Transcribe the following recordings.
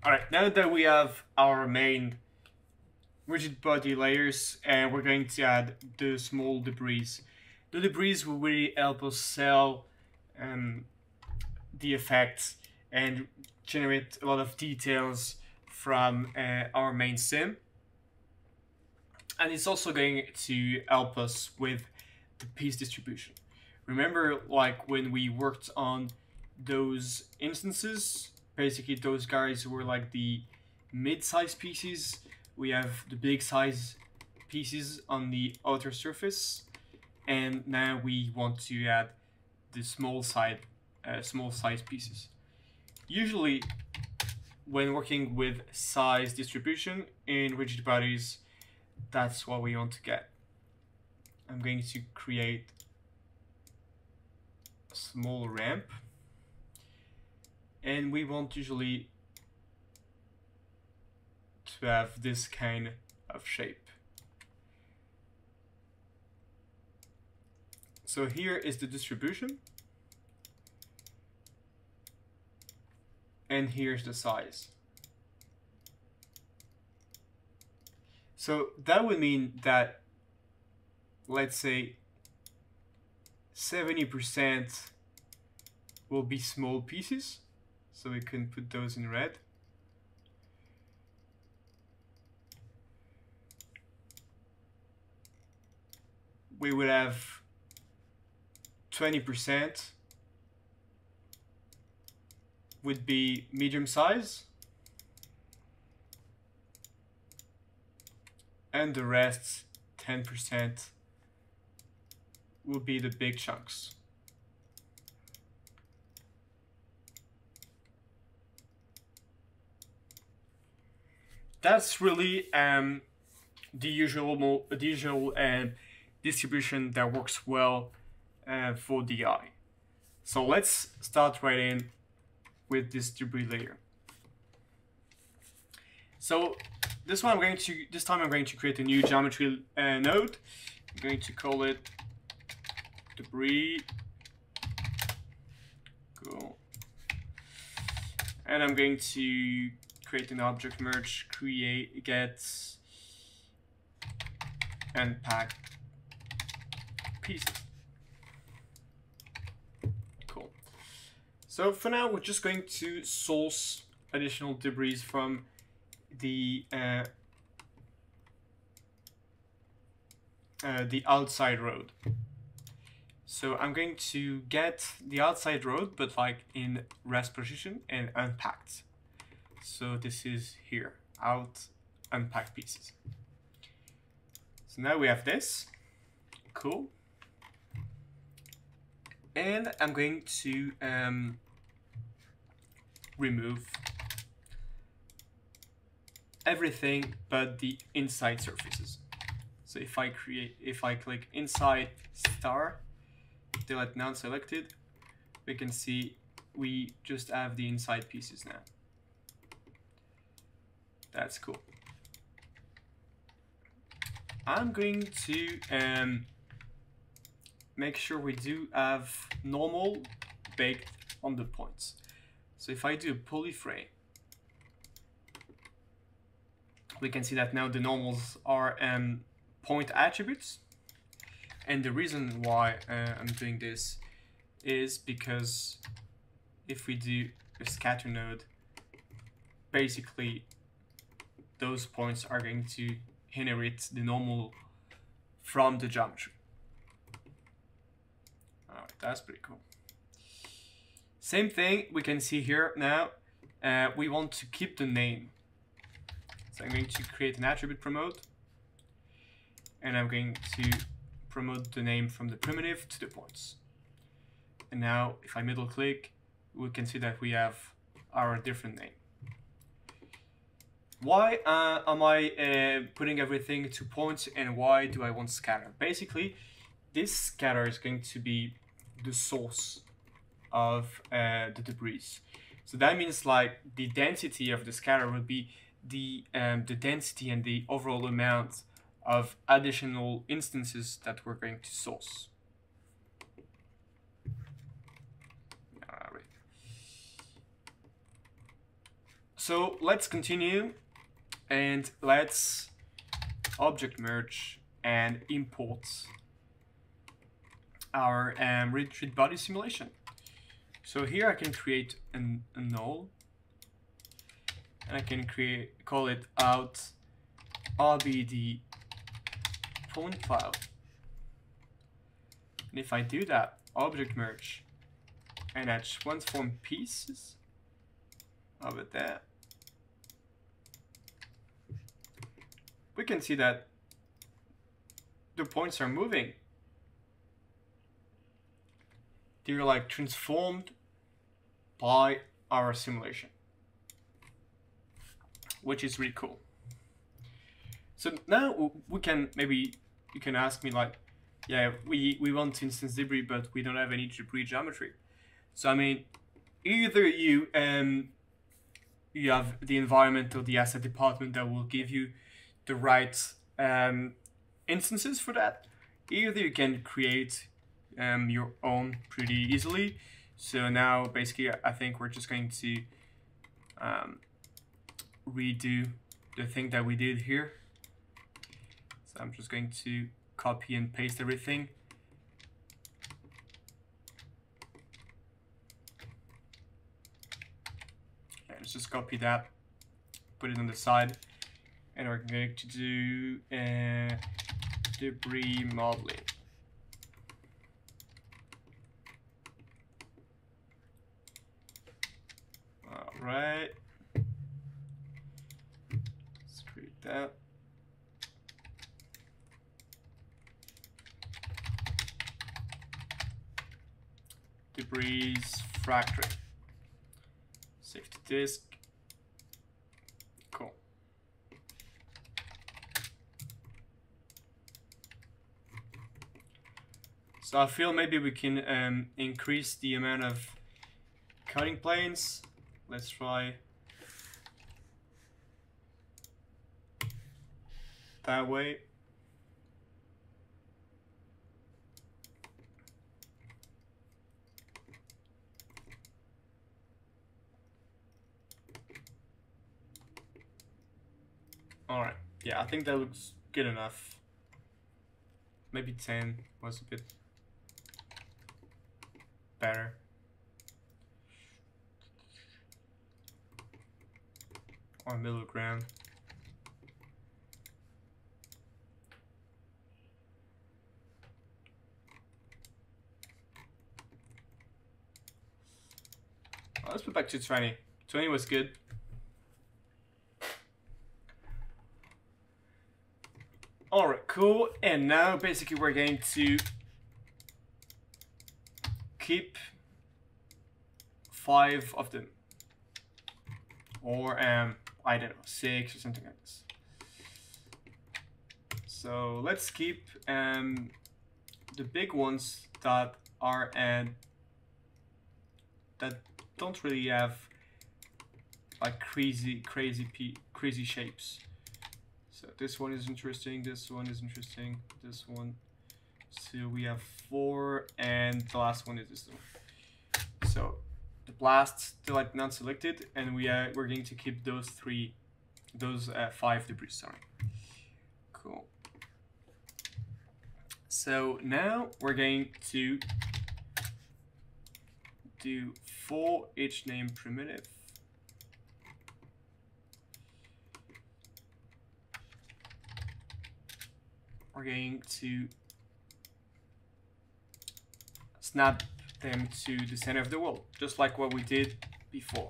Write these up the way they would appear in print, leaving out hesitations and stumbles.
Alright, now that we have our main rigid body layers, and we're going to add the small debris. The debris will really help us sell the effects and generate a lot of details from our main sim. And it's also going to help us with the piece distribution. Remember, like when we worked on those instances, basically those guys were like the mid-size pieces. We have the big size pieces on the outer surface, and now we want to add the small size pieces. Usually, when working with size distribution in rigid bodies, that's what we want to get. I'm going to create a small ramp, and we want usually to have this kind of shape. So here is the distribution, and here's the size. So that would mean that, let's say, 70% will be small pieces, so we can put those in red. We would have 20% would be medium size, and the rest 10% will be the big chunks. That's really the usual distribution that works well for DI. So let's start right in with this debris layer. So this time I'm going to create a new geometry node. I'm going to call it debris. Cool. And I'm going to create an object merge, get unpack pieces. Cool. So for now, we're just going to source additional debris from the outside road. So I'm going to get the outside road, but like in rest position and unpacked. So this is here, out, unpacked pieces. So now we have this. Cool. And I'm going to remove everything but the inside surfaces. So if I click inside star, delete non-selected, we can see we just have the inside pieces now. That's cool. I'm going to make sure we do have normal baked on the points. So if I do a polyframe, we can see that now the normals are point attributes. And the reason why I'm doing this is because if we do a scatter node, basically those points are going to inherit the normal from the geometry. Alright, that's pretty cool. Same thing we can see here now. We want to keep the name. So I'm going to create an attribute promote, and I'm going to promote the name from the primitive to the points. And now if I middle click, we can see that we have our different name. Why am I putting everything to points, and why do I want scatter? Basically, this scatter is going to be the source of the debris. So that means like the density of the scatter will be the density and the overall amount of additional instances that we're going to source. So let's continue and let's object merge and import our rigid body simulation. So here I can create a null, and I can call it out RBD point cloud. And if I do that, object merge, and I transform pieces of it there, we can see that the points are moving. They're like transformed by our simulation, which is really cool. So now we can, maybe you can ask me like, yeah, we want to instance debris, but we don't have any debris geometry. So I mean, either you have the environment or the asset department that will give you the right instances for that. Either you can create your own pretty easily. So now basically I think we're just going to redo the thing that we did here. So I'm just going to copy and paste everything. And let's just copy that, put it on the side, and we're going to do debris modeling. Alright, let's create that. Debris fracturing. Save to disk. Cool. So I feel maybe we can increase the amount of cutting planes. Let's try that way. Alright, yeah, I think that looks good enough. Maybe 10 was a bit better. Or middle ground. Well, let's put back to 20. 20 was good. Alright, cool. And now basically we're going to keep 5 of them. Or I don't know, 6 or something like this. So let's keep the big ones that are that don't really have like crazy shapes. So this one is interesting, this one is interesting, this one. So we have 4, and the last one is this one. So the blasts, they're like non-selected, and we're going to keep those 5 debris. Sorry. Cool. So now we're going to do for each name primitive. We're going to snap them to the center of the world, just like what we did before.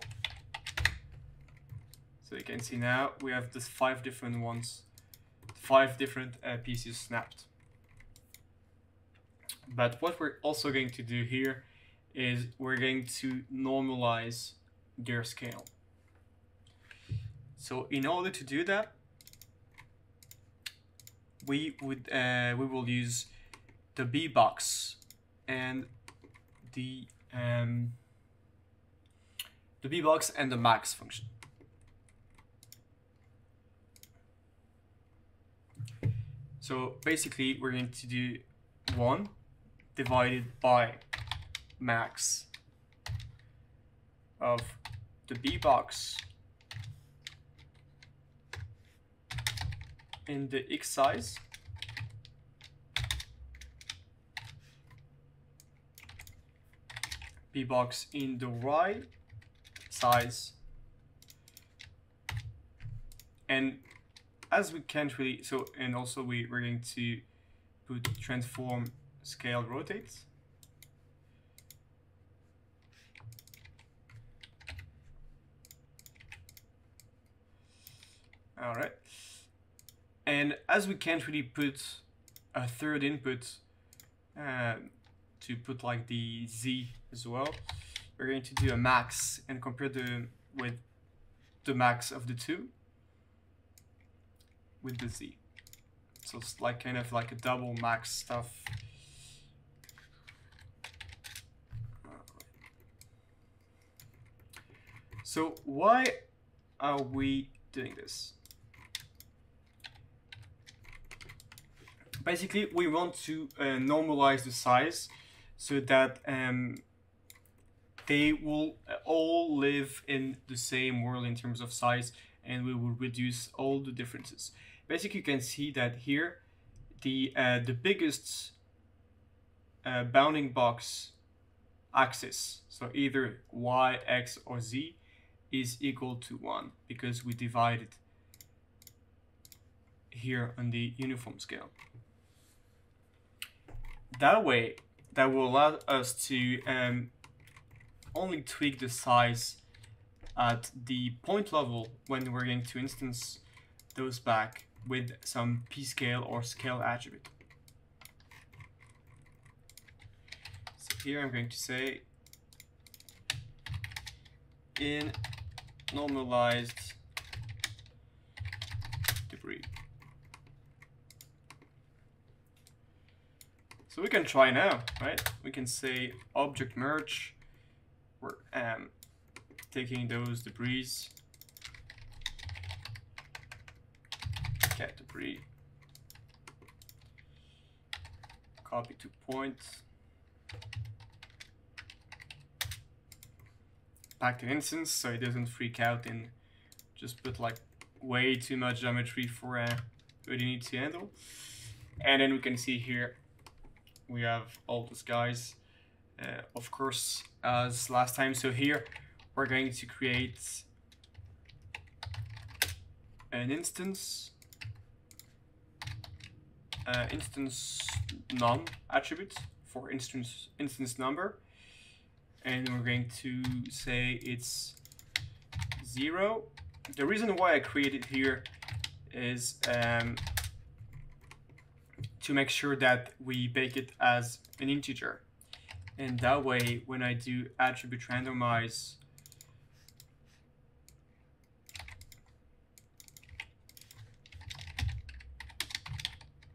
So you can see now we have this 5 different ones, 5 different pieces snapped. But what we're also going to do here is we're going to normalize their scale. So in order to do that, we will use the B box and the B box and the max function. So basically we're going to do 1 divided by max of the B box in the X size. B box in the Y size. And as we can't really, so, and also we're going to put transform scale rotate. All right. And as we can't really put a third input to put like the Z as well, we're going to do a max and compare with the max of the two with the Z. So it's like kind of like a double max stuff. So why are we doing this? Basically, we want to normalize the size so that they will all live in the same world in terms of size, and we will reduce all the differences. Basically, you can see that here, the biggest bounding box axis, so either Y, X, or Z, is equal to 1 because we divided here on the uniform scale. That way, that will allow us to only tweak the size at the point level when we're going to instance those back with some p-scale or scale attribute. So here I'm going to say in normalized debris. So we can try now, right? We can say object merge. We're taking those debris, get debris, copy to point, back to instance so it doesn't freak out and just put like way too much geometry for Houdini to handle. And then we can see here we have all those guys, of course, as last time. So here we're going to create an instance num attribute for instance number, and we're going to say it's 0. The reason why I created here is to make sure that we bake it as an integer, and that way when I do attribute randomize,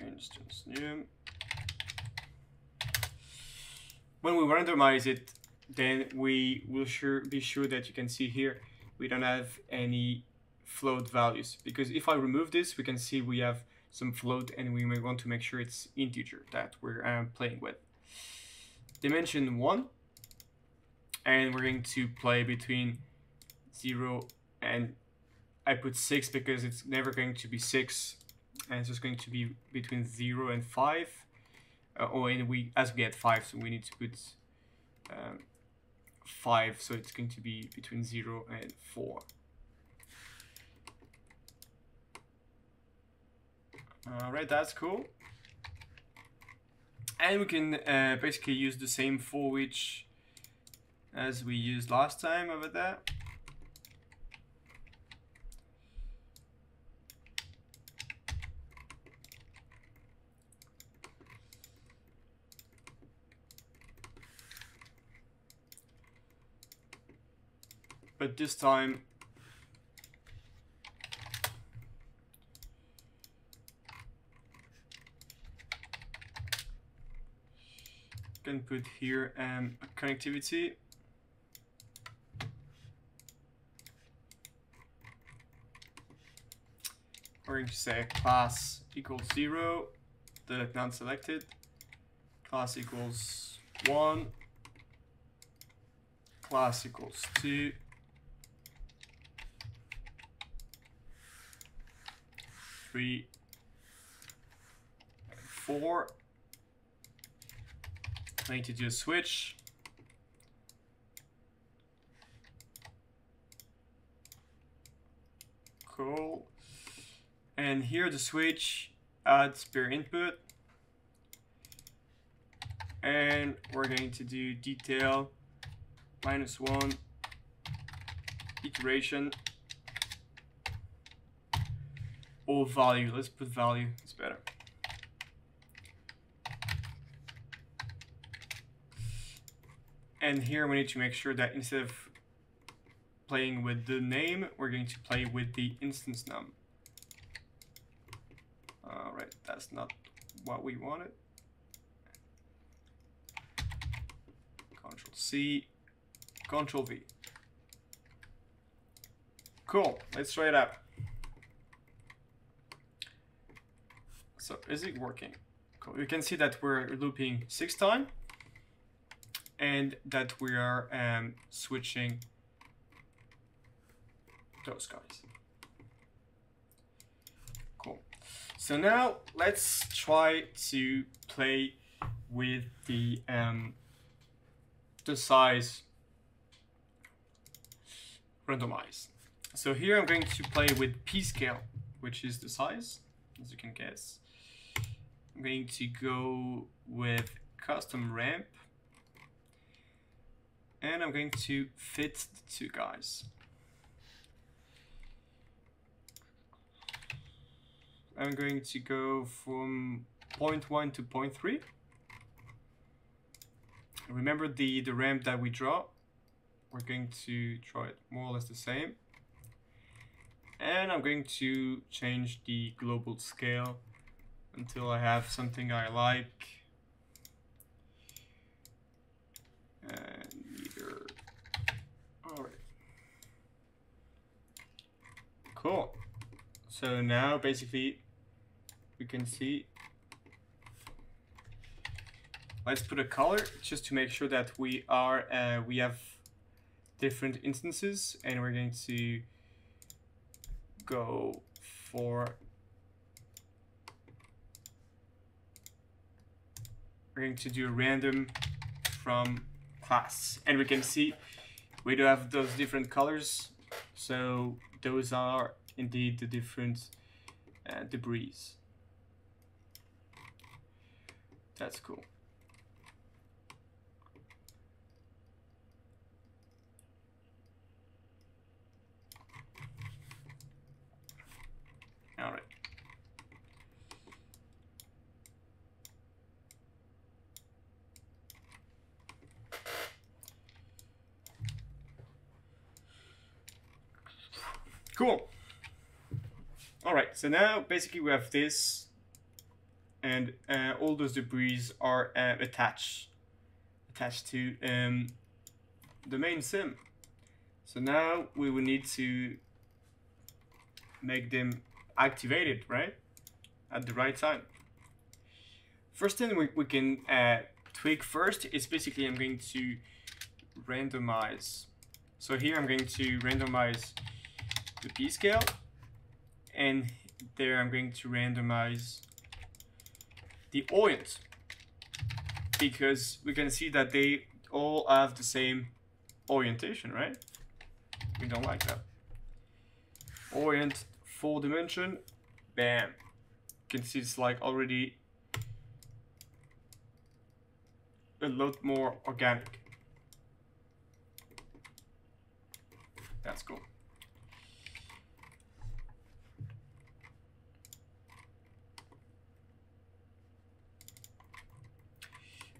instance new, when we randomize it, then we will be sure that you can see here we don't have any float values, because if I remove this, we can see we have some float, and we may want to make sure it's integer that we're playing with. Dimension 1, and we're going to play between 0 and I put 6 because it's never going to be 6, and it's just going to be between 0 and 5. And as we get 5, so we need to put 5, so it's going to be between 0 and 4. Alright, that's cool. And we can basically use the same for which as we used last time over there. But this time can put here a connectivity. We're going to say class equals 0, the non-selected, class equals 1, class equals 2, 3, 4. I need to do a switch. Cool. And here the switch adds per input. And we're going to do detail -1 iteration or value. Let's put value, it's better. And here we need to make sure that instead of playing with the name, we're going to play with the instance num. Alright, that's not what we wanted. Control C, Control V. Cool, let's try it out. So is it working? Cool. You can see that we're looping 6 times and that we are switching those guys. Cool. So now let's try to play with the size randomize. So here I'm going to play with P scale, which is the size, as you can guess. I'm going to go with custom ramp, and I'm going to fit the 2 guys. I'm going to go from 0.1 to 0.3. Remember the ramp that we draw. We're going to draw it more or less the same. And I'm going to change the global scale until I have something I like. And either, all right. Cool. So now basically we can see, let's put a color just to make sure that we have different instances, and we're going to go for, we're going to do a random from class, and we can see we do have those different colors, so those are indeed the different debris. That's cool. All right. Cool. All right, so now basically we have this, and all those debris are attached to the main sim. So now we will need to make them activated, right, at the right time. First thing we can tweak first is basically I'm going to randomize. So here I'm going to randomize the P scale, and there I'm going to randomize the orient, because we can see that they all have the same orientation, right? We don't like that. Orient 4 dimension, bam. You can see it's like already a lot more organic. That's cool.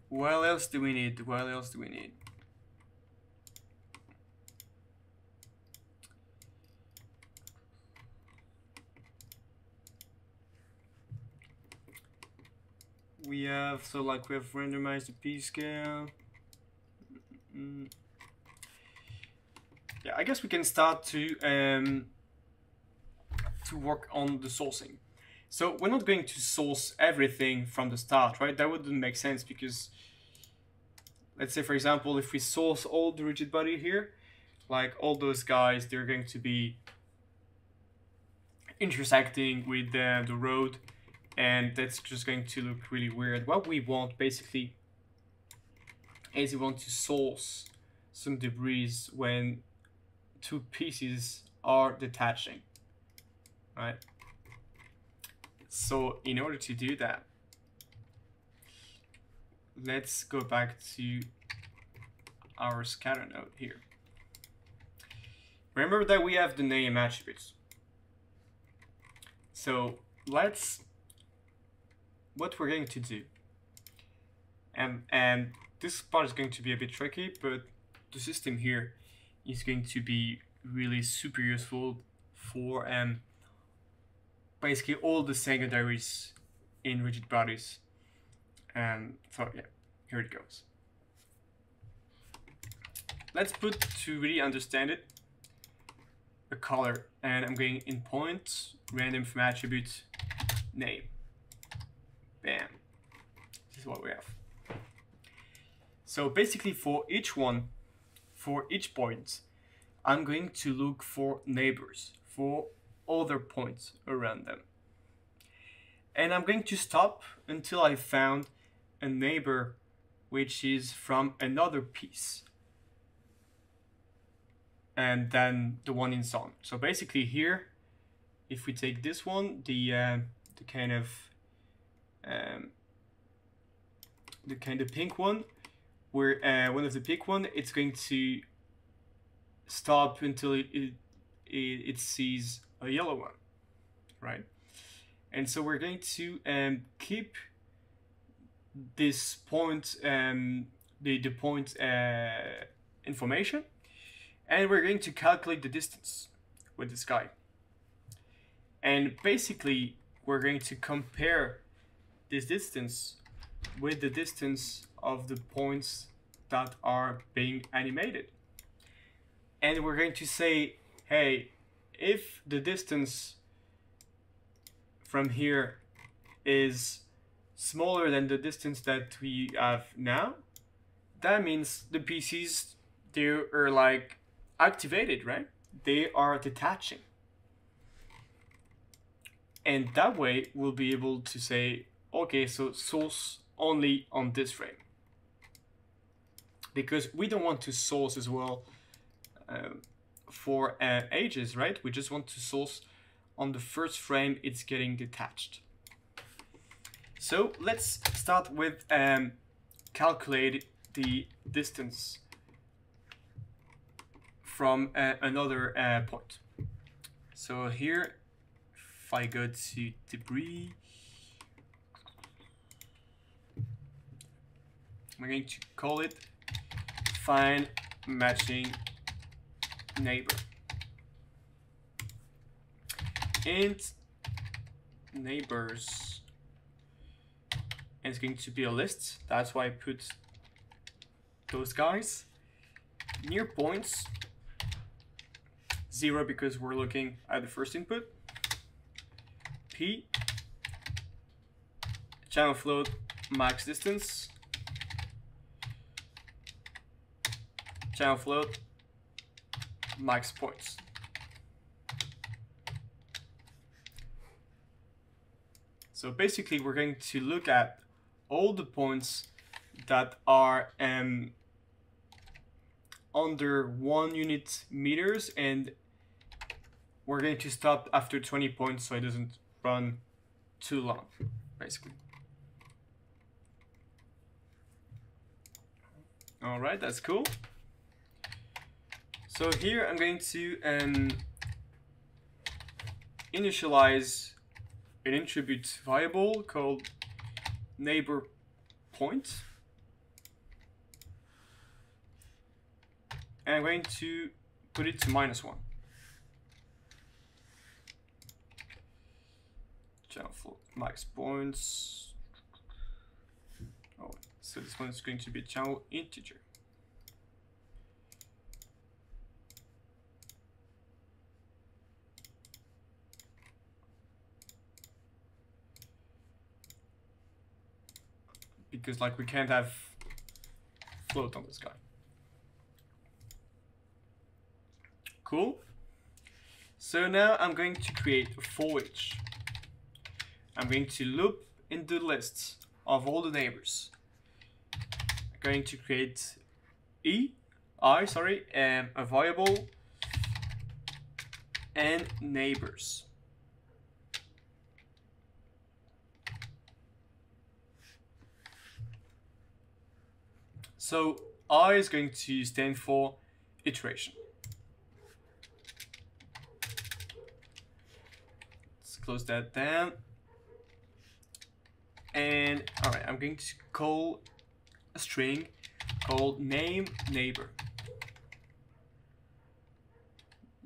What else do we need? What else do we need? We have, so like we have randomized the P scale. Yeah, I guess we can start to work on the sourcing. So we're not going to source everything from the start, right? That wouldn't make sense, because let's say, for example, if we source all the rigid body here, like all those guys, they're going to be intersecting with the road, and that's just going to look really weird. What we want basically is we want to source some debris when two pieces are detaching, right? So in order to do that, let's go back to our scatter node here. Remember that we have the name attributes. So what we're going to do, and this part is going to be a bit tricky, but the system here is going to be really super useful for basically all the secondaries in rigid bodies. So yeah, here it goes. Let's put, to really understand it, a color, and I'm going in point, random from attribute, name. Bam. This is what we have. So basically for each point, I'm going to look for neighbors, for other points around them. And I'm going to stop until I found a neighbor which is from another piece, and then the one in song. So basically here, if we take this one, the kind of pink one, where one of the pink one, it's going to stop until it sees a yellow one, right? And so we're going to keep this point, the point information, and we're going to calculate the distance with this guy. And basically, we're going to compare this distance with the distance of the points that are being animated. And we're going to say, hey, if the distance from here is smaller than the distance that we have now, that means the pieces, they are like activated, right? They are detaching. And that way we'll be able to say, okay, so source only on this frame. Because we don't want to source as well for ages, right? We just want to source on the first frame it's getting detached. So let's start with calculate the distance from another point. So here, if I go to debris, I'm going to call it find matching neighbor. Int neighbors, and it's going to be a list. That's why I put those guys. Near points 0 because we're looking at the first input. P channel float max distance, channel float max points. So basically we're going to look at all the points that are under 1 unit meters, and we're going to stop after 20 points so it doesn't run too long, basically. All right, that's cool. So here I'm going to initialize an attribute variable called neighbor point. And I'm going to put it to -1. Channel float max points. Oh, so this one is going to be channel integer. Because like we can't have float on this guy. Cool. So now I'm going to create a for each. I'm going to loop in the lists of all the neighbors. I'm going to create a variable and neighbors. So I is going to stand for iteration. Let's close that down. And all right, I'm going to call a string called name neighbor.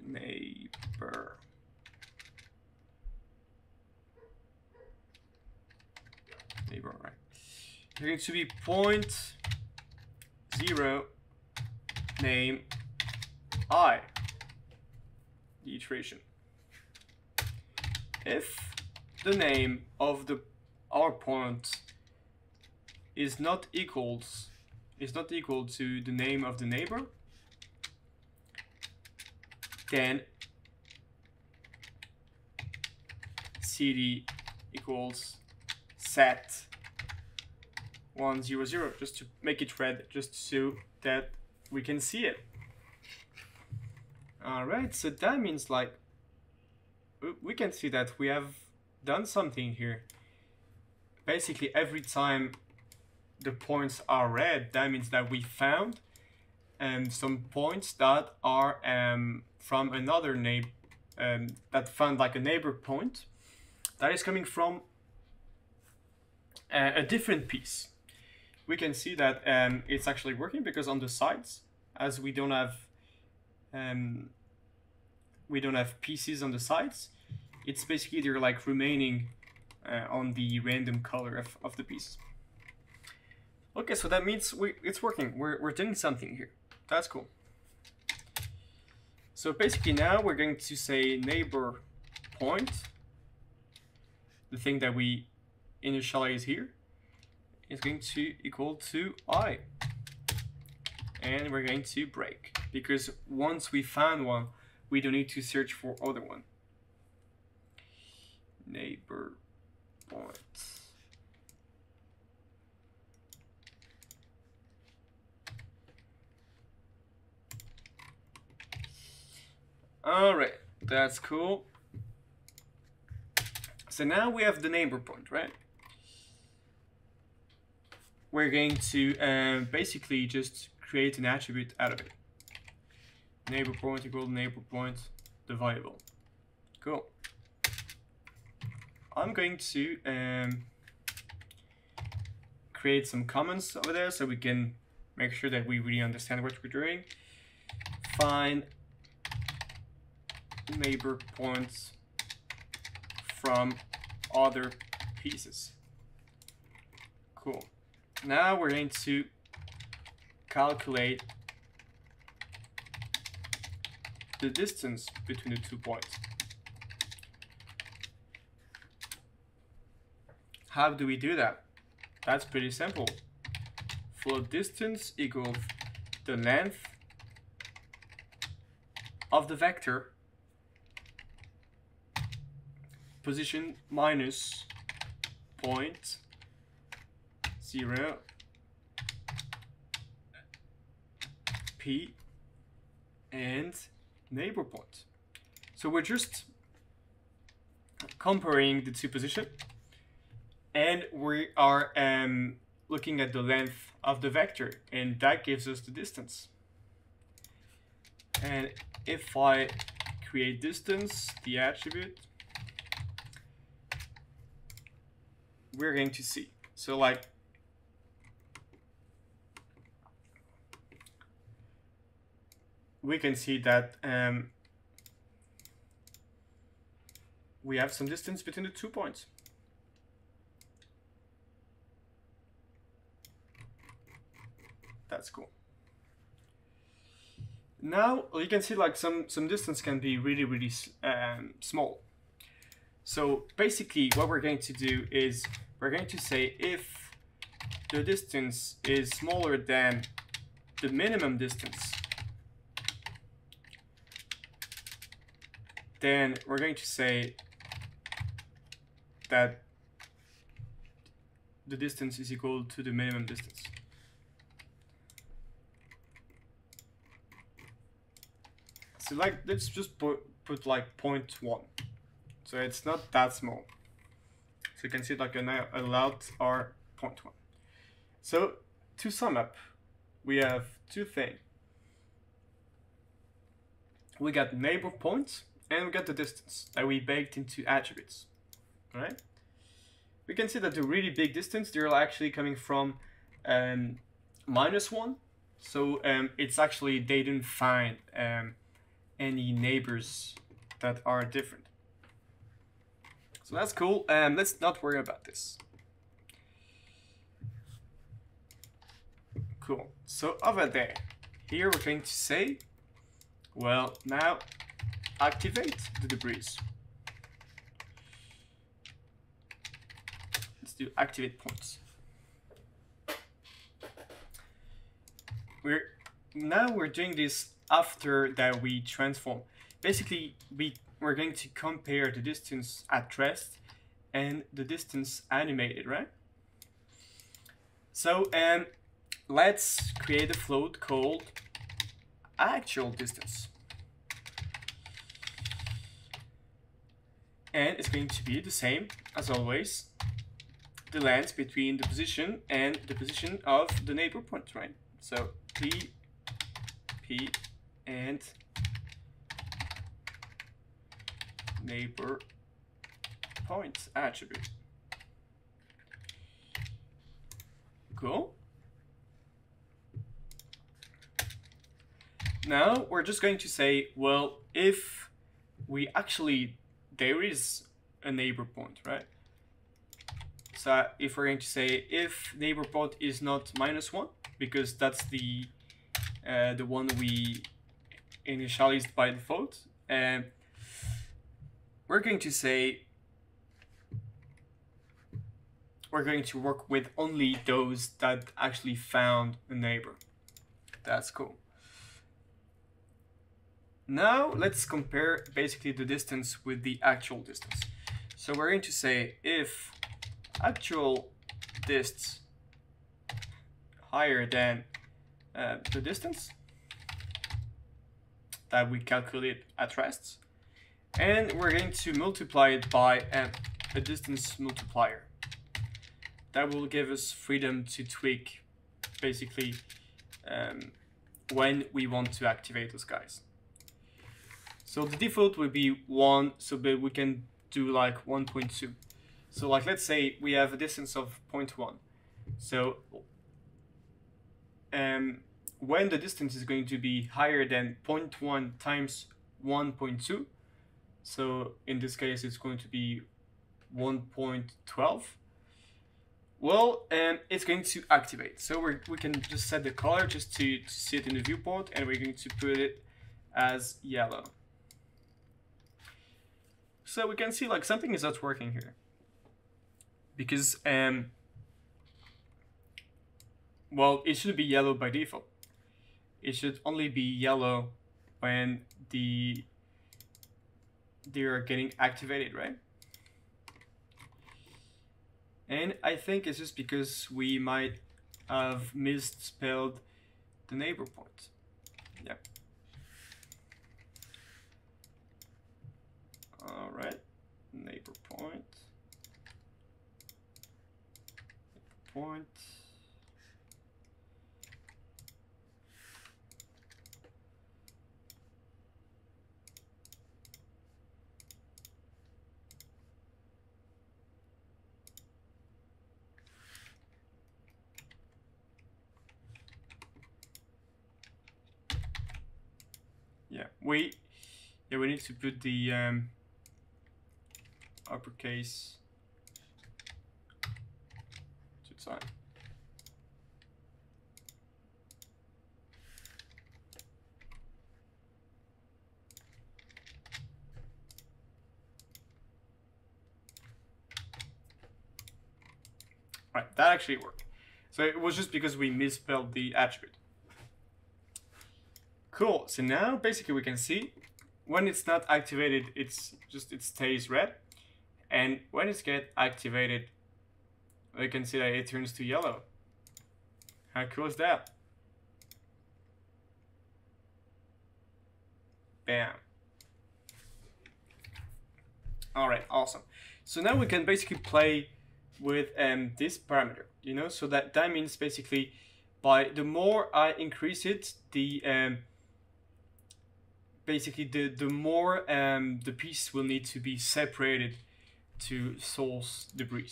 Neighbor. Neighbor, right. You're going to be point 0 name I, the iteration. If the name of our point is not equal to the name of the neighbor, then cd equals set 100, just to make it red, just so that we can see it. All right, so that means like we can see that we have done something here. Basically, every time the points are red, that means that we found some points that are from another neighbor, that found like a neighbor point that is coming from a different piece. We can see that it's actually working because on the sides, as we don't have pieces on the sides, it's basically they're like remaining on the random color of the piece. Okay, so that means it's working. We're doing something here. That's cool. So basically now we're going to say neighbor point, the thing that we initialize here, is going to equal to I. And we're going to break, because once we found one, we don't need to search for other one. Neighbor point. All right, that's cool. So now we have the neighbor point, right? We're going to basically just create an attribute out of it. Neighbor point equal neighbor point, the variable. Cool. I'm going to create some comments over there so we can make sure that we really understand what we're doing. Find neighbor points from other pieces. Cool. Now we're going to calculate the distance between the 2 points. How do we do that? That's pretty simple. Float distance equals the length of the vector position minus 0.0 p and neighbor point. So we're just comparing the two positions, and we are looking at the length of the vector, and that gives us the distance. And if I create distance, the attribute, we're going to see. So like we can see that we have some distance between the 2 points. That's cool. Now you can see like some distance can be really small. So basically what we're going to do is we're going to say if the distance is smaller than the minimum distance, then we're going to say that the distance is equal to the minimum distance. So like, let's just put like 0.1. So it's not that small. So you can see like allowed are 0.1. So to sum up, we have two things. We got neighbor points and we got the distance that we baked into attributes. Alright? We can see that the really big distance, they're actually coming from -1. So it's actually, they didn't find any neighbors that are different. So that's cool. Let's not worry about this. Cool. So over there, here we're going to say, well, now activate the debris. Let's do activate points. We're doing this after that we transform. Basically, we're going to compare the distance at rest and the distance animated, right? So let's create a float called actual distance. And it's going to be the same as always, the length between the position and the position of the neighbor point, right? So P and neighbor point attribute. Cool. Now we're just going to say, well, if we actually, there is a neighbor point, right? So if we're going to say if neighbor point is not -1, because that's the one we initialized by default, we're going to say we're going to work with only those that actually found a neighbor. That's cool. Now let's compare basically the distance with the actual distance. So we're going to say if actual distance higher than the distance that we calculate at rest, and we're going to multiply it by a distance multiplier. That will give us freedom to tweak basically when we want to activate those guys. So the default will be 1, so we can do like 1.2. So like, let's say we have a distance of 0.1. So when the distance is going to be higher than 0.1 times 1.2, so in this case it's going to be 1.12, well, it's going to activate. So we can just set the color just to see it in the viewport, and we're going to put it as yellow. So we can see like something is not working here, because well, it should be yellow by default. It should only be yellow when they are getting activated, right? And I think it's just because we might have misspelled the neighbor point. Yeah. All right, neighbor point. Point. Yeah, we need to put the uppercase to time. Right, that actually worked. So it was just because we misspelled the attribute. Cool, so now basically we can see when it's not activated, it stays red. And when it's get activated, We can see that it turns to yellow. How cool is that? Bam. Alright, awesome. So now we can basically play with this parameter, you know, so that means basically by the more I increase it, the basically the more the piece will need to be separated to source debris.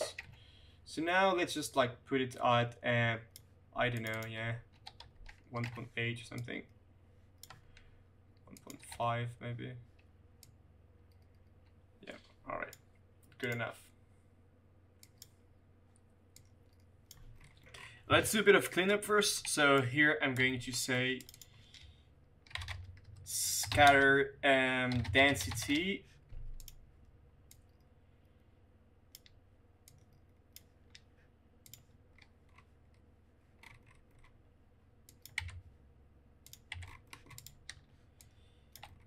So now let's just like put it at I don't know, yeah, 1.8 or something, 1.5 maybe. Yeah, all right, good enough. Let's do a bit of cleanup first. So here I'm going to say scatter density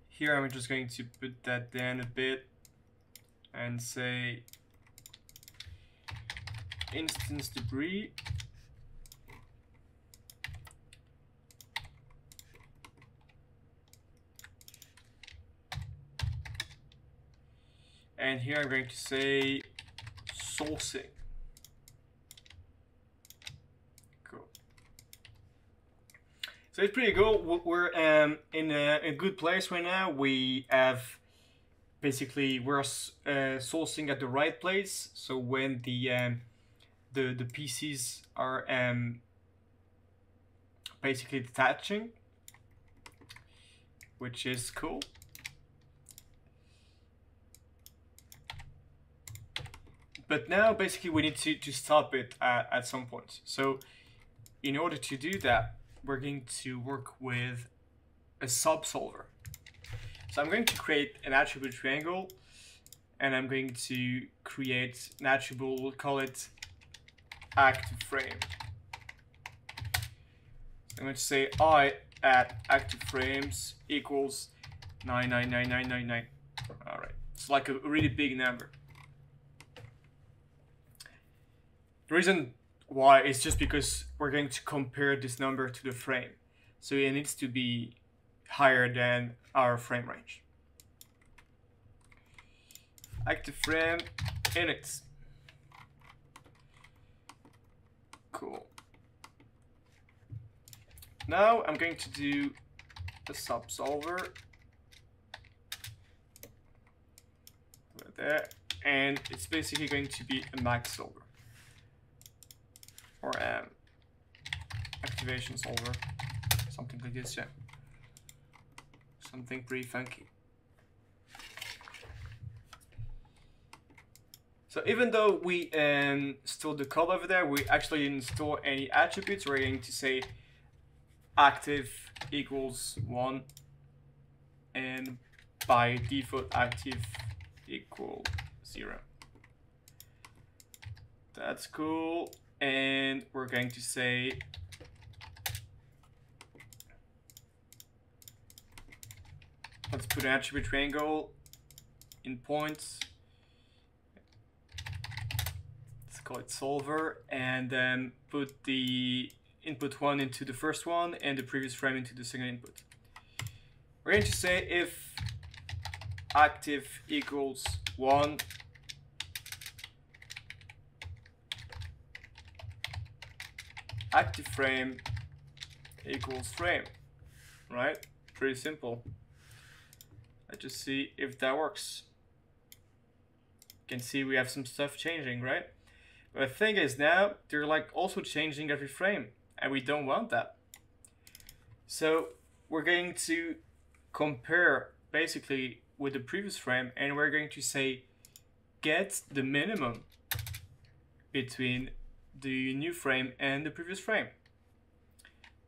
here. I'm just going to put that down a bit and say instance debris and here I'm going to say sourcing. Cool. So it's pretty cool. We're in a good place right now. We have basically we're sourcing at the right place. So when the pieces are basically detaching, which is cool. But now basically we need to stop it at some point. So in order to do that, we're going to work with a subsolver. So I'm going to create an attribute triangle, and I'm going to create an attribute, we'll call it active frame. So I'm going to say I at active frames equals 999999. All right, it's like a really big number. The reason why is just because we're going to compare this number to the frame. So it needs to be higher than our frame range. Active frame init. Cool. Now I'm going to do a subsolver. Right there. And it's basically going to be a max solver. Or activation solver, something like this, yeah. Something pretty funky. So even though we stored the code over there, we actually didn't store any attributes. We're going to say active equals 1, and by default active equal 0. That's cool. And we're going to say let's put an attribute triangle in points. Let's call it solver, and then put the input 1 into the first one and the previous frame into the second input. We're going to say if active equals 1, active frame equals frame, right? Pretty simple. Let's just see if that works. You can see we have some stuff changing, right? But the thing is now they're like also changing every frame, and we don't want that. So we're going to compare basically with the previous frame, and we're going to say get the minimum between the new frame and the previous frame.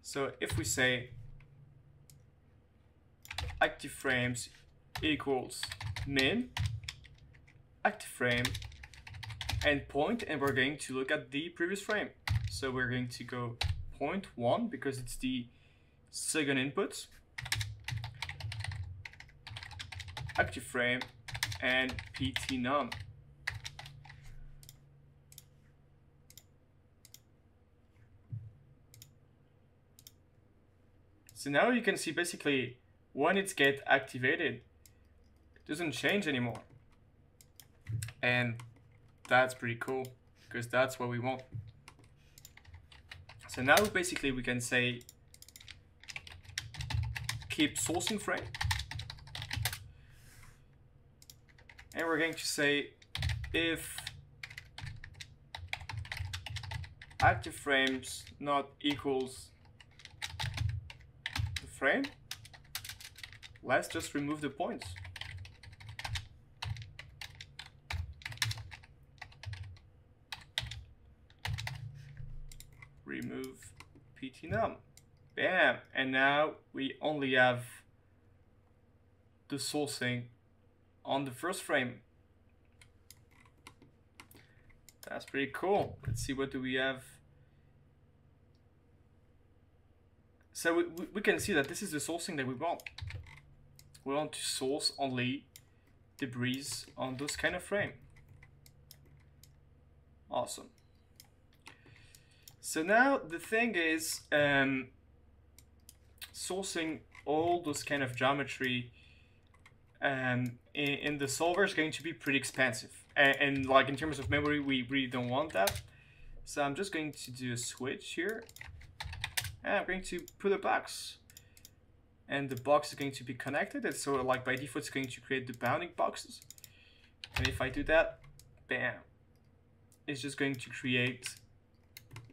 So if we say active frames equals min active frame and point, and we're going to look at the previous frame. So we're going to go 0.1 because it's the second input, active frame, and pt num. So now you can see basically when it gets activated, it doesn't change anymore. And that's pretty cool because that's what we want. So now basically we can say keep sourcing frame. And we're going to say if active frames not equals the frame, let's just remove the points. Remove ptnum. Bam! And now we only have the sourcing on the first frame. That's pretty cool. Let's see, what do we have? So we can see that this is the sourcing that we want. We want to source only debris on those kind of frame. Awesome. So now the thing is, sourcing all those kind of geometry in the solver is going to be pretty expensive. And like in terms of memory, we really don't want that. So I'm just going to do a switch here. And I'm going to put a box. And the box is going to be connected. And so like by default, it's going to create the bounding boxes. And if I do that, bam, it's just going to create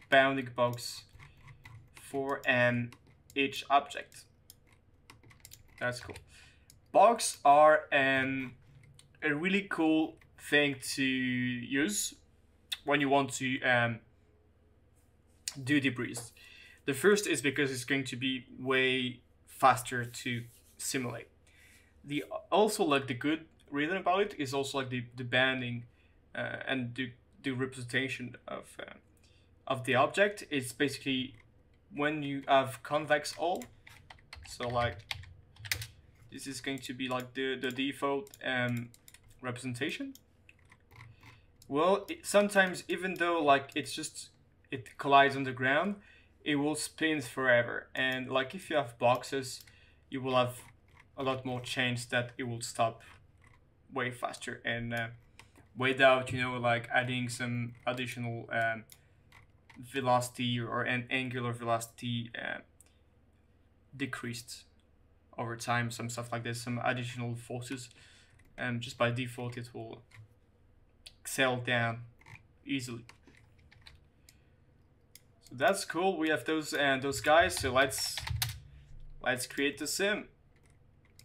bounding box for each object. That's cool. Box are a really cool thing to use when you want to do debris. The first is because it's going to be way faster to simulate. Also like the good reason about it is also like the banding and the representation of the object. It's basically when you have convex all. So like this is going to be like the default representation. Well, sometimes even though like it collides on the ground, it will spin forever. And like if you have boxes, you will have a lot more chance that it will stop way faster and without, you know, like adding some additional velocity or an angular velocity decreased over time, some stuff like this, some additional forces. Just by default, it will settle down easily. So that's cool. We have those guys. So let's create the sim.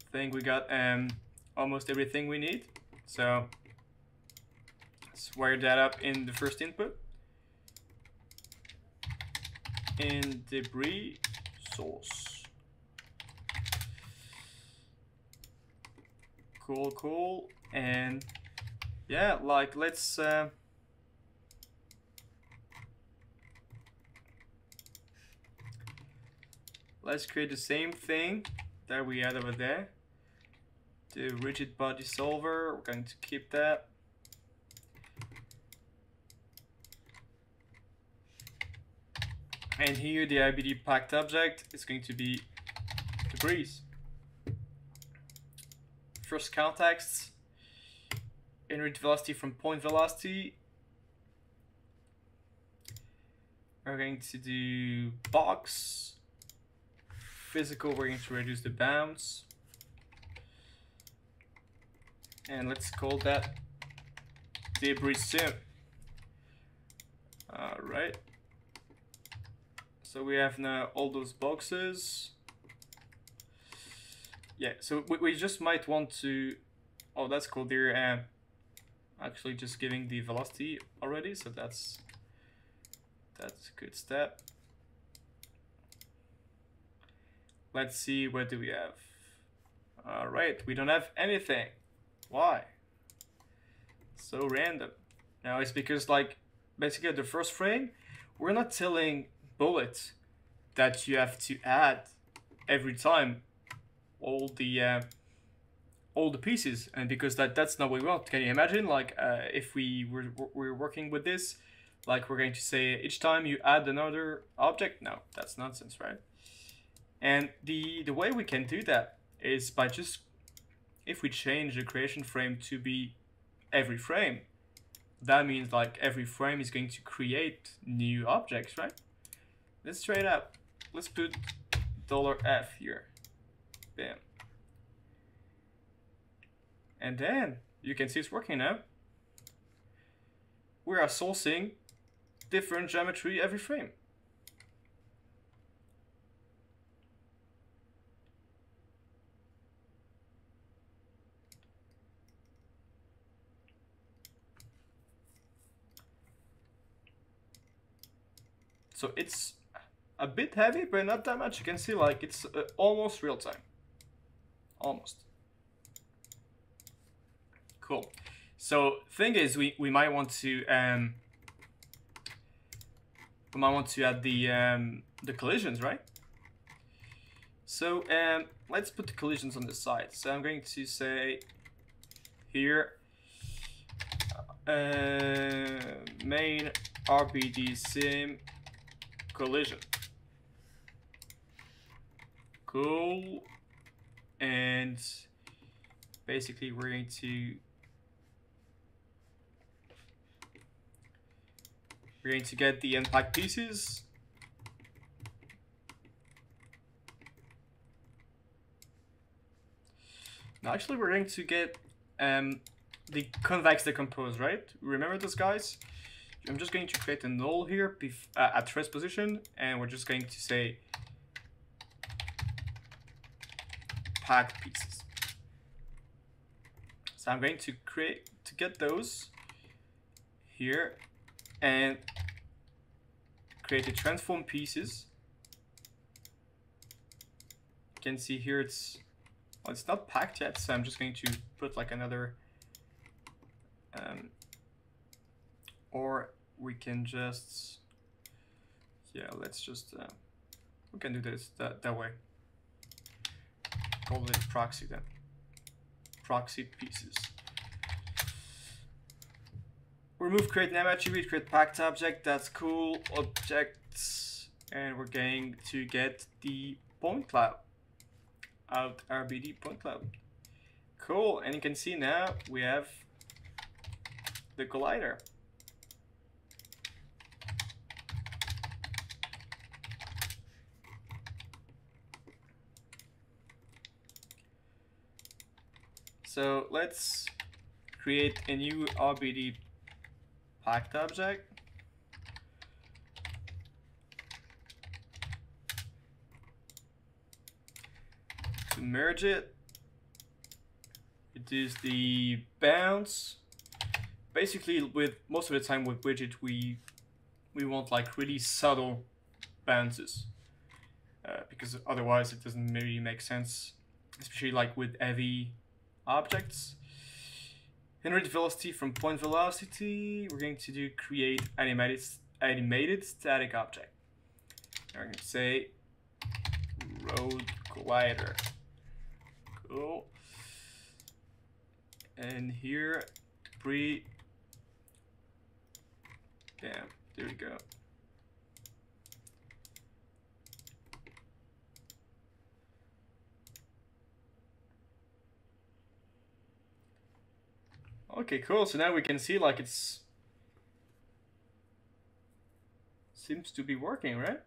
I think we got almost everything we need. So let's wire that up in the first input. In debris source. Cool. And yeah, like let's create the same thing that we had over there. The rigid body solver, we're going to keep that. And here the IBD packed object is going to be debris. First contexts, inward velocity from point velocity. We're going to do box. Physical, we're going to reduce the bounds. And let's call that debris sim. Alright. So we have now all those boxes. Yeah, so we just might want to... Oh, that's cool. They're actually just giving the velocity already, so that's a good step. Let's see, what do we have? Alright, we don't have anything. Why? So random. Now it's because, like, basically at the first frame, we're not telling Bullet that you have to add every time all the pieces, and because that's not what we want. Can you imagine, like, if we're working with this, like we're going to say each time you add another object? No, that's nonsense, right? And the way we can do that is by just, if we change the creation frame to be every frame, that means like every frame is going to create new objects, right? Let's try it out. Let's put $F here. Bam. And then you can see it's working now. We are sourcing different geometry every frame. So it's a bit heavy, but not that much. You can see like it's almost real time. Almost. Cool. So thing is, we might want to add the collisions, right? So let's put the collisions on the side. So I'm going to say here main RBD sim collision. Cool. And basically we're going to get the impact pieces. Now actually we're going to get the convex decompose, right? Remember those guys? I'm just going to create a null here at first position, and we're just going to say packed pieces. So I'm going to get those here and create a transform pieces. You can see here it's not packed yet, so I'm just going to put like another or we can just, yeah, let's just we can do this that way. Call it proxy then. Proxy pieces. Remove create name attribute, create packed object. That's cool. Objects, and we're going to get the point cloud out RBD point cloud. Cool, and you can see now we have the collider. So let's create a new RBD packed object. To merge it, reduce the bounce. Basically, with most of the time with widget, we want like really subtle bounces because otherwise it doesn't really make sense, especially like with heavy objects. Generate velocity from point velocity. We're going to do create animated static object. We're going to say road collider. Cool. And here debris. Bam. There we go. Okay, cool. So now we can see like it's seems to be working, right?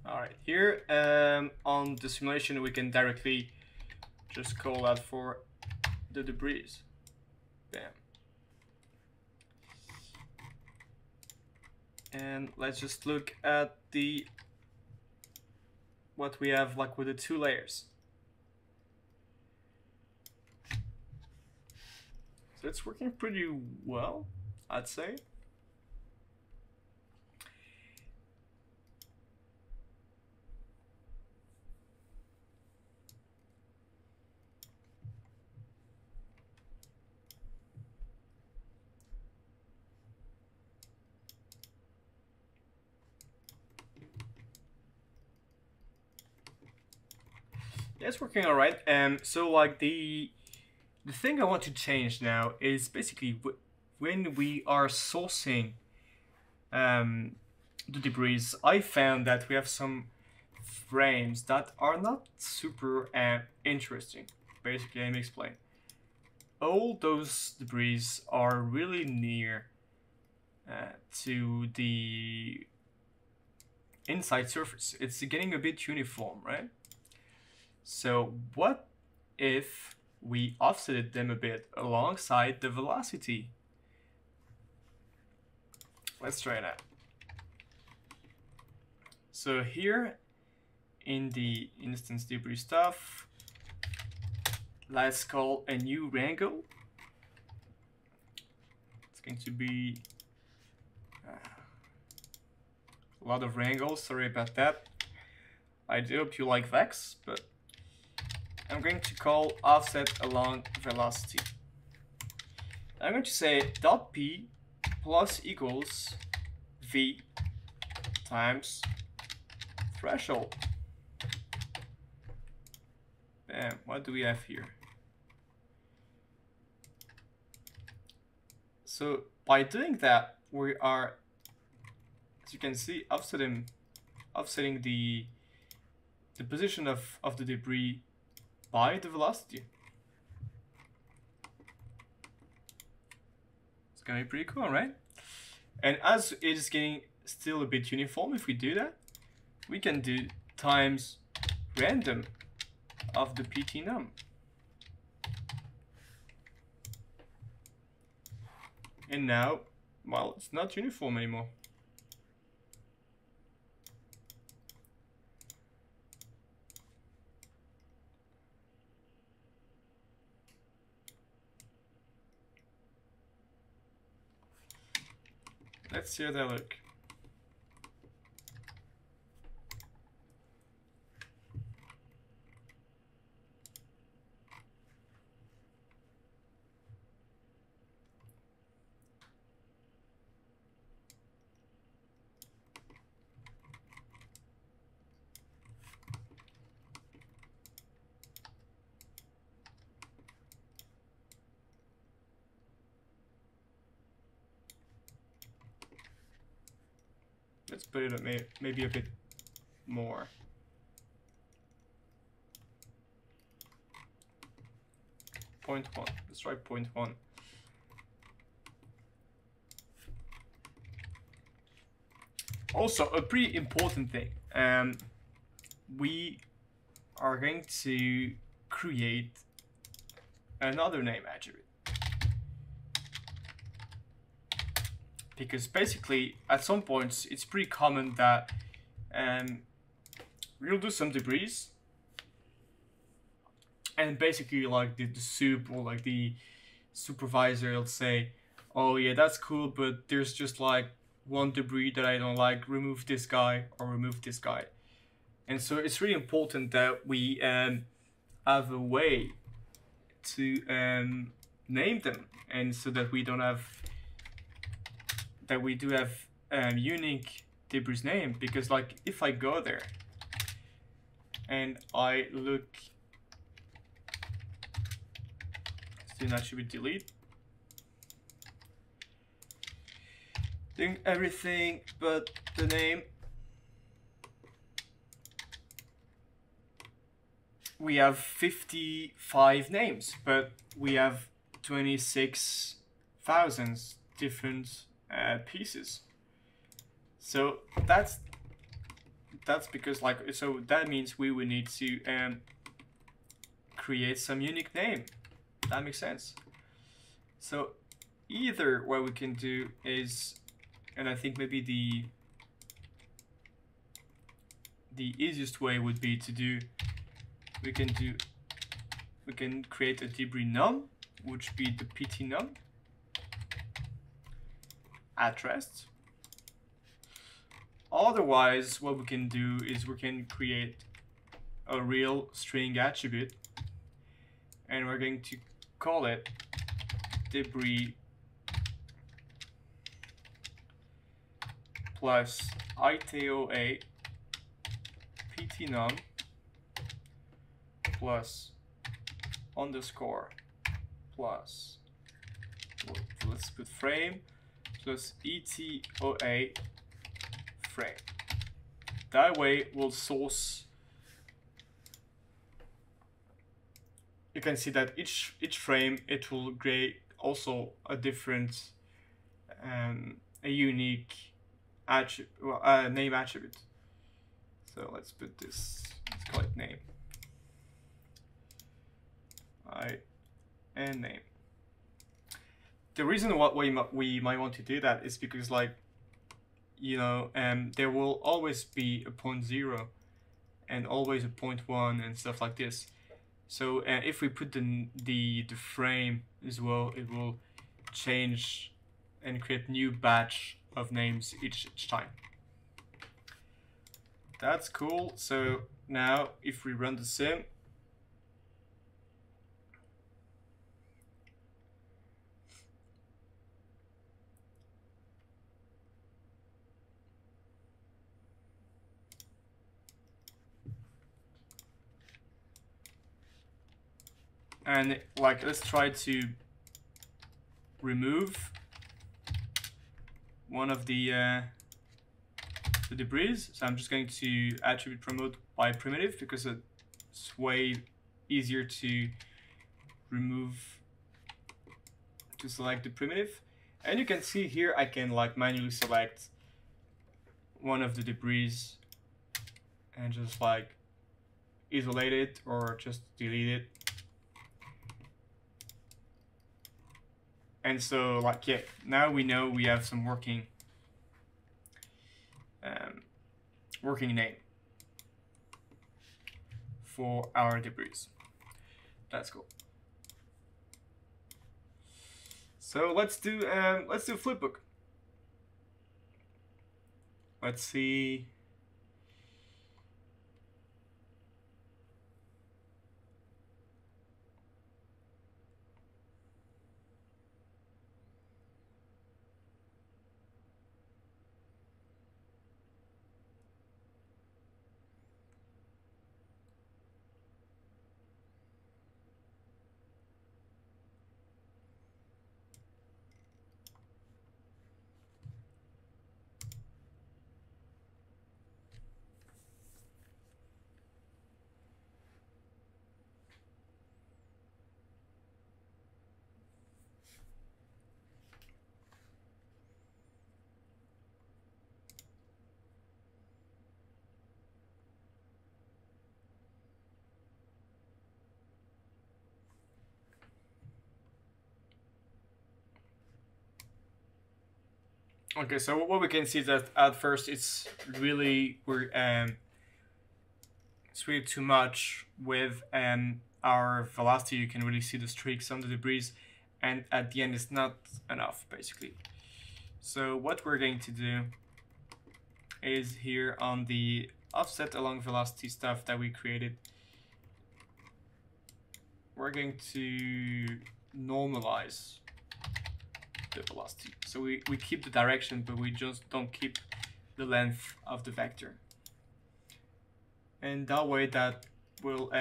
All right, here on the simulation, we can directly just call out for the debris. Bam. And let's just look at what we have like with the two layers. So it's working pretty well, I'd say. Yeah, it's working all right. So like the thing I want to change now is basically when we are sourcing the debris, I found that we have some frames that are not super interesting. Basically, let me explain. All those debris are really near to the inside surface. It's getting a bit uniform, right? So what if we offsetted them a bit alongside the velocity? Let's try that. So here in the instance debris stuff, let's call a new wrangle. It's going to be a lot of wrangles, sorry about that. I do hope you like Vex, but I'm going to call offset along velocity. I'm going to say dot p plus equals v times threshold. Bam, what do we have here? So by doing that, we are, as you can see, offsetting the position of the debris by the velocity. It's gonna be pretty cool, right? And as it is getting still a bit uniform, if we do that, we can do times random of the PT num. And now, well, it's not uniform anymore. Let's see how they look. Let's put it at maybe a bit more. Point 1. Let's try point 1. Also, a pretty important thing. We are going to create another name attribute. Because basically, at some points, it's pretty common that we'll do some debris, and basically, like the soup or like the supervisor will say, "Oh yeah, that's cool, but there's just like one debris that I don't like. Remove this guy or remove this guy." And so it's really important that we have a way to name them, and so that we don't have. That we do have unique debris name, because like if I go there and I look, still that should be delete, doing everything but the name, we have 55 names, but we have 26,000 different pieces. So that's because like, so that means we would need to create some unique name. That makes sense. So either what we can do is, and I think maybe the easiest way would be to do, we can create a debris num which be the PT num at rest. Otherwise, what we can do is we can create a real string attribute, and we're going to call it debris plus itoa PT num plus underscore plus, let's put frame plus etoa frame. That way we'll source. You can see that each frame, it will create also a different a unique attribute, well, name attribute. So let's put this, let's call it name. And name. The reason why we might want to do that is because, like, you know, there will always be a 0.0 and always a 0.1 and stuff like this. So if we put the frame as well, it will change and create new batch of names each time. That's cool. So now if we run the sim, and like, let's try to remove one of the debris. So I'm just going to attribute promote by primitive because it's way easier to remove, to select the primitive. And you can see here I can like manually select one of the debris and just like isolate it or just delete it. And so, like, yeah, now we know we have some working name for our debris. That's cool. So let's do flipbook. Let's see. Okay, so what we can see is that at first it's really it's really too much with our velocity. You can really see the streaks on the debris, and at the end it's not enough basically. So what we're going to do is here on the offset along velocity stuff that we created, we're going to normalize the velocity. So we keep the direction, but we just don't keep the length of the vector. And that way that will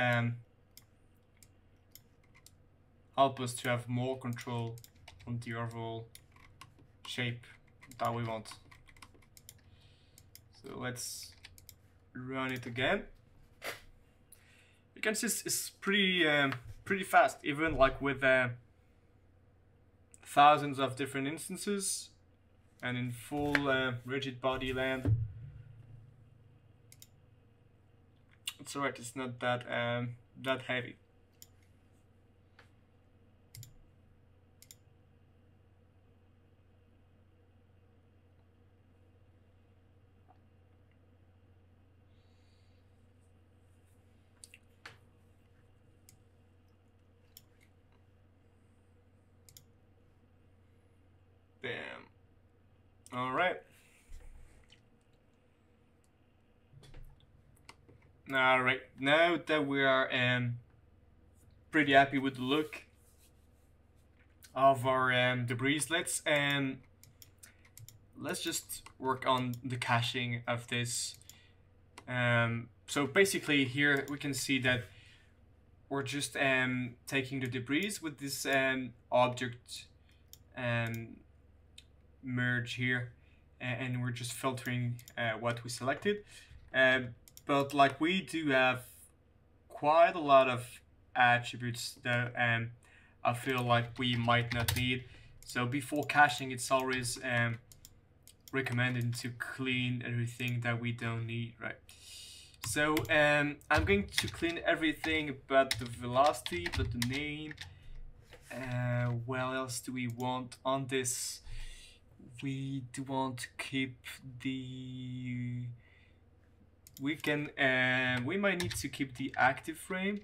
help us to have more control on the overall shape that we want. So let's run it again. You can see it's pretty fast, even like with thousands of different instances and in full rigid body land. It's alright, it's not that that heavy. Bam. All right. All right. Now that we are pretty happy with the look of our debris, let's just work on the caching of this. So basically here we can see that we're just taking the debris with this object merge here, and we're just filtering what we selected. But like we do have quite a lot of attributes that I feel like we might not need. So before caching, it's always recommended to clean everything that we don't need, right? So I'm going to clean everything but the velocity, but the name. What else do we want on this? We do want to keep the... We might need to keep the active frame.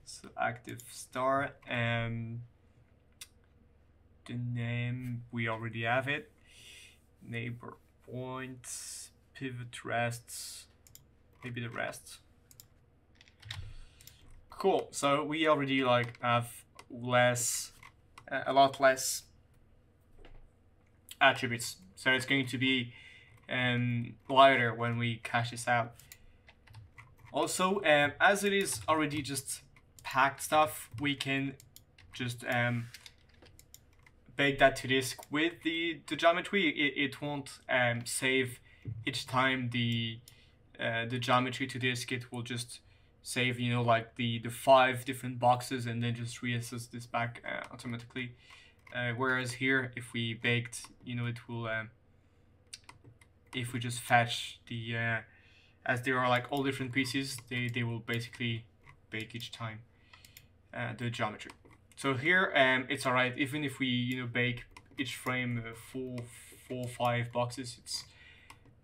So active star, and the name, we already have it. Neighbor points, pivot rests, maybe the rests. Cool. So we already like have a lot less attributes. So it's going to be lighter when we cache this out. Also, as it is already just packed stuff, we can just bake that to disk with the geometry. It won't save each time the geometry to disk. It will just save, you know, like the 5 different boxes and then just reassess this back automatically. Whereas here, if we baked, you know, it will if we just fetch the as there are like all different pieces, they will basically bake each time the geometry. So here it's alright, even if we, you know, bake each frame 4-5 boxes, it's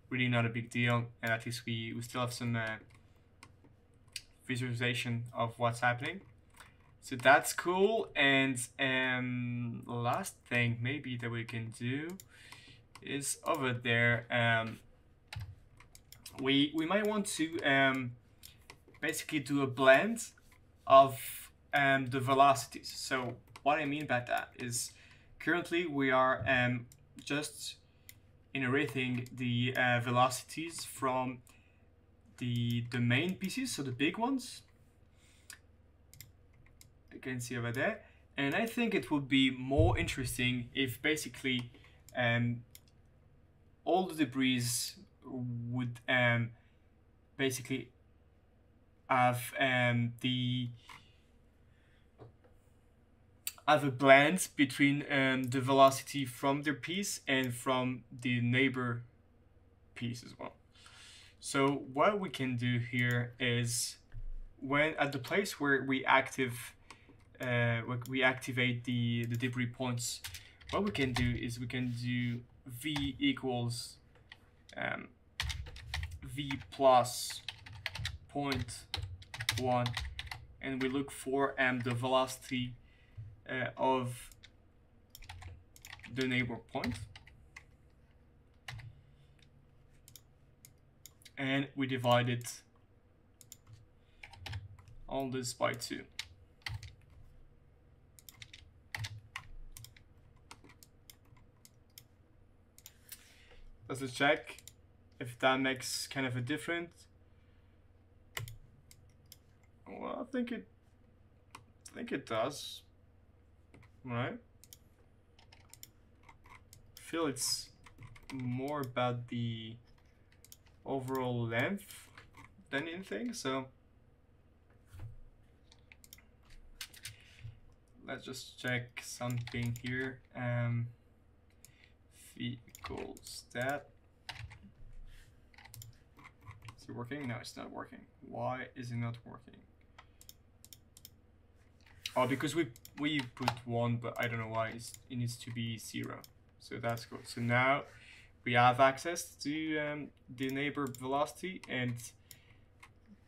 really not a big deal, and at least we still have some visualization of what's happening. So that's cool. And last thing maybe that we can do is over there. We might want to basically do a blend of the velocities. So what I mean by that is currently we are just inheriting the velocities from the main pieces, so the big ones. You can see over there. And I think it would be more interesting if basically all the debris would basically have a blend between the velocity from their piece and from the neighbor piece as well. So what we can do here is, when at the place where we activate the debris points, what we can do is we can do v equals v plus 0.1, and we look for the velocity of the neighbor point, and we divide it all this by 2. Let's check if that makes kind of a difference. Well, I think it does, right? I feel it's more about the overall length than anything, so let's just check something here. V equals that. Is it working? No, it's not working. Why is it not working? Oh, because we put 1, but I don't know why it needs to be 0. So that's good. So now we have access to the neighbor velocity, and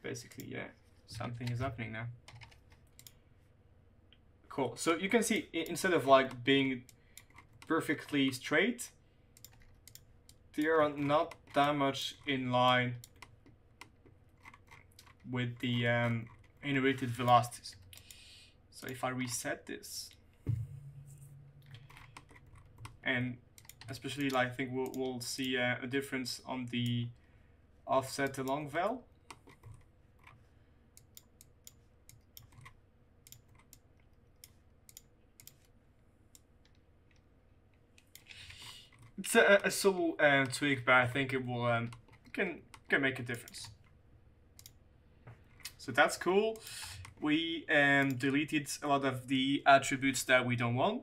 basically, yeah, something is happening now. Cool. So you can see, instead of like being perfectly straight, they are not that much in line with the innovated velocities. So if I reset this, and especially like, I think we'll see a difference on the offset along vel. It's a subtle tweak, but I think it will can make a difference. So that's cool. We deleted a lot of the attributes that we don't want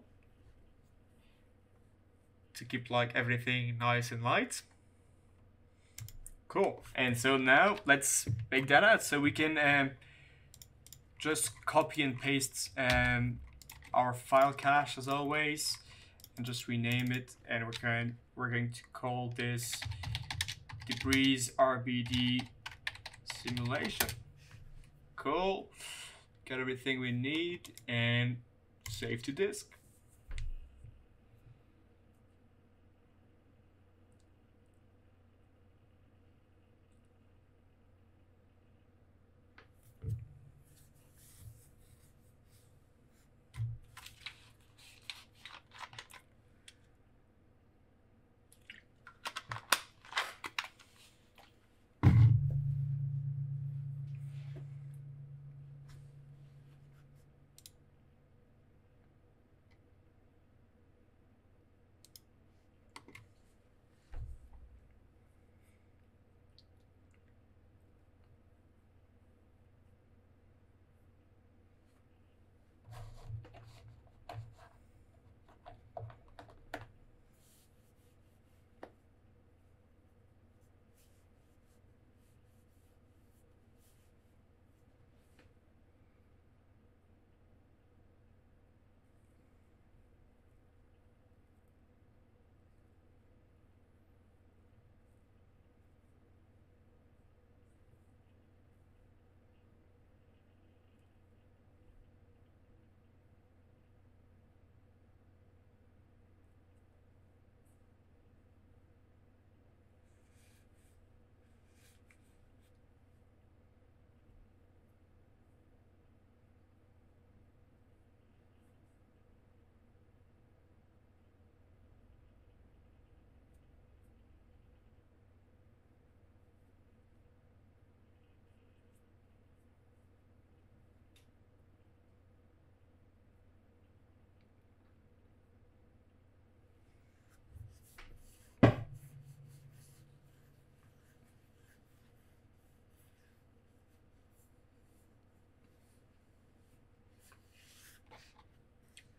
to keep like everything nice and light. Cool. And so now let's make that out. So we can just copy and paste our file cache as always, and just rename it, and we're going to call this debris RBD simulation. Cool. Got everything we need, and save to disk.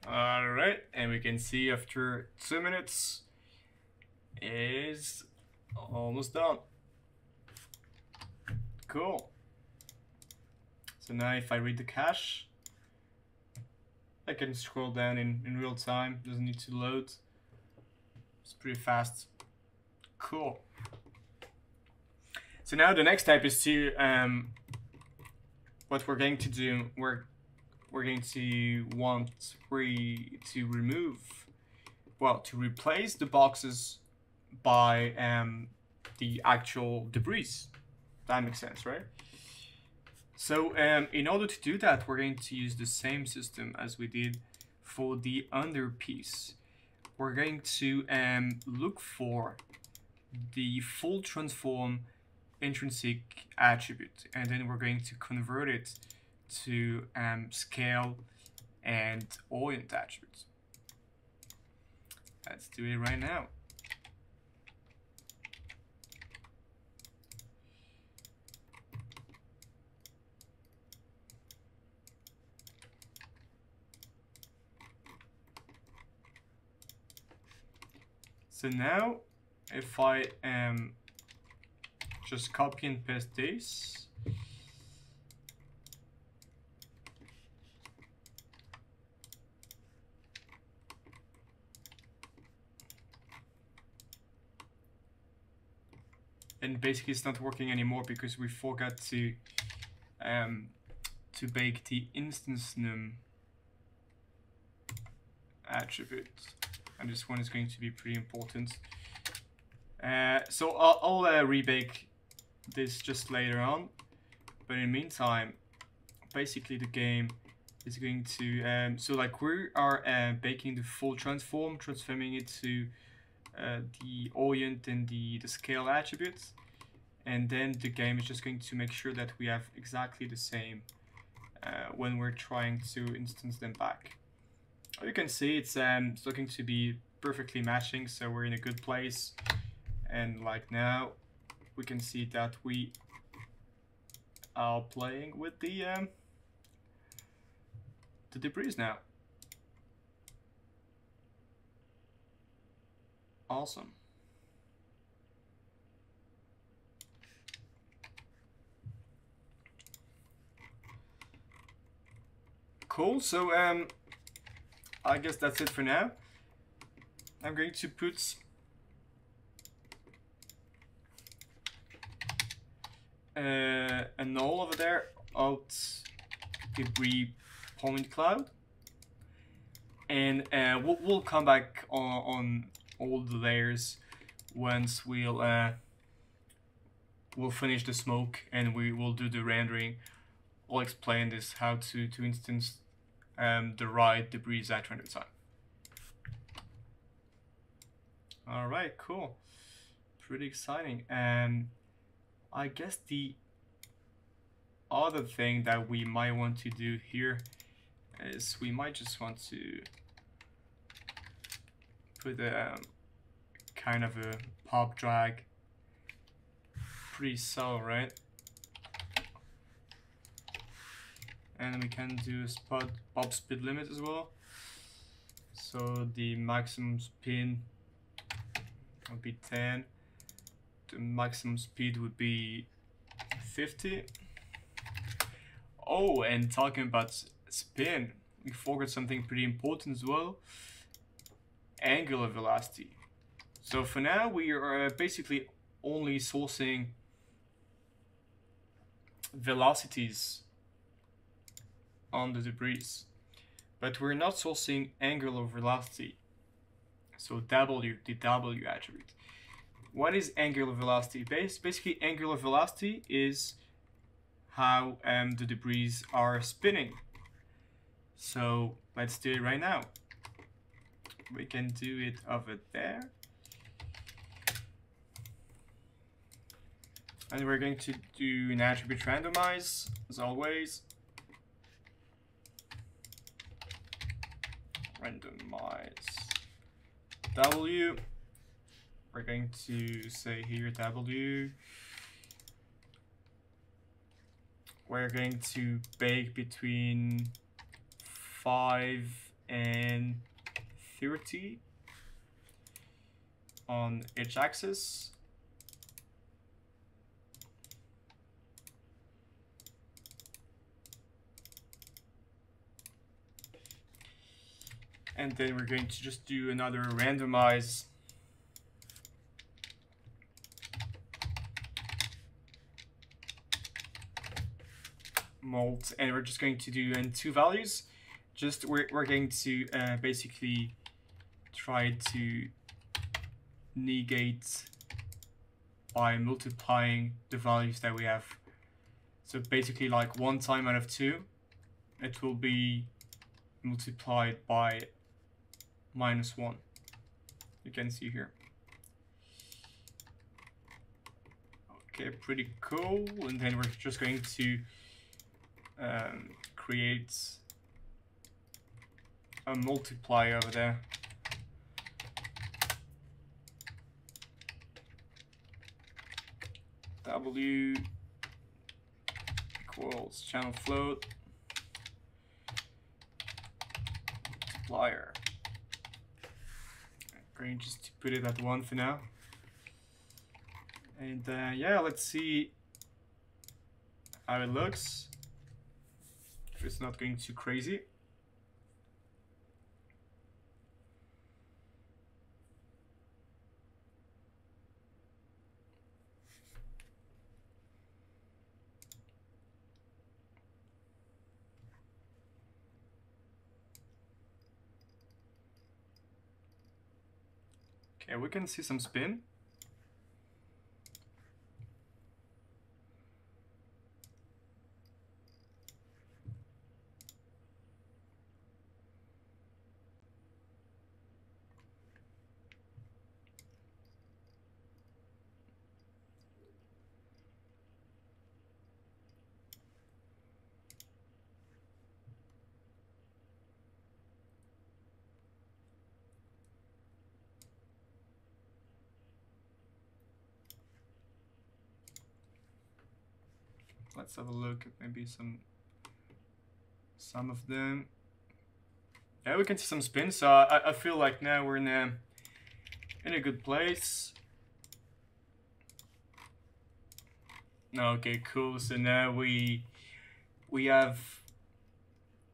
Alright, and we can see after 2 minutes is almost done. Cool. So now if I read the cache, I can scroll down in real time, doesn't need to load. It's pretty fast. Cool. So now the next step is to what we're going to do, we're going to want to remove, well, to replace the boxes by the actual debris. That makes sense, right? So in order to do that, we're going to use the same system as we did for the under piece. We're going to look for the full transform intrinsic attribute, and then we're going to convert it to scale and orient attributes. Let's do it right now. So now if I just copy and paste this, and basically it's not working anymore because we forgot to bake the instance num attribute. and this one is going to be pretty important. So I'll rebake this just later on, but in the meantime, basically the game is going to so like we are baking the full transform, transforming it to the orient and the scale attributes, and then the game is just going to make sure that we have exactly the same when we're trying to instance them back. You can see it's looking to be perfectly matching, so we're in a good place. And like now, we can see that we are playing with the debris now. Awesome. Cool. So I guess that's it for now. I'm going to put a null over there out debris point cloud, and we'll come back on all the layers once we'll finish the smoke and we will do the rendering. I'll explain this how to instance the right debris at render time. All right, cool, pretty exciting. I guess the other thing that we might want to do here is we might just want to put a kind of a pop drag, pretty subtle, right? And we can do a pop speed limit as well. So the maximum spin would be 10. The maximum speed would be 50. Oh, and talking about spin, we forgot something pretty important as well. Angular velocity. So for now, we are basically only sourcing velocities on the debris, but we're not sourcing angular velocity. So W, the W attribute. What is angular velocity? Basically, angular velocity is how the debris are spinning. So let's do it right now. We can do it over there. And we're going to do an attribute randomize, as always. Randomize W. We're going to say here W. We're going to bake between 5 and 30 on each axis. And then we're going to just do another randomize mold, and we're just going to do in 2 values. Just we're going to basically try to negate by multiplying the values that we have. So basically, like 1 time out of 2, it will be multiplied by -1. You can see here. Okay, pretty cool. And then we're just going to create a multiplier over there. W equals channel float multiplier. I'm going just to put it at 1 for now. And yeah, let's see how it looks. If it's not going too crazy. Okay, we can see some spin. Let's have a look at maybe some of them. Yeah, we can see some spin, so I feel like now we're in a good place. Okay, cool. So now we have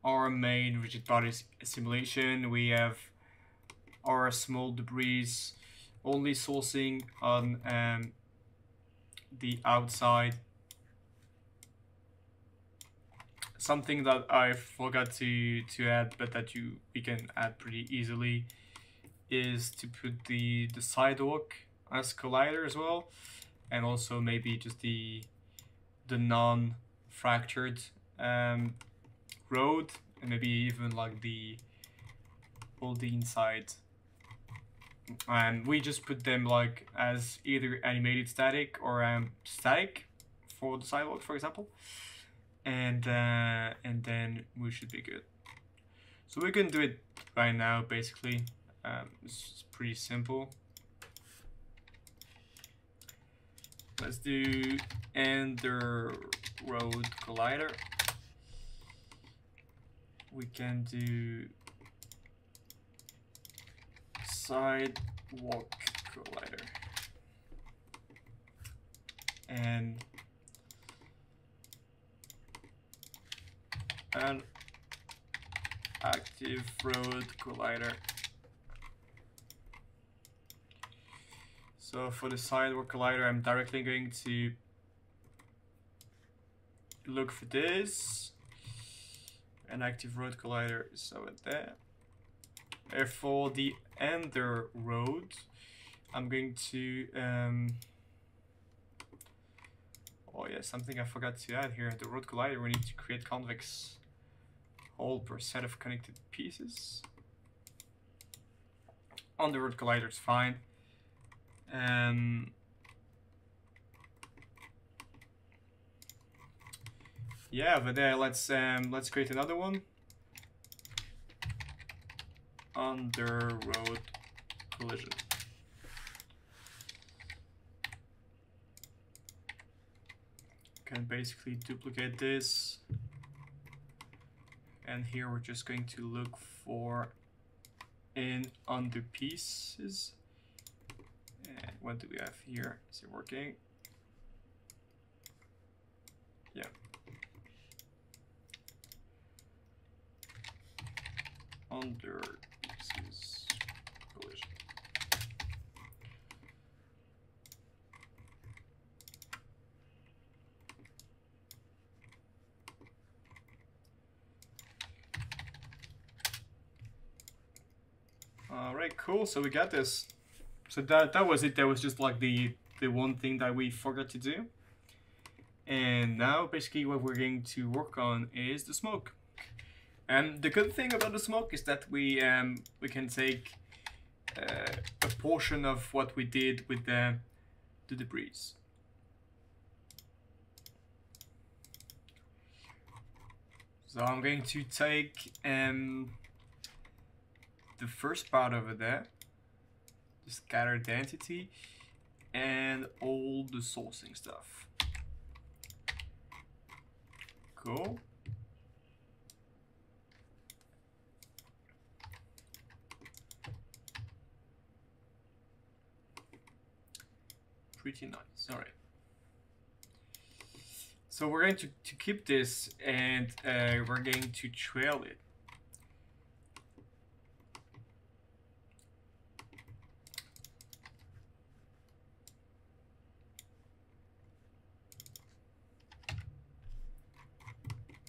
our main rigid body simulation. We have our small debris only sourcing on the outside. Something that I forgot to add, but that we can add pretty easily, is to put the sidewalk as collider as well, and also maybe just the non-fractured road, and maybe even like all the inside. And we just put them like as either animated static or static for the sidewalk, for example. And then we should be good. So we can do it right now, basically. It's pretty simple. Let's do Ender Road Collider. We can do Sidewalk Collider. And an active road collider. So for the sidewalk collider, I'm directly going to look for this. An active road collider is over there. For the Ender road, I'm going to oh yeah, something I forgot to add here. The road collider, we need to create convex hole per set of connected pieces. On the road collider, it's fine. Yeah, but let's create another one. Under road collision. Can basically duplicate this, and here we're just going to look for in under pieces. And what do we have here? Is it working? Yeah. Under pieces collision. All right, cool. So we got this. So that was it. That was just like the one thing that we forgot to do. And now basically what we're going to work on is the smoke. And the good thing about the smoke is that we can take a portion of what we did with the debris. So I'm going to take the first part over there, the scattered density, and all the sourcing stuff. Cool. Pretty nice. All right. So we're going to keep this, and we're going to trail it.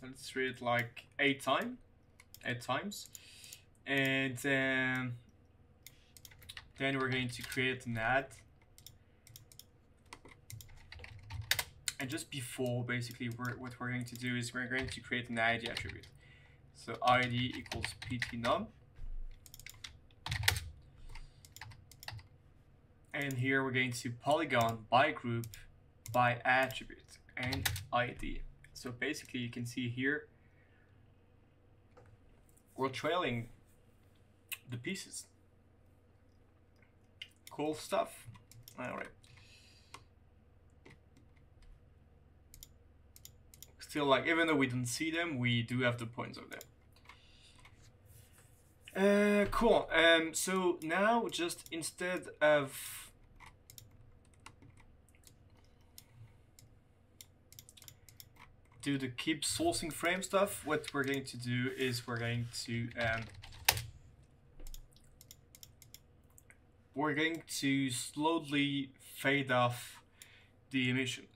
Let's trail it like 8 times, and Then we're going to create an add. And just before, basically, what we're going to do is we're going to create an ID attribute. So ID equals ptnum. And here we're going to polygon by group by attribute and ID. So basically you can see here we're trailing the pieces. Cool stuff. Alright. Still, like, even though we don't see them, we do have the points of them. Cool. So now, just instead of do the keep sourcing frame stuff, what we're going to do is we're going to slowly fade off the emission.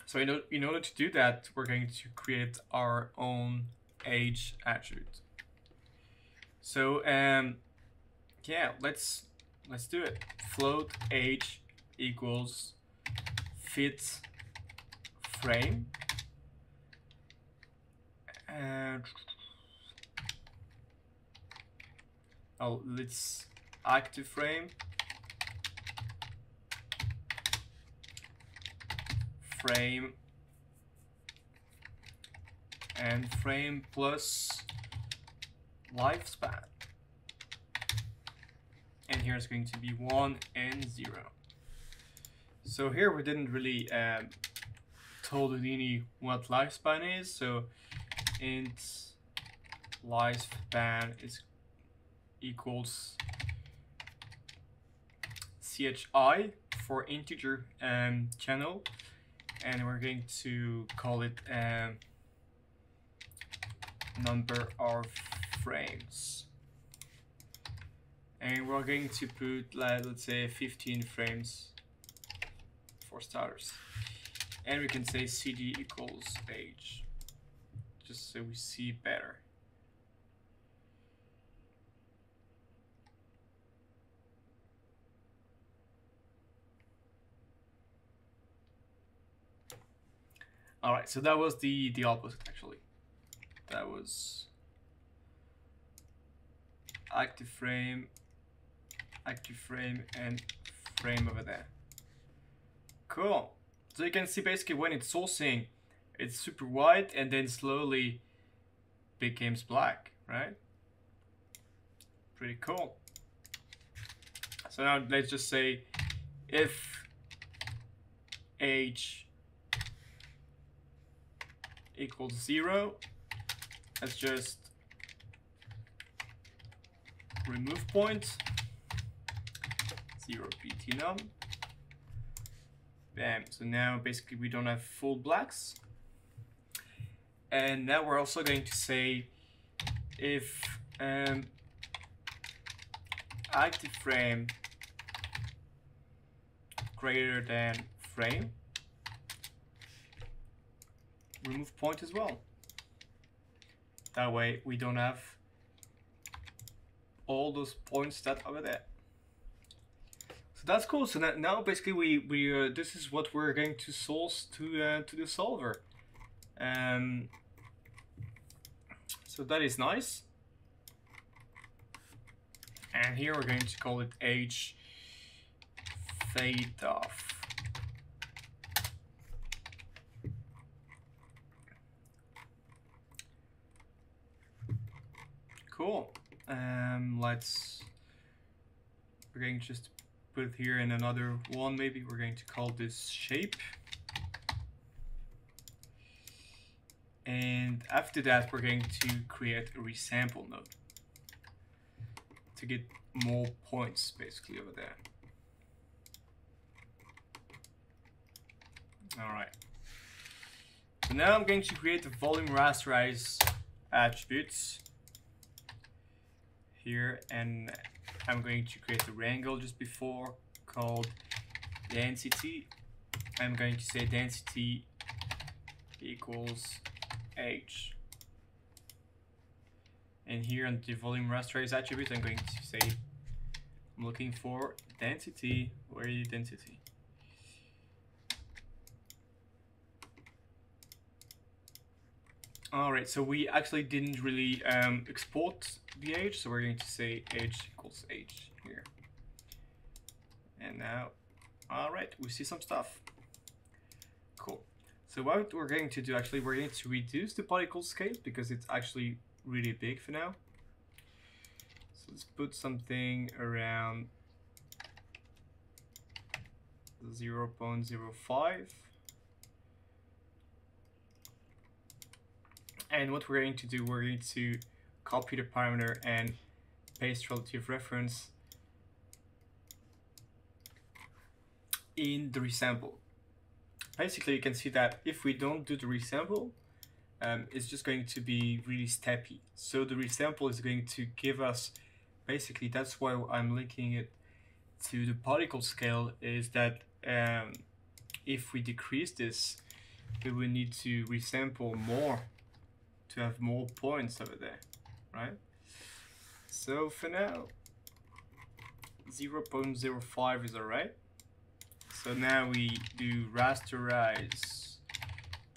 So in order to do that, we're going to create our own age attribute. So yeah, let's do it. Float age equals fit frame, and let's active frame, frame, and frame plus lifespan. And here's going to be 1 and 0. So here we didn't really told Houdini what lifespan is, so int lifespan is equals chi for integer channel, and we're going to call it number of frames, and we're going to put, let's say, 15 frames for starters. And we can say cd equals age, just so we see better. All right, so that was the opposite actually. That was active frame, and frame over there. Cool. So you can see basically when it's sourcing, it's super white and then slowly becomes black, right? Pretty cool. So now let's just say if age equals 0, let's just remove point, 0 ptnum. Bam. So now basically we don't have full blacks. And now we're also going to say if active frame greater than frame, remove point as well. That way we don't have all those points that over there. So that's cool. So now basically we this is what we're going to source to the solver. So that is nice. And here we're going to call it age fade off. Cool. We're going to just put it here in another one. Maybe we're going to call this shape. And after that, we're going to create a resample node to get more points basically over there. All right. So now I'm going to create the volume rasterize attributes here, and I'm going to create a wrangle just before called density. I'm going to say density equals age. And here on the volume rasterize attribute, I'm going to say I'm looking for density. Where is density? Alright, so we actually didn't really export the age, so we're going to say age equals age here. And now, alright, we see some stuff. Cool. So what we're going to do, actually, we're going to reduce the particle scale because it's actually really big for now. So let's put something around 0.05. And what we're going to do, we're going to copy the parameter and paste relative reference in the resample. Basically, you can see that if we don't do the resample, it's just going to be really steppy. So the resample is going to give us, basically, that's why I'm linking it to the particle scale, is that if we decrease this, we will need to resample more to have more points over there, right? So for now, 0.05 is alright. So now we do rasterize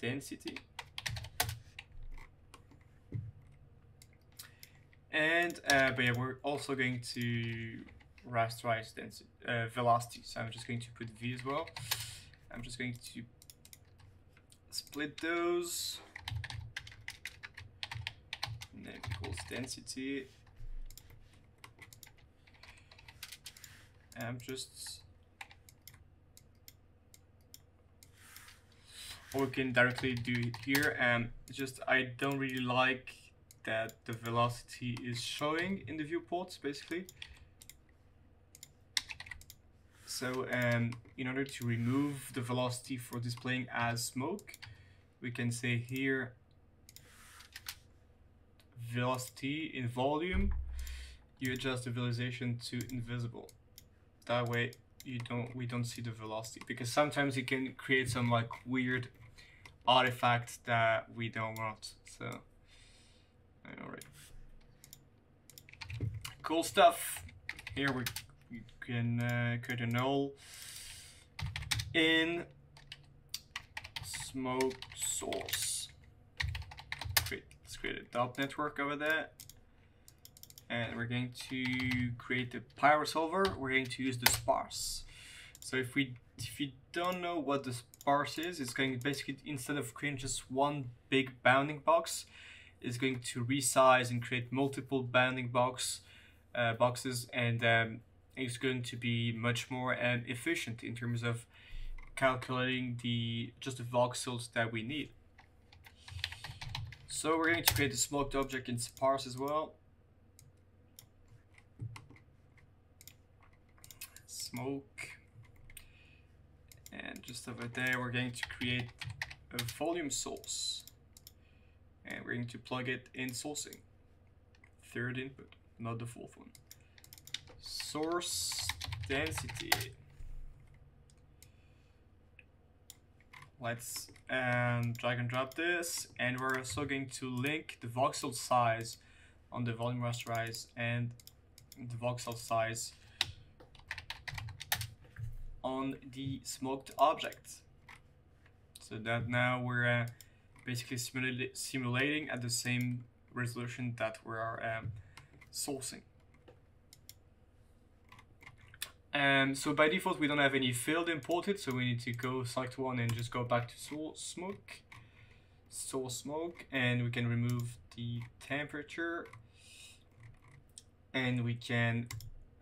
density. And but yeah, we're also going to rasterize density, velocity. So I'm just going to put V as well. I'm just going to split those. And then equals density. I'm just, or we can directly do it here. Just I don't really like that the velocity is showing in the viewports, basically. So in order to remove the velocity for displaying as smoke, we can say here velocity in volume, you adjust the visualization to invisible. That way we don't see the velocity, because sometimes it can create some like weird artifacts that we don't want. So alright, cool stuff. Here we can create a null in smoke source. Great. Let's create a dot network over there. And we're going to create the pyro solver. We're going to use the sparse. So if you don't know what the sparse is, it's going to basically, instead of creating just one big bounding box, it's going to resize and create multiple bounding boxes, and it's going to be much more efficient in terms of calculating just the voxels that we need. So we're going to create a smoked object in sparse as well. Smoke, and just over there we're going to create a volume source, and we're going to plug it in sourcing. Third input, not the fourth one. Source density. Let's drag and drop this, and we're also going to link the voxel size on the volume rasterize and the voxel size on the smoked object, so that now we're basically simulating at the same resolution that we are sourcing. So by default we don't have any field imported, so we need to go select one and just go back to source smoke, and we can remove the temperature, and we can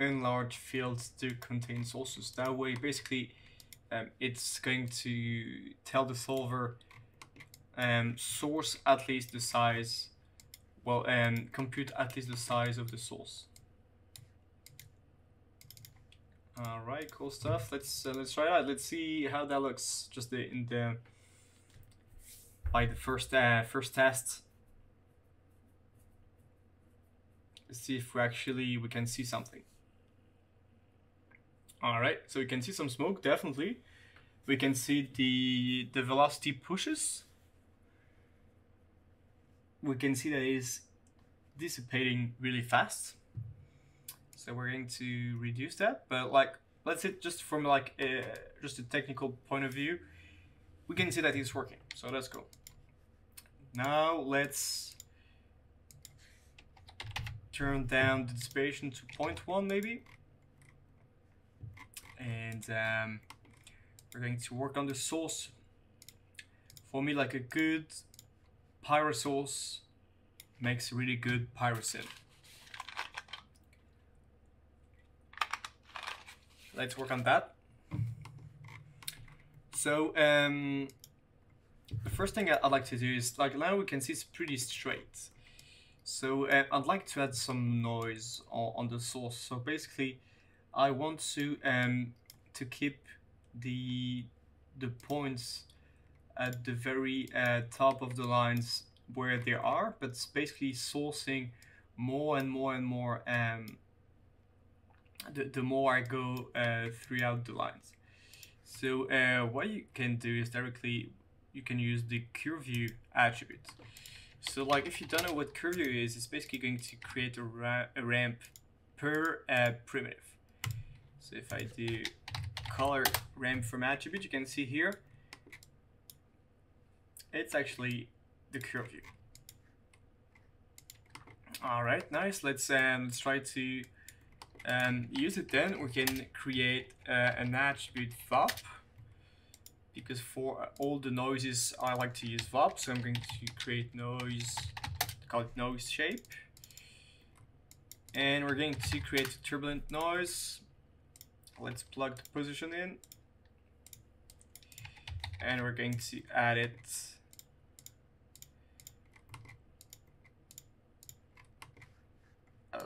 enlarge fields to contain sources. That way basically it's going to tell the solver source at least the size, well, compute at least the size of the source. Alright, cool stuff. Let's try it out. Let's see how that looks just by the first test. Let's see if we can see something. Alright, so we can see some smoke, definitely. We can see the velocity pushes. We can see that it is dissipating really fast. So we're going to reduce that, but like, let's say just from like just a technical point of view, we can see that it's working. So let's go. Now let's turn down the dissipation to 0.1 maybe. And we're going to work on the source. For me, like a good pyro source makes a really good pyrosynth. Let's work on that. So the first thing I'd like to do is, like, now we can see it's pretty straight. So I'd like to add some noise on the source. So basically, I want to keep the points at the very top of the lines where they are, but it's basically sourcing more and more and more the more I go throughout the lines. So what you can do is directly you can use the curve view attribute. So like if you don't know what curve view is, it's basically going to create a ramp per primitive. So if I do color ramp from attribute, you can see here it's actually the curve view. All right, nice. Let's try to use it. Then we can create an attribute VOP, because for all the noises I like to use VOP. So I'm going to create noise, call it noise shape, and we're going to create a turbulent noise. Let's plug the position in, and we're going to add it.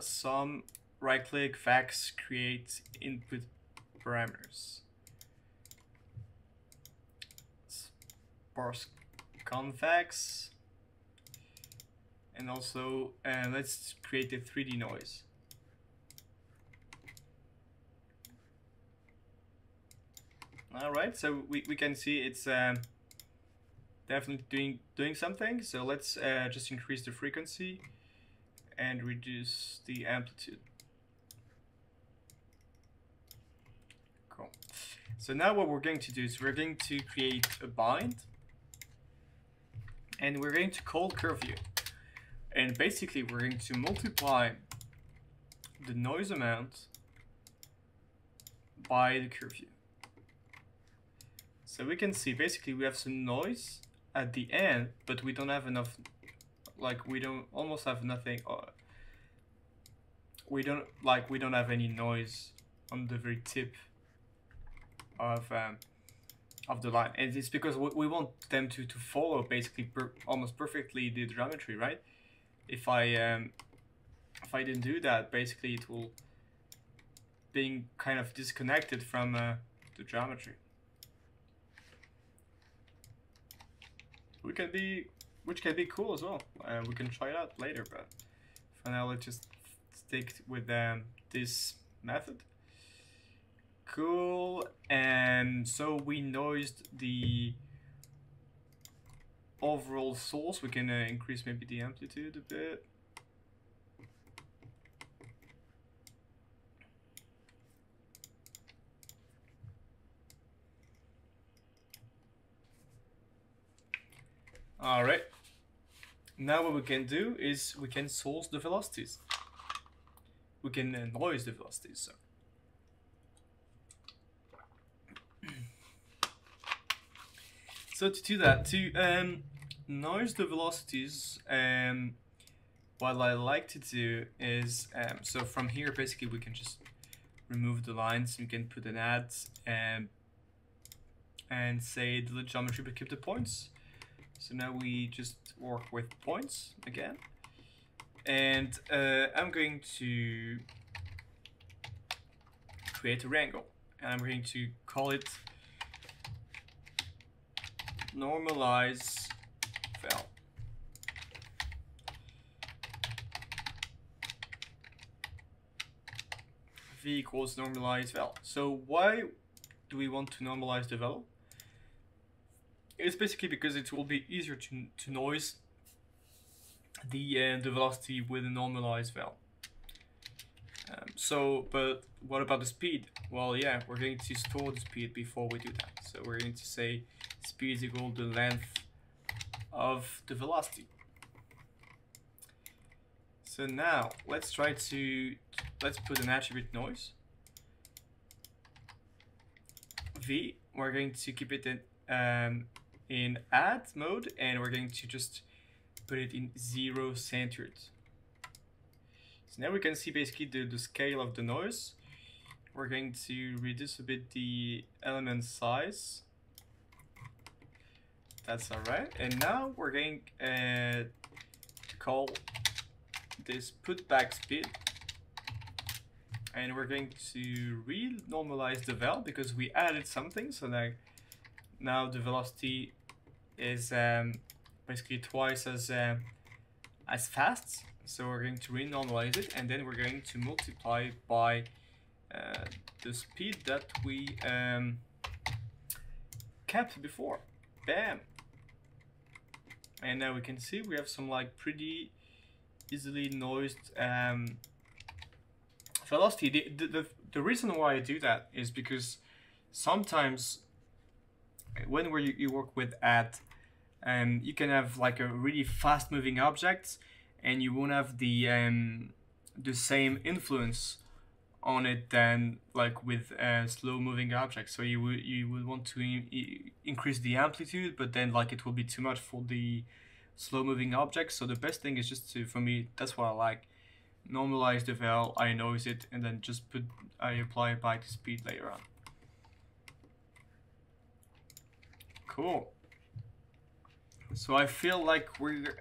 Some right click fax create input parameters. Sparse convex, and also let's create a 3D noise. All right, so we can see it's definitely doing something. So let's just increase the frequency and reduce the amplitude. Cool. So now what we're going to do is we're going to create a bind, and we're going to call curve view. And basically we're going to multiply the noise amount by the curve view. So we can see basically we have some noise at the end, but we don't have enough. Like we don't almost have nothing. We don't have any noise on the very tip of the line, and it's because we want them to follow basically almost perfectly the geometry, right? If I didn't do that, basically it will being kind of disconnected from the geometry. Which can be cool as well. We can try it out later, but for now let's just stick with this method. Cool. And so we noised the overall source. We can increase maybe the amplitude a bit. All right. Now what we can do is we can source the velocities. We can noise the velocities. So to do that, to noise the velocities, what I like to do is, so from here basically we can just remove the lines. We can put an add and say delete geometry but keep the points. So now we just work with points again, and I'm going to create a wrangle, and I'm going to call it Normalize Vel. V equals Normalize Vel. So why do we want to normalize the Vel? It's basically because it will be easier to noise the velocity with a normalized Vel. But what about the speed? Well, yeah, we're going to store the speed before we do that. So we're going to say speed is equal to the length of the velocity. So now let's put an attribute noise. V, we're going to keep it in add mode, and we're going to just put it in 0 centered. So now we can see basically the scale of the noise. We're going to reduce a bit the element size. That's alright. And now we're going to call this put back speed. And we're going to re-normalize the vel because we added something. So now the velocity is basically twice as fast. So we're going to re-normalize it, and then we're going to multiply by the speed that we kept before. Bam! And now we can see we have some like pretty easily noised velocity. The reason why I do that is because sometimes when you work with add, you can have like a really fast moving object, and you won't have the same influence on it than like with slow moving objects. So you would want to increase the amplitude, but then like it will be too much for the slow moving objects. So the best thing is just to, for me, that's what I like, normalize the vel, I noise it, and then just I apply it by the speed later on. Cool. So I feel like we're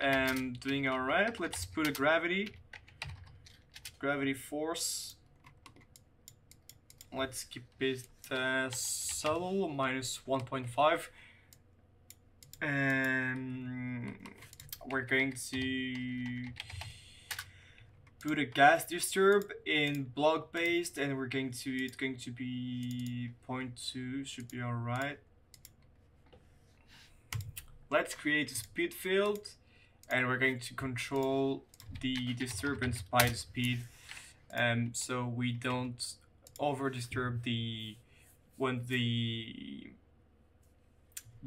doing all right. Let's put a gravity force. Let's keep it subtle, minus 1.5. And we're going to put a gas disturb in block based, and it's going to be 0.2, should be all right. Let's create a speed field, and we're going to control the disturbance by the speed, so we don't over disturb when the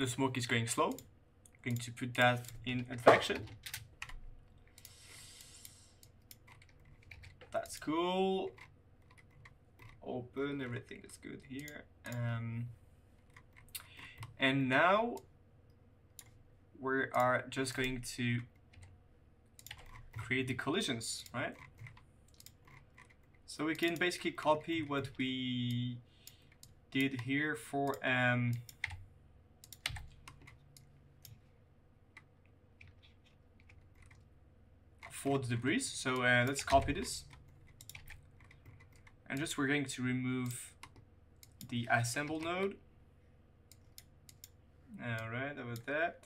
smoke is going slow. I'm going to put that in advection. That's cool. Open, everything is good here. And now we are just going to create the collisions, right? So we can basically copy what we did here for the debris. So let's copy this, and we're going to remove the assemble node. All right, over that,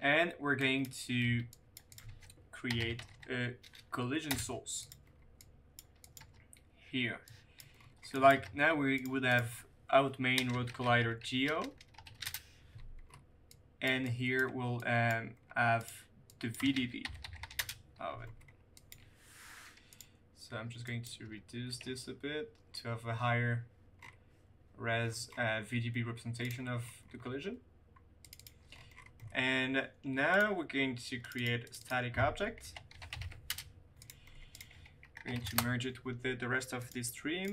and we're going to create a collision source here. So like now we would have out main road collider geo, and here we'll have the VDB of it. So I'm just going to reduce this a bit to have a higher res VDB representation of the collision. And now we're going to create a static object. We're going to merge it with the rest of this stream.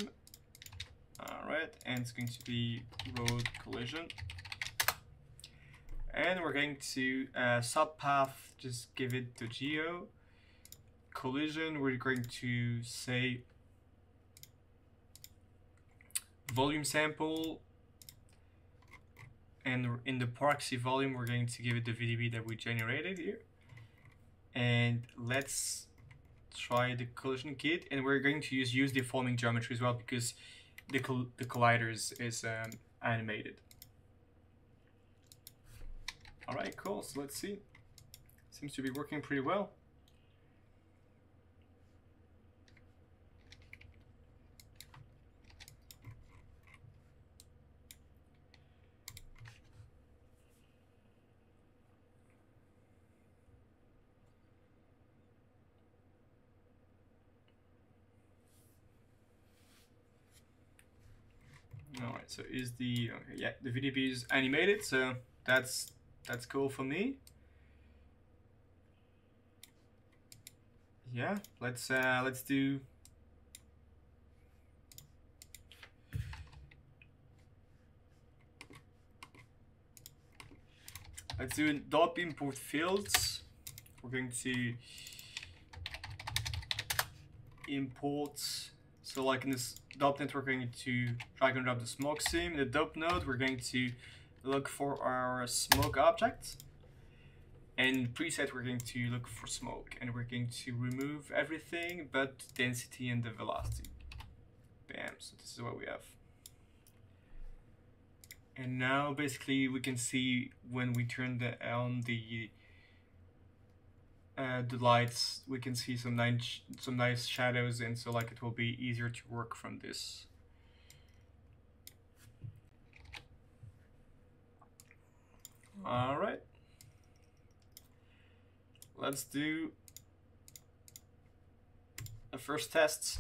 All right, and it's going to be road collision. And we're going to subpath, just give it the geo. Collision, we're going to say volume sample, and in the proxy volume we're going to give it the VDB that we generated here. And let's try the collision kit, and we're going to use deforming geometry as well because the collider is animated. All right, cool. So let's see. Seems to be working pretty well. Alright, so is the okay, yeah, the VDB is animated, so that's cool for me. Yeah, let's do dot import fields. We're going to import, so like in this dot.net we're going to drag and drop the smoke sim. In the dot node we're going to look for our smoke object, and preset we're going to look for smoke, and we're going to remove everything but density and the velocity. Bam, so this is what we have. And now basically we can see when we turn on the lights, we can see some nice shadows, and so like it will be easier to work from this. All right, let's do the first tests.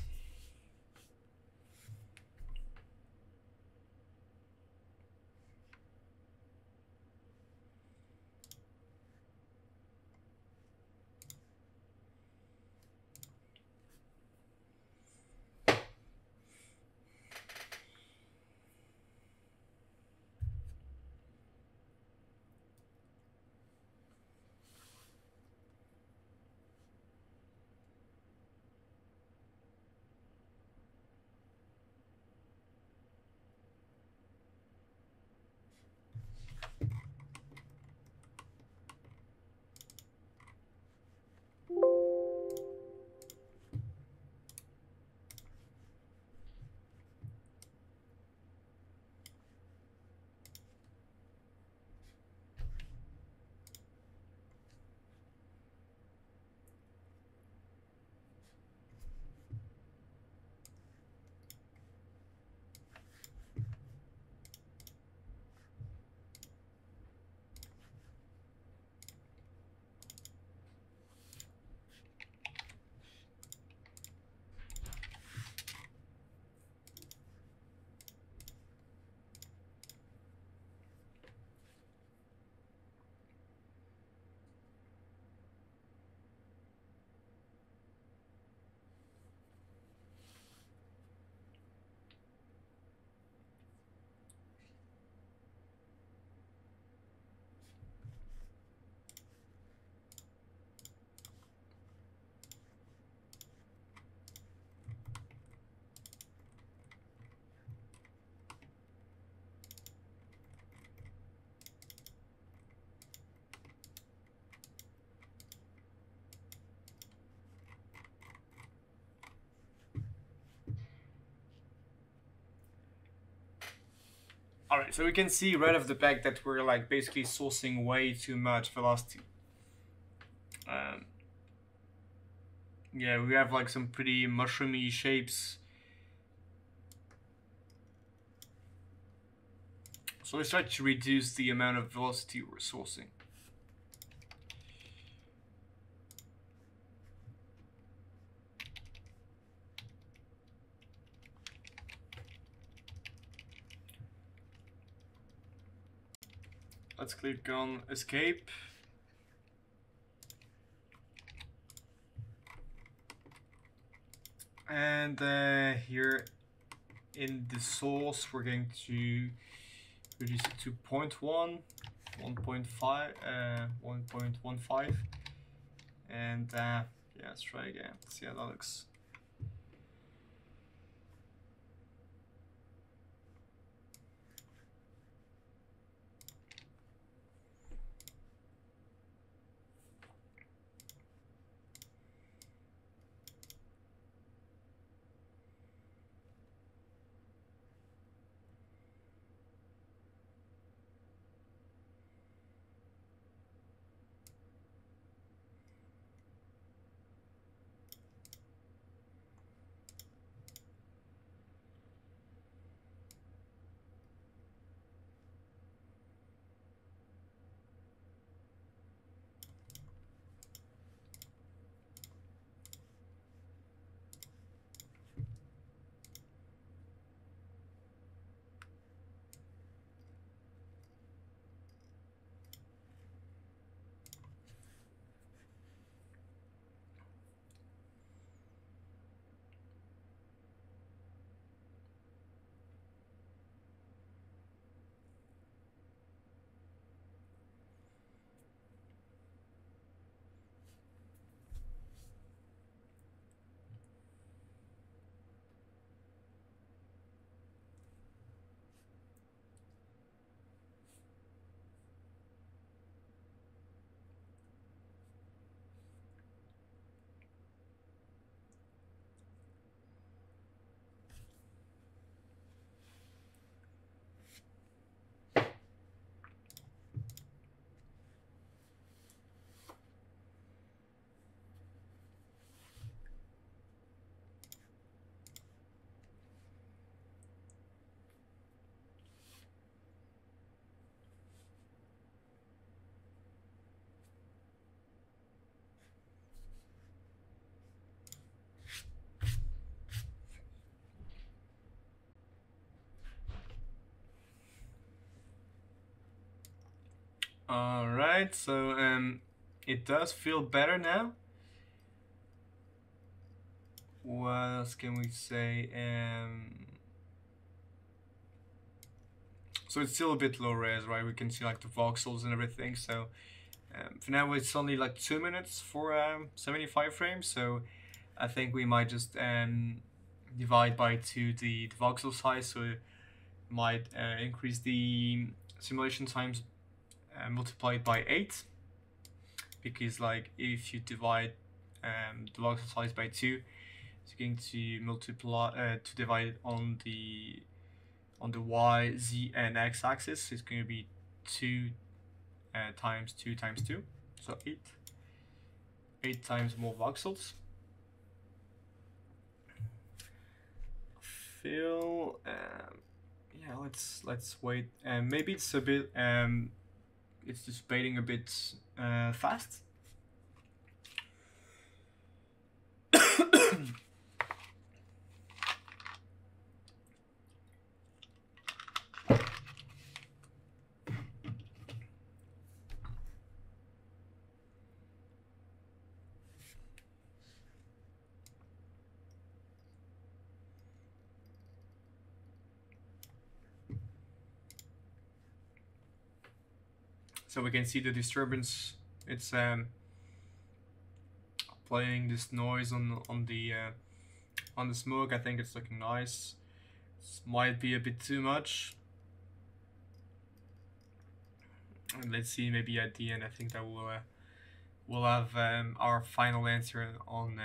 Alright, so we can see right off the back that we're like basically sourcing way too much velocity. Yeah, we have like some pretty mushroomy shapes. So let's try to reduce the amount of velocity we're sourcing. Let's click on escape. And here in the source, we're going to reduce it to 0.1, 1.5, 1.15. And yeah, let's try again. See how that looks. Alright, so it does feel better now. What else can we say? So it's still a bit low res, right? We can see like the voxels and everything. So for now it's only like 2 minutes for 75 frames. So I think we might just divide by 2 the voxel size. So it might increase the simulation times multiplied by 8. Because like if you divide the voxel size by 2, it's going to multiply to divide it on the y, z, and x axis. It's going to be 2 times 2 times 2, so 8 times more voxels. Feel yeah, let's wait. Maybe it's a bit it's dissipating a bit fast. So we can see the disturbance. It's playing this noise on the smoke. I think it's looking nice. This might be a bit too much. And let's see, maybe at the end, I think that we'll have our final answer on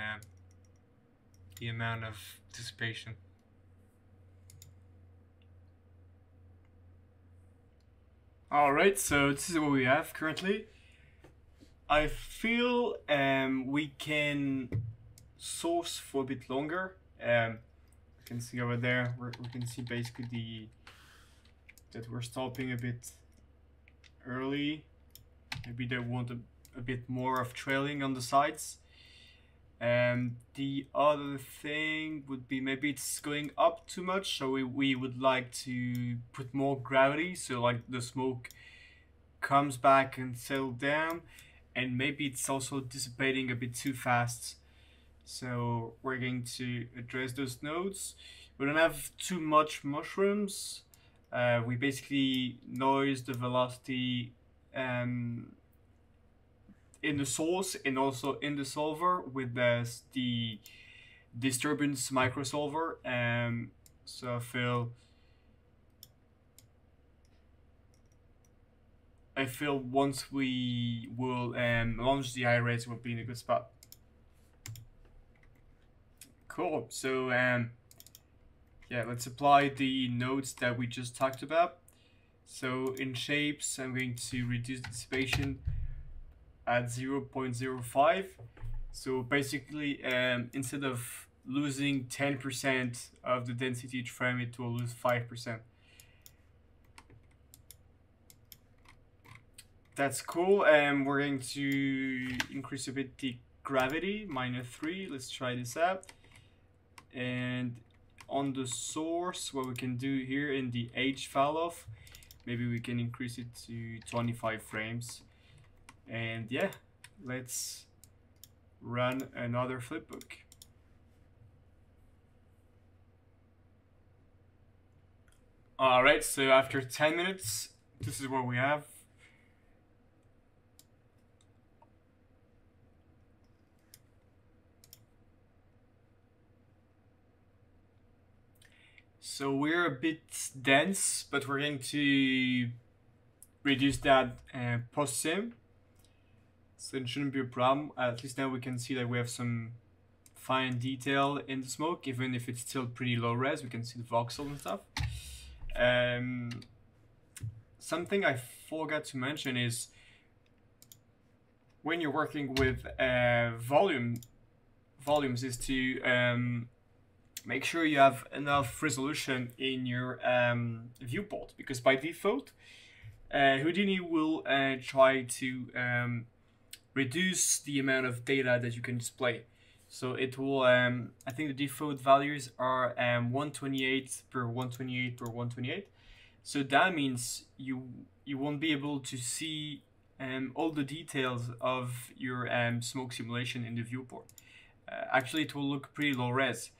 the amount of dissipation. Alright, so this is what we have currently. I feel we can source for a bit longer. You can see over there, we can see basically that we're stopping a bit early. Maybe they want a bit more of trailing on the sides. The other thing would be maybe it's going up too much, so we would like to put more gravity, so like the smoke comes back and settle down, and maybe it's also dissipating a bit too fast. So we're going to address those nodes. We don't have too much mushrooms. We basically noise the velocity in the source and also in the solver with the disturbance microsolver. So I feel once we will launch the iRays, we'll be in a good spot. Cool. So yeah, let's apply the nodes that we just talked about. So in shapes, I'm going to reduce the dissipation at 0.05. So basically, instead of losing 10% of the density each frame, it will lose 5%. That's cool. We're going to increase a bit the gravity, -3. Let's try this out. And on the source, what we can do here in the H fall off, maybe we can increase it to 25 frames. And yeah, let's run another flipbook. Alright, so after 10 minutes, this is what we have. So we're a bit dense, but we're going to reduce that post-sim. So it shouldn't be a problem. At least now we can see that we have some fine detail in the smoke, even if it's still pretty low res. We can see the voxel and stuff. Something I forgot to mention is when you're working with volumes is to make sure you have enough resolution in your viewport, because by default Houdini will try to reduce the amount of data that you can display. So it will I think the default values are 128 per 128 per 128. So that means you won't be able to see all the details of your smoke simulation in the viewport. Actually, it will look pretty low res,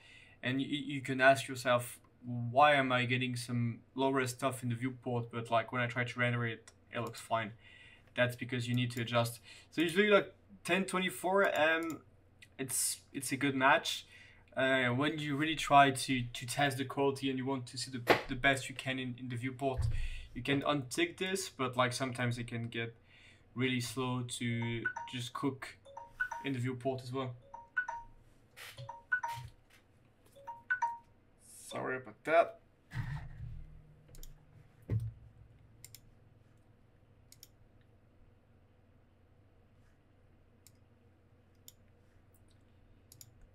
and you can ask yourself, why am I getting some low res stuff in the viewport, but like when I try to render it, it looks fine? That's because you need to adjust. So usually like 1024, it's a good match. When you really try to test the quality and you want to see the best you can in the viewport, you can untick this, but like sometimes it can get really slow to just cook in the viewport as well. Sorry about that.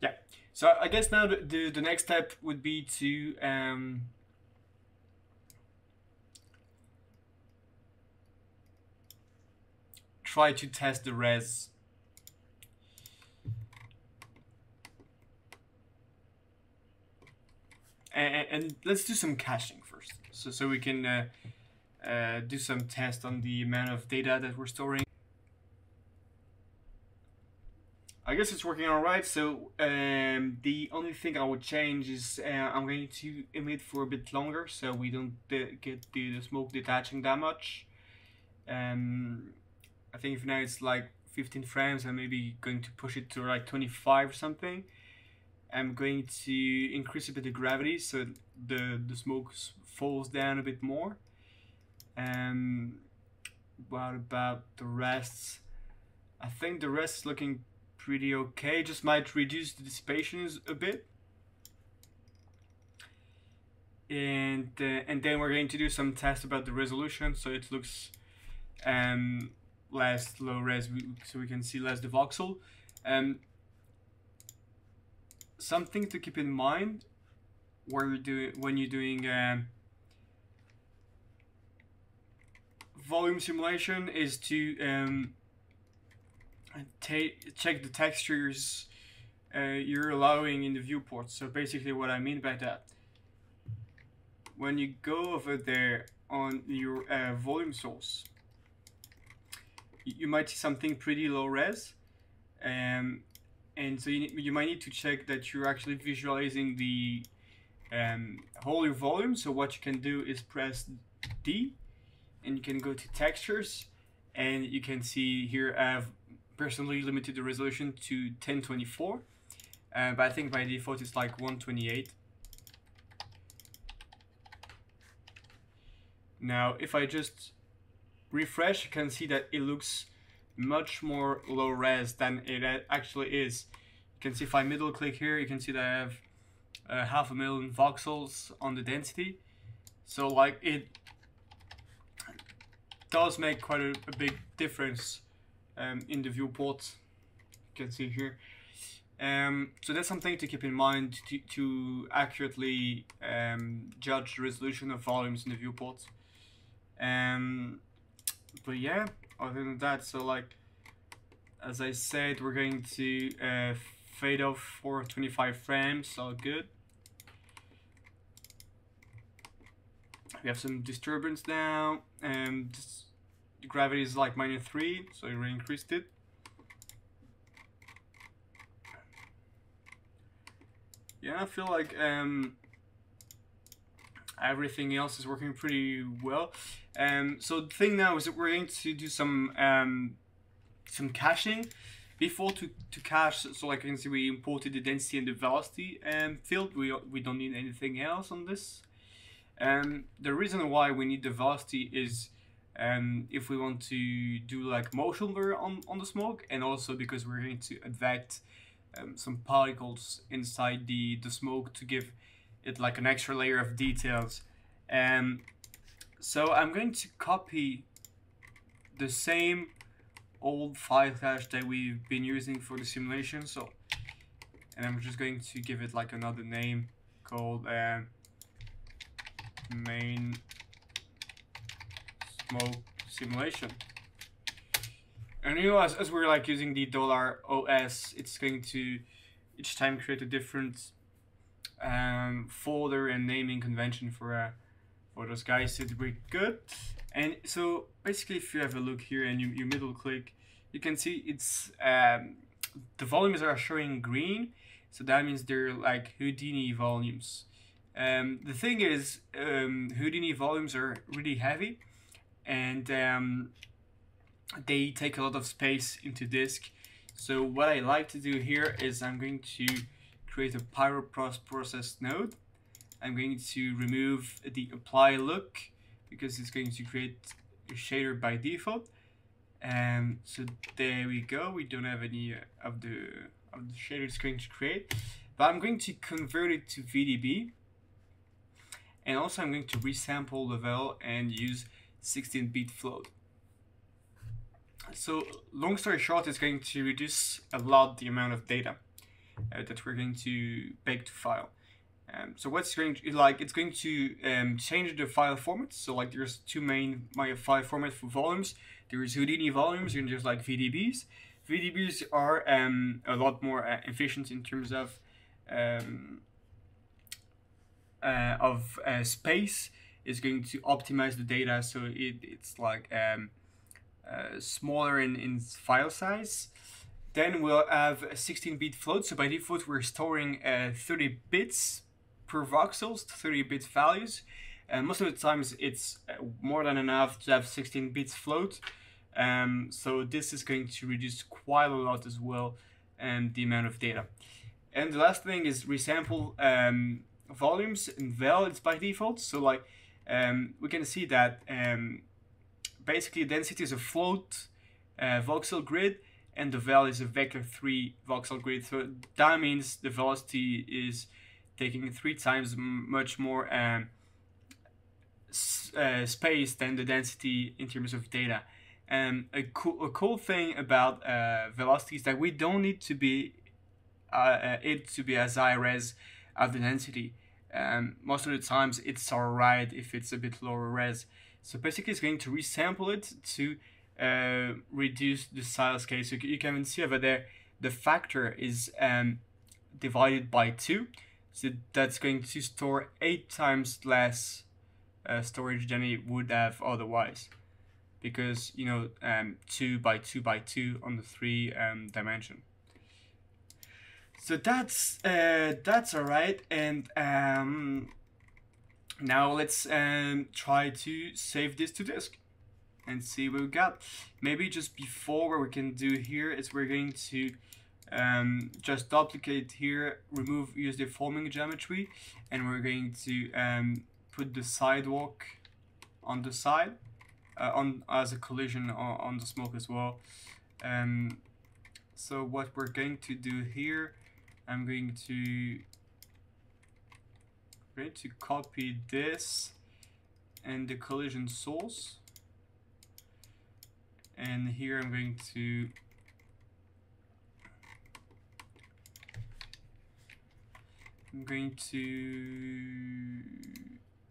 Yeah, so I guess now the next step would be to try to test the res. And let's do some caching first, so we can do some tests on the amount of data that we're storing. I guess it's working alright, so the only thing I would change is I'm going to emit for a bit longer, so we don't get the smoke detaching that much. I think for now it's like 15 frames. I'm maybe going to push it to like 25 or something. I'm going to increase a bit the gravity so the smoke falls down a bit more. What about the rest? I think the rest is looking pretty okay. Just might reduce the dissipations a bit. And then we're going to do some tests about the resolution, so it looks less low res, so we can see less the voxel. Something to keep in mind when you're doing volume simulation is to check the textures you're allowing in the viewport. So basically what I mean by that, when you go over there on your volume source, you might see something pretty low res, and so you might need to check that you're actually visualizing the whole your volume. So what you can do is press D, and you can go to textures, and you can see here I've personally limited the resolution to 1024, but I think by default it's like 128. Now if I just refresh, you can see that it looks much more low res than it actually is. You can see if I middle click here, you can see that I have 500,000 voxels on the density. So like it does make quite a big difference in the viewport. You can see here. So that's something to keep in mind to accurately judge the resolution of volumes in the viewport. But yeah, other than that, so like as I said, we're going to fade off for 25 frames, all good. We have some disturbance now, and the gravity is like -3, so we increased it. Yeah, I feel like everything else is working pretty well. So the thing now is that we're going to do some caching. Before to cache, so like you can see, we imported the density and the velocity field. We don't need anything else on this. The reason why we need the velocity is if we want to do like motion blur on the smoke, and also because we're going to advect some particles inside the smoke to give it like an extra layer of details. So I'm going to copy the same old file cache that we've been using for the simulation. So, and I'm just going to give it like another name called main smoke simulation. And you know, as we're like using the $OS, it's going to each time create a different folder and naming convention for those guys. So it's pretty good. And so basically, if you have a look here and you middle click, you can see it's the volumes are showing green, so that means they're like Houdini volumes. The thing is, Houdini volumes are really heavy, and they take a lot of space into disk. So what I like to do here is I'm going to create a process node. I'm going to remove the apply look because it's going to create a shader by default. So there we go. We don't have any of the shader it's going to create, but I'm going to convert it to VDB, and also I'm going to resample the val and use 16-bit float. So long story short, it's going to reduce a lot the amount of data that we're going to bake to file. So what's going to, like, it's going to change the file formats. So like there's two main file formats for volumes. There's Houdini volumes and there's like VDBs. VDBs are a lot more efficient in terms of space. It's going to optimize the data, so it's like smaller in file size. Then we'll have a 16-bit float. So by default, we're storing 30 bits per voxels, 30 bit values. Most of the times it's more than enough to have 16 bits float. So this is going to reduce quite a lot as well, the amount of data. And the last thing is resample volumes and val. It's by default. So like we can see that basically density is a float voxel grid, and the val is a vector 3 voxel grid. So that means the velocity is taking 3 times much more space than the density in terms of data. And a cool thing about velocity is that we don't need to be it to be as high res of the density. Most of the times it's alright if it's a bit lower res. So basically it's going to resample it to reduce the size scale. So you can see over there the factor is divided by 2. So that's going to store 8 times less storage than it would have otherwise, because you know 2 by 2 by 2 on the 3 dimension. So that's alright, and now let's try to save this to disk and see what we got. Maybe just before, what we can do here is we're going to just duplicate here, use the forming geometry, and we're going to put the sidewalk on the side as a collision on the smoke as well. So what we're going to do here, I'm going to copy this and the collision source, and here I'm going to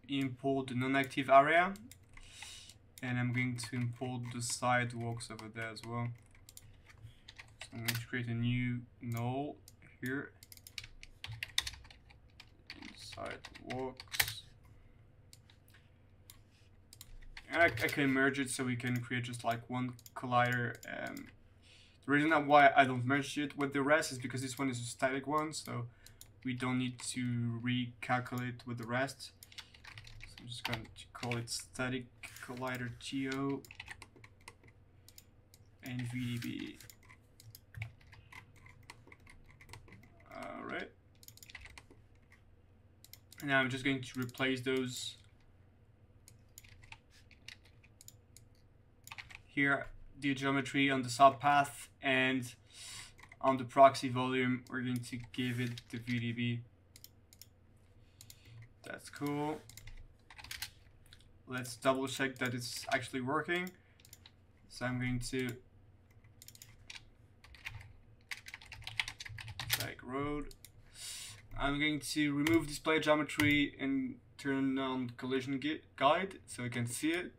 import the non-active area, and I'm going to import the sidewalks over there as well. So I'm going to create a new null here, sidewalks, and I can merge it so we can create just like one collider. The reason why I don't merge it with the rest is because this one is a static one, so we don't need to recalculate with the rest. So I'm just going to call it static collider geo and VDB. Alright. Now I'm just going to replace those here, the geometry on the subpath, and on the proxy volume we're going to give it the VDB. That's cool. Let's double check that it's actually working. So I'm going to like road. I'm going to remove display geometry and turn on collision guide so we can see it.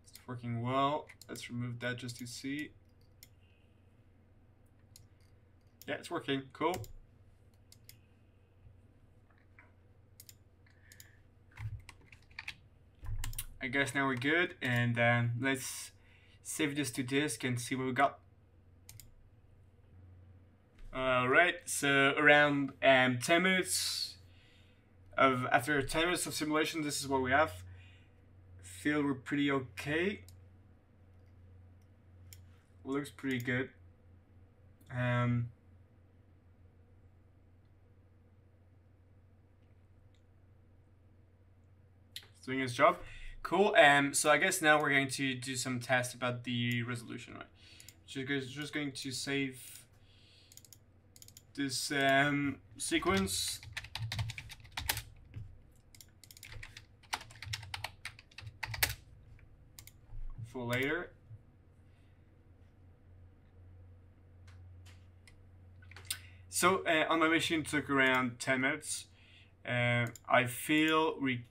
It's working well. Let's remove that just to see. Yeah, it's working. Cool. I guess now we're good, and let's save this to disk and see what we got. Alright, so around 10 minutes after 10 minutes of simulation, this is what we have. Feel we're pretty okay. Looks pretty good. It's doing its job. Cool. So I guess now we're going to do some tests about the resolution, right? Just going to save this sequence. For later. So on my machine it took around 10 minutes. I feel we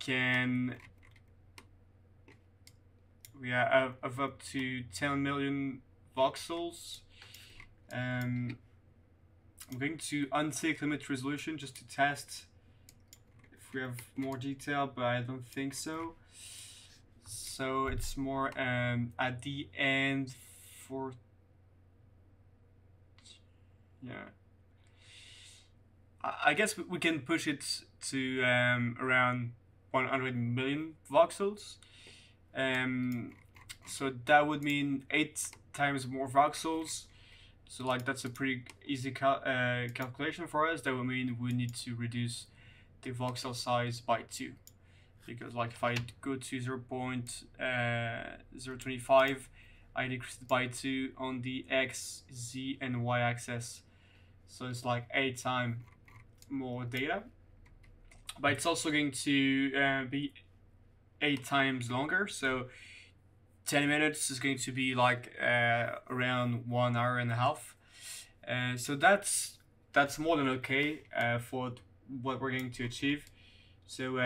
have up to 10 million voxels. I'm going to untick limit resolution just to test if we have more detail, but I don't think so. So it's more at the end for, yeah. I guess we can push it to around 100 million voxels. So that would mean 8 times more voxels. So like that's a pretty easy calculation for us. That would mean we need to reduce the voxel size by 2. Because like if I go to 0.025, I decrease it by 2 on the X, Z, and Y axis. So it's like 8 times more data. But it's also going to be 8 times longer. So 10 minutes is going to be like around 1 hour and a half. So that's more than okay for what we're going to achieve. So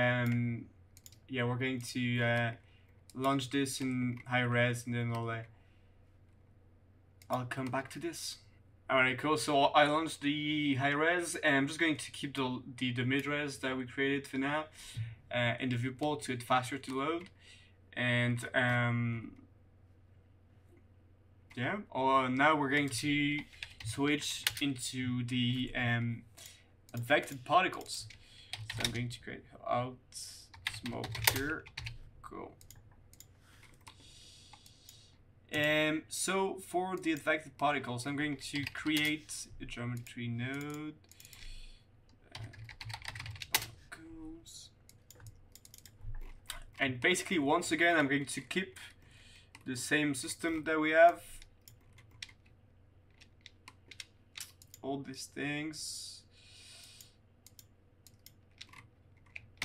yeah, we're going to launch this in high res, and then I'll come back to this. Alright, cool. So I launched the high res, and I'm just going to keep the mid res that we created for now in the viewport so it's faster to load. And yeah, now we're going to switch into the affected particles. So I'm going to create out smoke here. Cool. So for the affected particles, I'm going to create a geometry node. And basically, once again, I'm going to keep the same system that we have. All these things.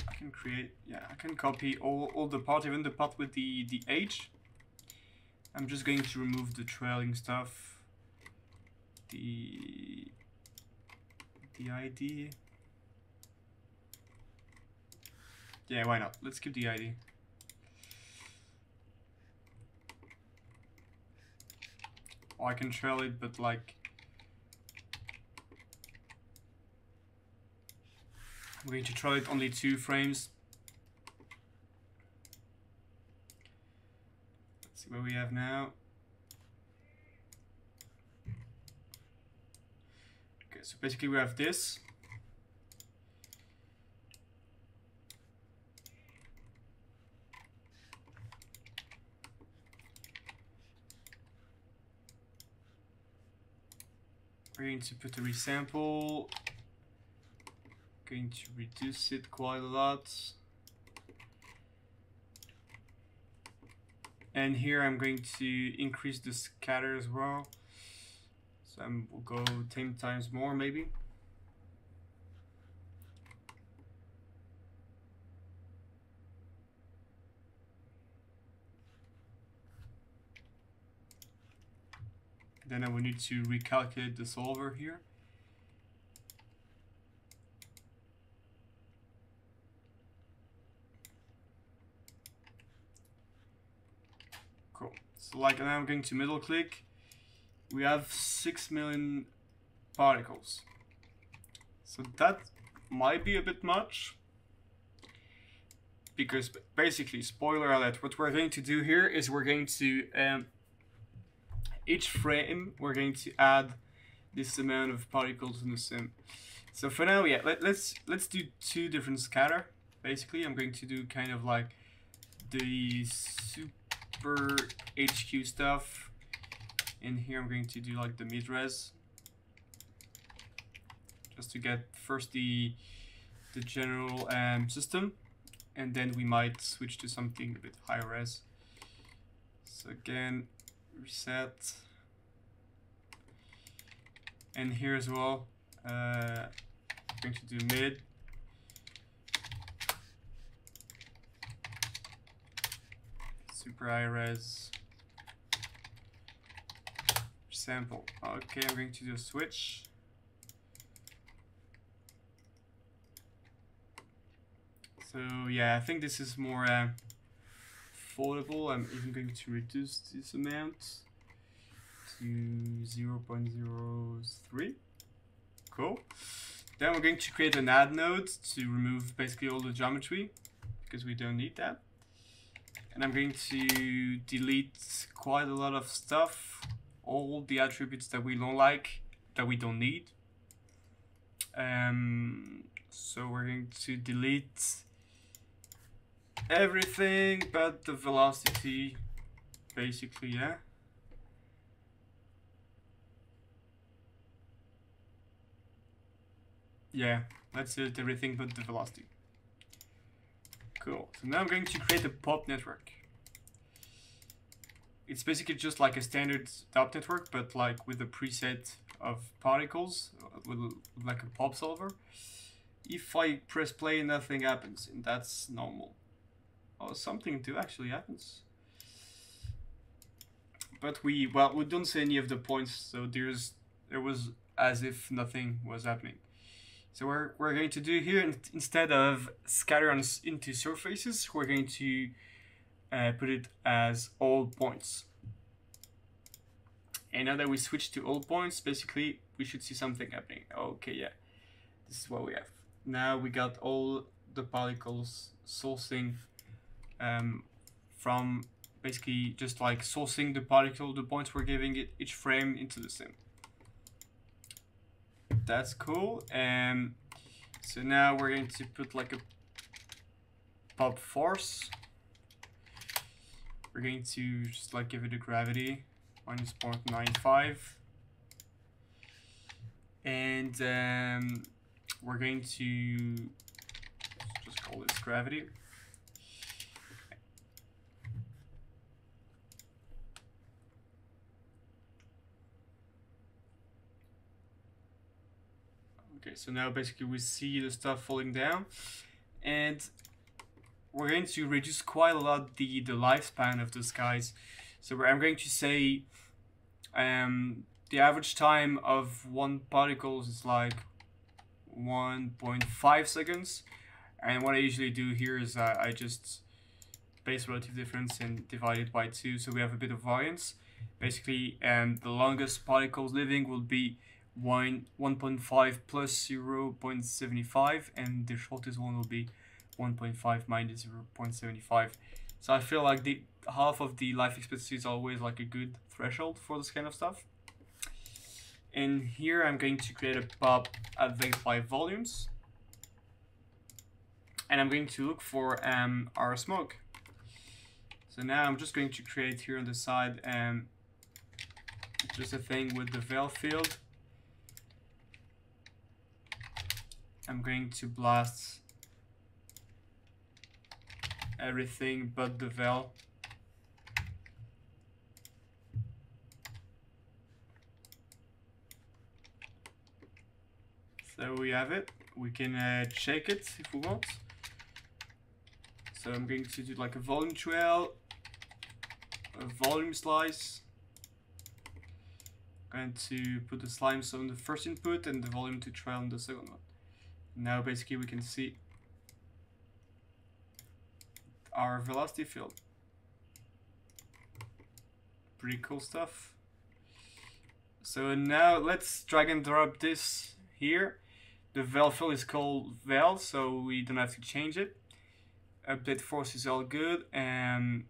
I can create, yeah, I can copy all the part, even the part with the H. I'm just going to remove the trailing stuff. The ID. Yeah, why not? Let's keep the ID. Or I can trail it, but like I'm going to trail it only 2 frames. Let's see what we have now. Okay, so basically we have this. We're going to put a resample. Going to reduce it quite a lot. And here I'm going to increase the scatter as well. So we'll go 10 times more maybe. Then I will need to recalculate the solver here. Cool. So like now I'm going to middle click. We have 6 million particles. So that might be a bit much. because basically, spoiler alert, what we're going to do here is we're going to each frame we're going to add this amount of particles in the sim. So for now, yeah, let's do 2 different scatter. Basically, I'm going to do kind of like the super HQ stuff. In here, I'm going to do like the mid-res, just to get first the general system, and then we might switch to something a bit higher res. So again, reset, and here as well, I'm going to do mid. Super high res. Sample. Okay, I'm going to do a switch. So yeah, I think this is more affordable. I'm even going to reduce this amount to 0.03. Cool. Then we're going to create an add node to remove basically all the geometry, because we don't need that. And I'm going to delete quite a lot of stuff, all the attributes that we don't like, that we don't need. So we're going to delete everything but the velocity, basically, yeah. Yeah, let's delete everything but the velocity. Cool. So now I'm going to create a pop network. It's basically just like a standard dot network, but like with a preset of particles, with like a pop solver. If I press play, nothing happens, and that's normal. Oh, something too actually happens. But we don't see any of the points, so there was as if nothing was happening. So what we're going to do here, instead of scatter into surfaces, we're going to put it as all points. And now that we switch to all points, basically we should see something happening. Okay, yeah, this is what we have. Now we got all the particles sourcing from basically just like sourcing the points we're giving it each frame into the sim. That's cool. So now we're going to put like a pop force. We're going to just like give it a gravity minus 0.95, and we're going to just call this gravity. Okay, so now basically we see the stuff falling down, and we're going to reduce quite a lot the lifespan of those guys. So I'm going to say the average time of one particle is like 1.5 seconds, and what I usually do here is I just base relative difference and divide it by 2, so we have a bit of variance. Basically, the longest particles living will be 1.5 plus 0.75, and the shortest one will be 1.5 minus 0.75. So I feel like the half of the life expectancy is always like a good threshold for this kind of stuff. And here I'm going to create a pop at by volumes, and I'm going to look for our smoke. So now I'm just going to create here on the side just a thing with the veil field. I'm going to blast everything but the veil. So we have it. We can check it if we want. So I'm going to do like a volume trail, a volume slice. I'm going to put the slimes on the first input and the volume to trail on the second one. Now basically we can see our velocity field. Pretty cool stuff. So now let's drag and drop this here. The veil field is called veil, so we don't have to change it. update force is all good. And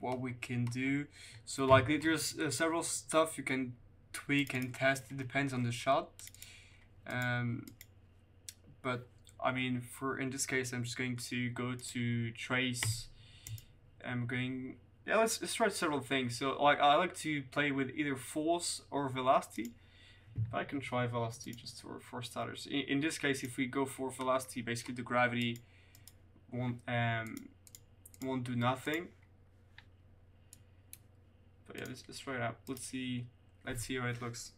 what we can do, so like there's several stuff you can tweak and test. It depends on the shot. But I mean, in this case, I'm just going to go to trace. I'm going, yeah, let's try several things. So like I like to play with either force or velocity. But I can try velocity just for starters. In this case, if we go for velocity, basically the gravity won't do nothing. But yeah, let's try it out. Let's see how it looks.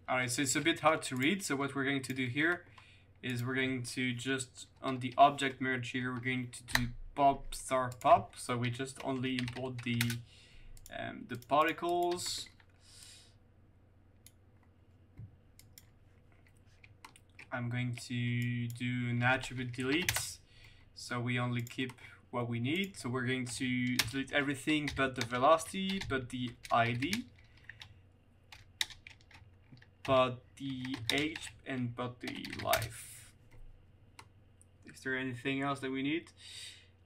Alright, so it's a bit hard to read, so what we're going to do here is we're going to just, on the object merge here, we're going to do pop star pop, so we just only import the particles. I'm going to do an attribute delete, so we only keep what we need. So we're going to delete everything but the velocity, but the ID, but the age, and but the life. Is there anything else that we need?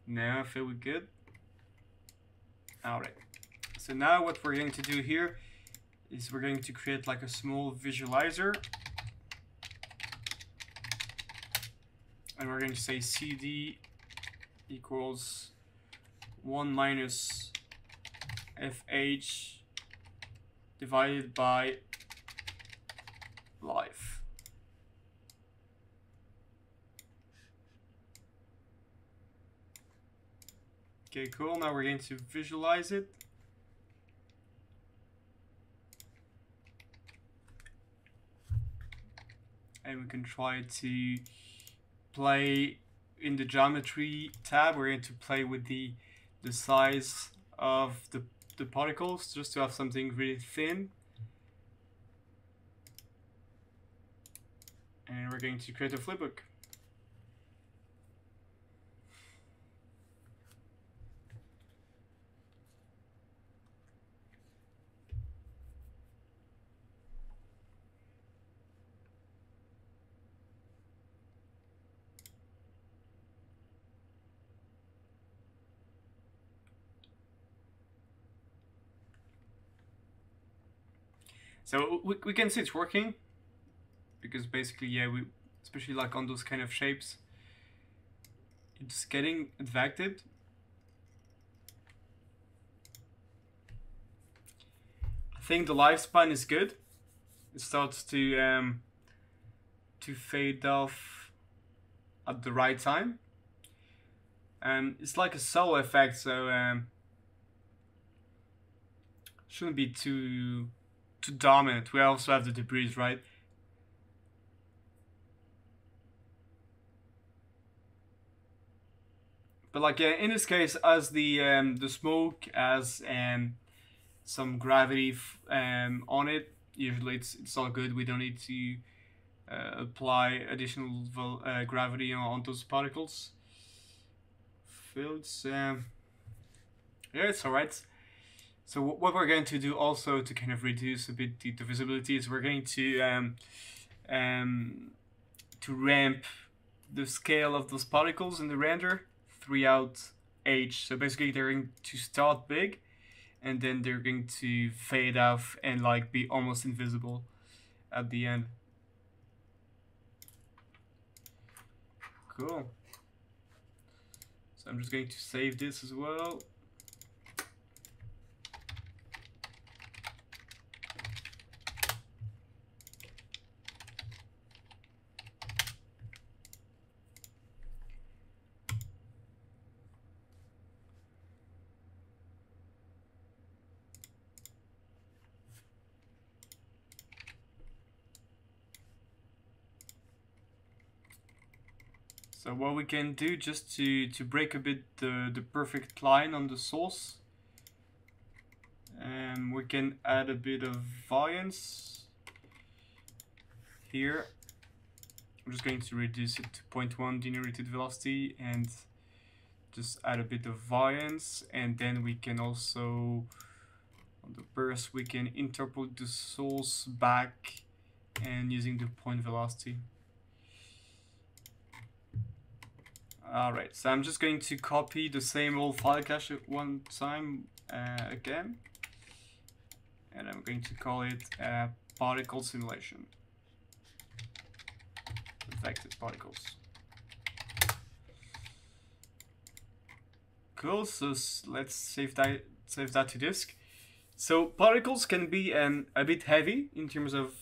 No, I feel we're good. Alright, so now what we're going to do here is we're going to create like a small visualizer, and we're going to say CD equals 1 minus FH divided by life. Okay, cool. Now we're going to visualize it. And we can try to play in the geometry tab. We're going to play with the size of the particles, just to have something really thin. And we're going to create a flipbook. So we can see it's working, because basically, yeah, especially like on those kind of shapes, it's getting advected. I think the lifespan is good. It starts to fade off at the right time. It's like a solo effect, so shouldn't be too dominant. We also have the debris, right? But like, yeah, in this case, as the smoke has some gravity on it, usually it's all good. We don't need to apply additional gravity on those particles. Fields, yeah, it's alright. So what we're going to do also to kind of reduce a bit the visibility is we're going to ramp the scale of those particles in the render throughout H. So basically they're going to start big, and then they're going to fade off and like be almost invisible at the end. Cool. So I'm just going to save this as well. So what we can do just to break a bit the perfect line on the source, we can add a bit of variance here. I'm just going to reduce it to 0.1 generated velocity and just add a bit of variance, and then we can also, on the burst, we can interpolate the source back and using the point velocity. Alright, so I'm just going to copy the same old file cache one time again, and I'm going to call it particle simulation. Affected particles. Cool, so let's save that to disk. So particles can be a bit heavy in terms of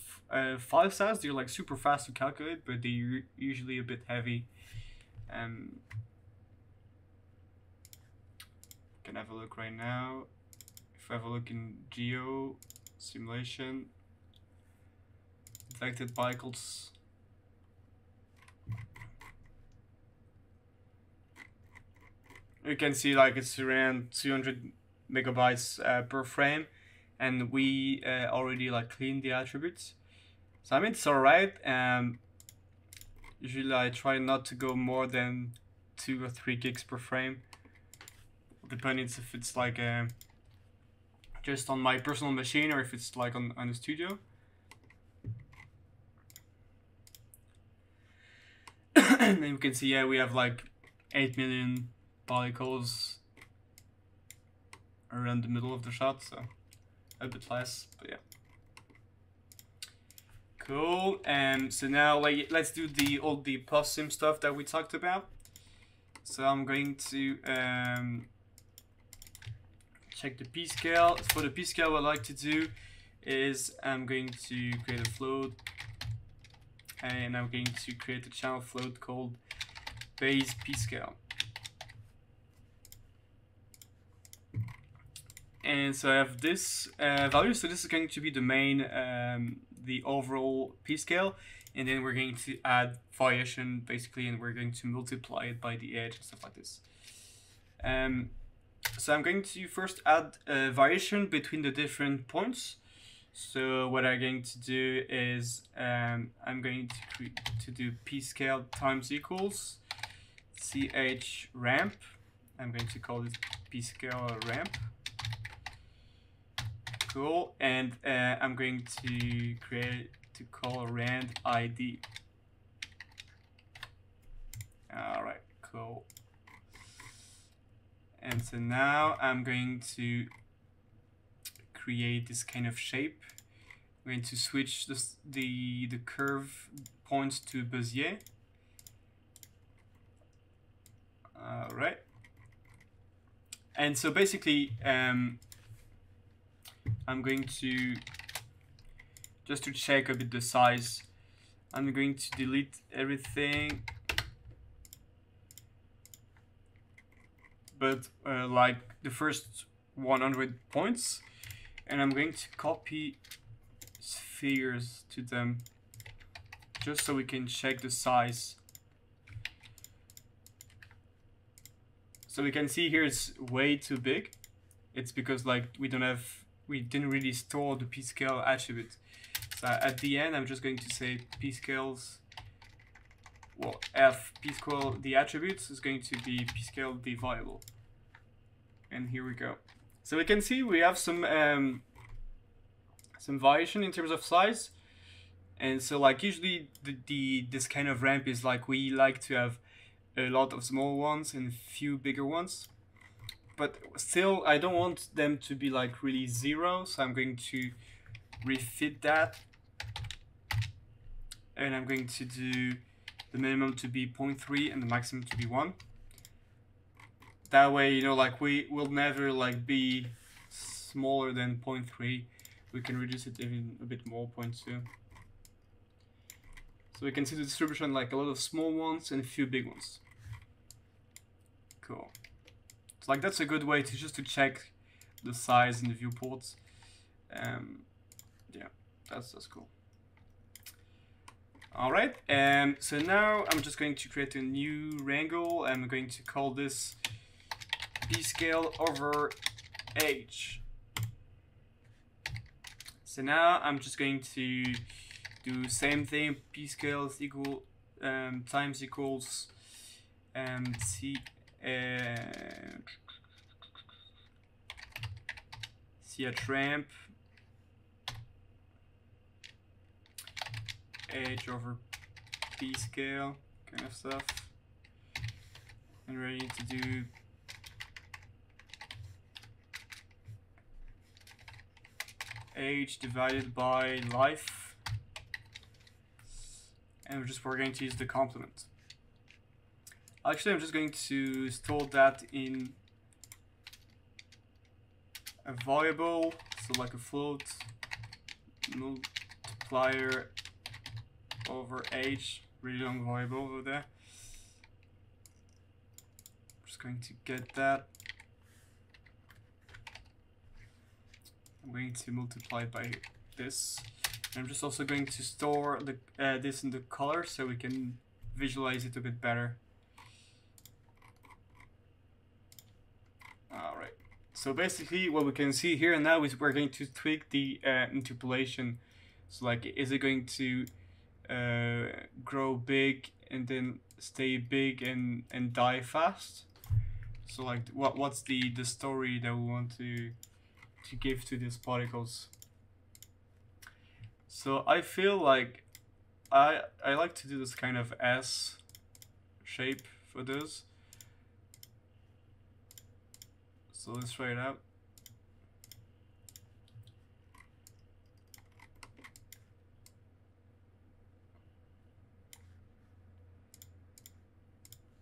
file size. They're like super fast to calculate, but they're usually a bit heavy. Can have a look right now. If I have a look in Geo simulation, affected particles. You can see like it's around 200 megabytes per frame, and we already like cleaned the attributes. So I mean it's alright. Usually I try not to go more than 2 or 3 gigs per frame, depending if it's like just on my personal machine or if it's like on the studio. And you can see, yeah, we have like 8 million particles around the middle of the shot, so a bit less, but yeah. Cool. So now let's do all the post-sim stuff that we talked about. So I'm going to check the P scale. For the P scale, what I like to do is I'm going to create a float, and I'm going to create a channel float called base P scale. And so I have this value, so this is going to be the main, the overall P scale, and then we're going to add variation basically, and we're going to multiply it by the edge and stuff like this. So I'm going to first add variation between the different points. So what I'm going to do is I'm going to do P scale times equals ch ramp. I'm going to call it P scale ramp. Cool, and I'm going to call rand ID. All right, cool. And so now I'm going to create this kind of shape. I'm going to switch the curve points to Bezier. All right. And so basically, I'm going to, just to check a bit the size, I'm going to delete everything, but like the first 100 points, and I'm going to copy spheres to them, just so we can check the size. So we can see here it's way too big. It's because like we didn't really store the P scale attribute. So at the end, I'm just going to say P scales, well, P scale the attributes is going to be P scale the variable. And here we go. So we can see we have some variation in terms of size. And so like usually this kind of ramp is like we like to have a lot of small ones and a few bigger ones. But still, I don't want them to be like really zero, so I'm going to refit that. And I'm going to do the minimum to be 0.3 and the maximum to be 1. That way, you know, like we will never like be smaller than 0.3. We can reduce it even a bit more, 0.2. So we can see the distribution like a lot of small ones and a few big ones. Cool. So like that's a good way to just to check the size in the viewports. Yeah, that's cool. Alright, so now I'm just going to create a new wrangle. I'm going to call this p-scale over h. So now I'm just going to do same thing, p-scale is equal times equals c at ramp h over p scale kind of stuff, and ready to do h divided by life, and we're going to use the complement. Actually, I'm just going to store that in a variable, so like a float multiplier over h, really long variable over there. I'm just going to get that. I'm going to multiply by this. And I'm just also going to store the this in the color so we can visualize it a bit better. Alright, so basically what we can see here now is we're going to tweak the interpolation. So like, is it going to grow big and then stay big and die fast? So like, what's the story that we want to give to these particles? So I feel like I like to do this kind of S shape for those. So let's try it out.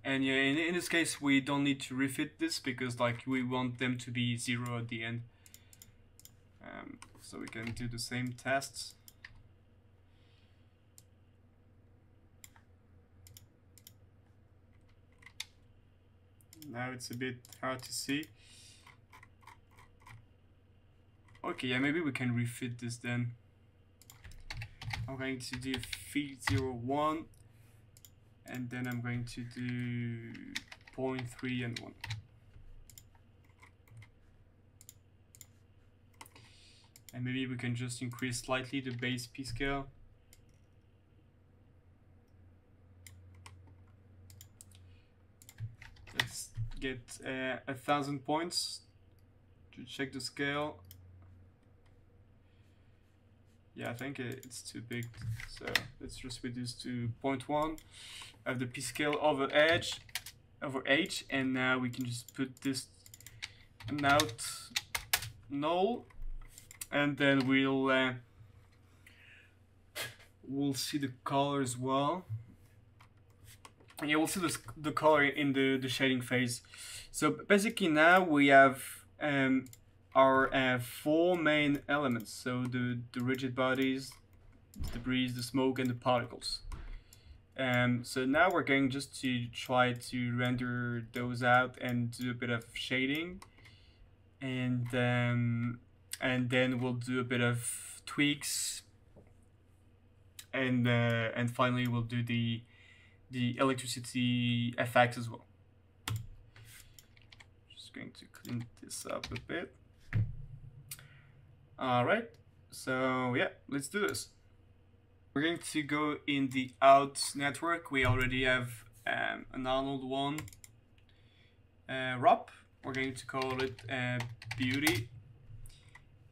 And yeah, in this case we don't need to refit this because like we want them to be 0 at the end. So we can do the same tests. Now it's a bit hard to see. Okay, yeah, maybe we can refit this then. I'm going to do feed 0, 1, and then I'm going to do 0.3 and 1. And maybe we can just increase slightly the base p scale. Let's get 1,000 points to check the scale. Yeah, I think it's too big, so let's just reduce to 0.1. I have the p scale over h, and now we can just put this amount null. And then we'll see the color as well. And yeah, we'll see the color in the shading phase. So basically now we have our 4 main elements. So the rigid bodies, the debris, the smoke, and the particles. So now we're going just to try to render those out and do a bit of shading, and then we'll do a bit of tweaks, and finally we'll do the electricity effects as well. Just going to clean this up a bit. Alright, so yeah, let's do this. We're going to go in the out network. We already have an Arnold one ROP. We're going to call it beauty.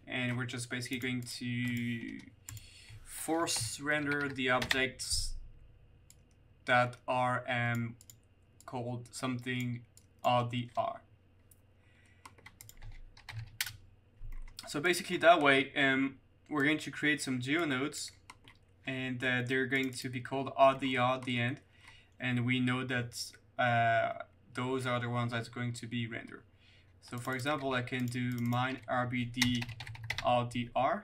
And we're just basically going to force render the objects that are called something RDR. So basically that way we're going to create some geonodes, and they're going to be called RDR at the end, and we know that those are the ones that's going to be rendered. So for example, I can do mine RBD RDR,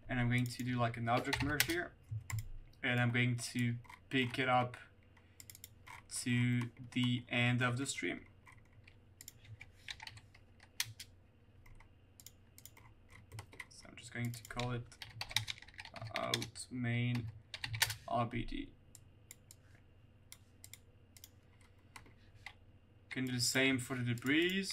and I'm going to do like an object merge here, and I'm going to pick it up to the end of the stream. So I'm just going to call it out main RBD. Can do the same for the debris.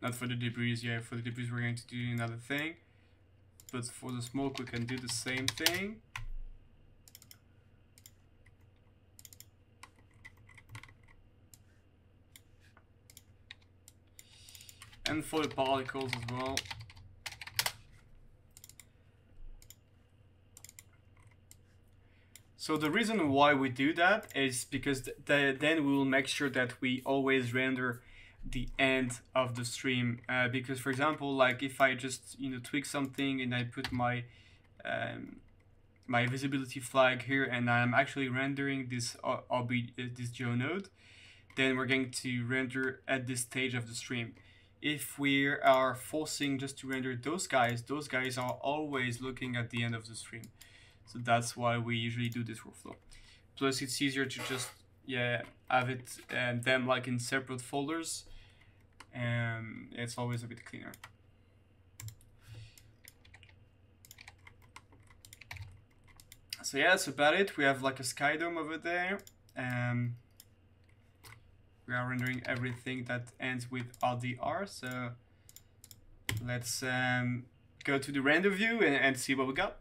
Not for the debris, yeah, for the debris we're going to do another thing. But for the smoke we can do the same thing. And for the particles as well. So the reason why we do that is because then we will make sure that we always render the end of the stream, because for example, like if I just tweak something and I put my my visibility flag here and I'm actually rendering this this geonode, then we're going to render at this stage of the stream. If we are forcing just to render those guys are always looking at the end of the stream. So that's why we usually do this workflow. Plus it's easier to just have it them like in separate folders. It's always a bit cleaner. So yeah, that's about it. We have like a sky dome over there. We are rendering everything that ends with RDR. So let's go to the render view and see what we got.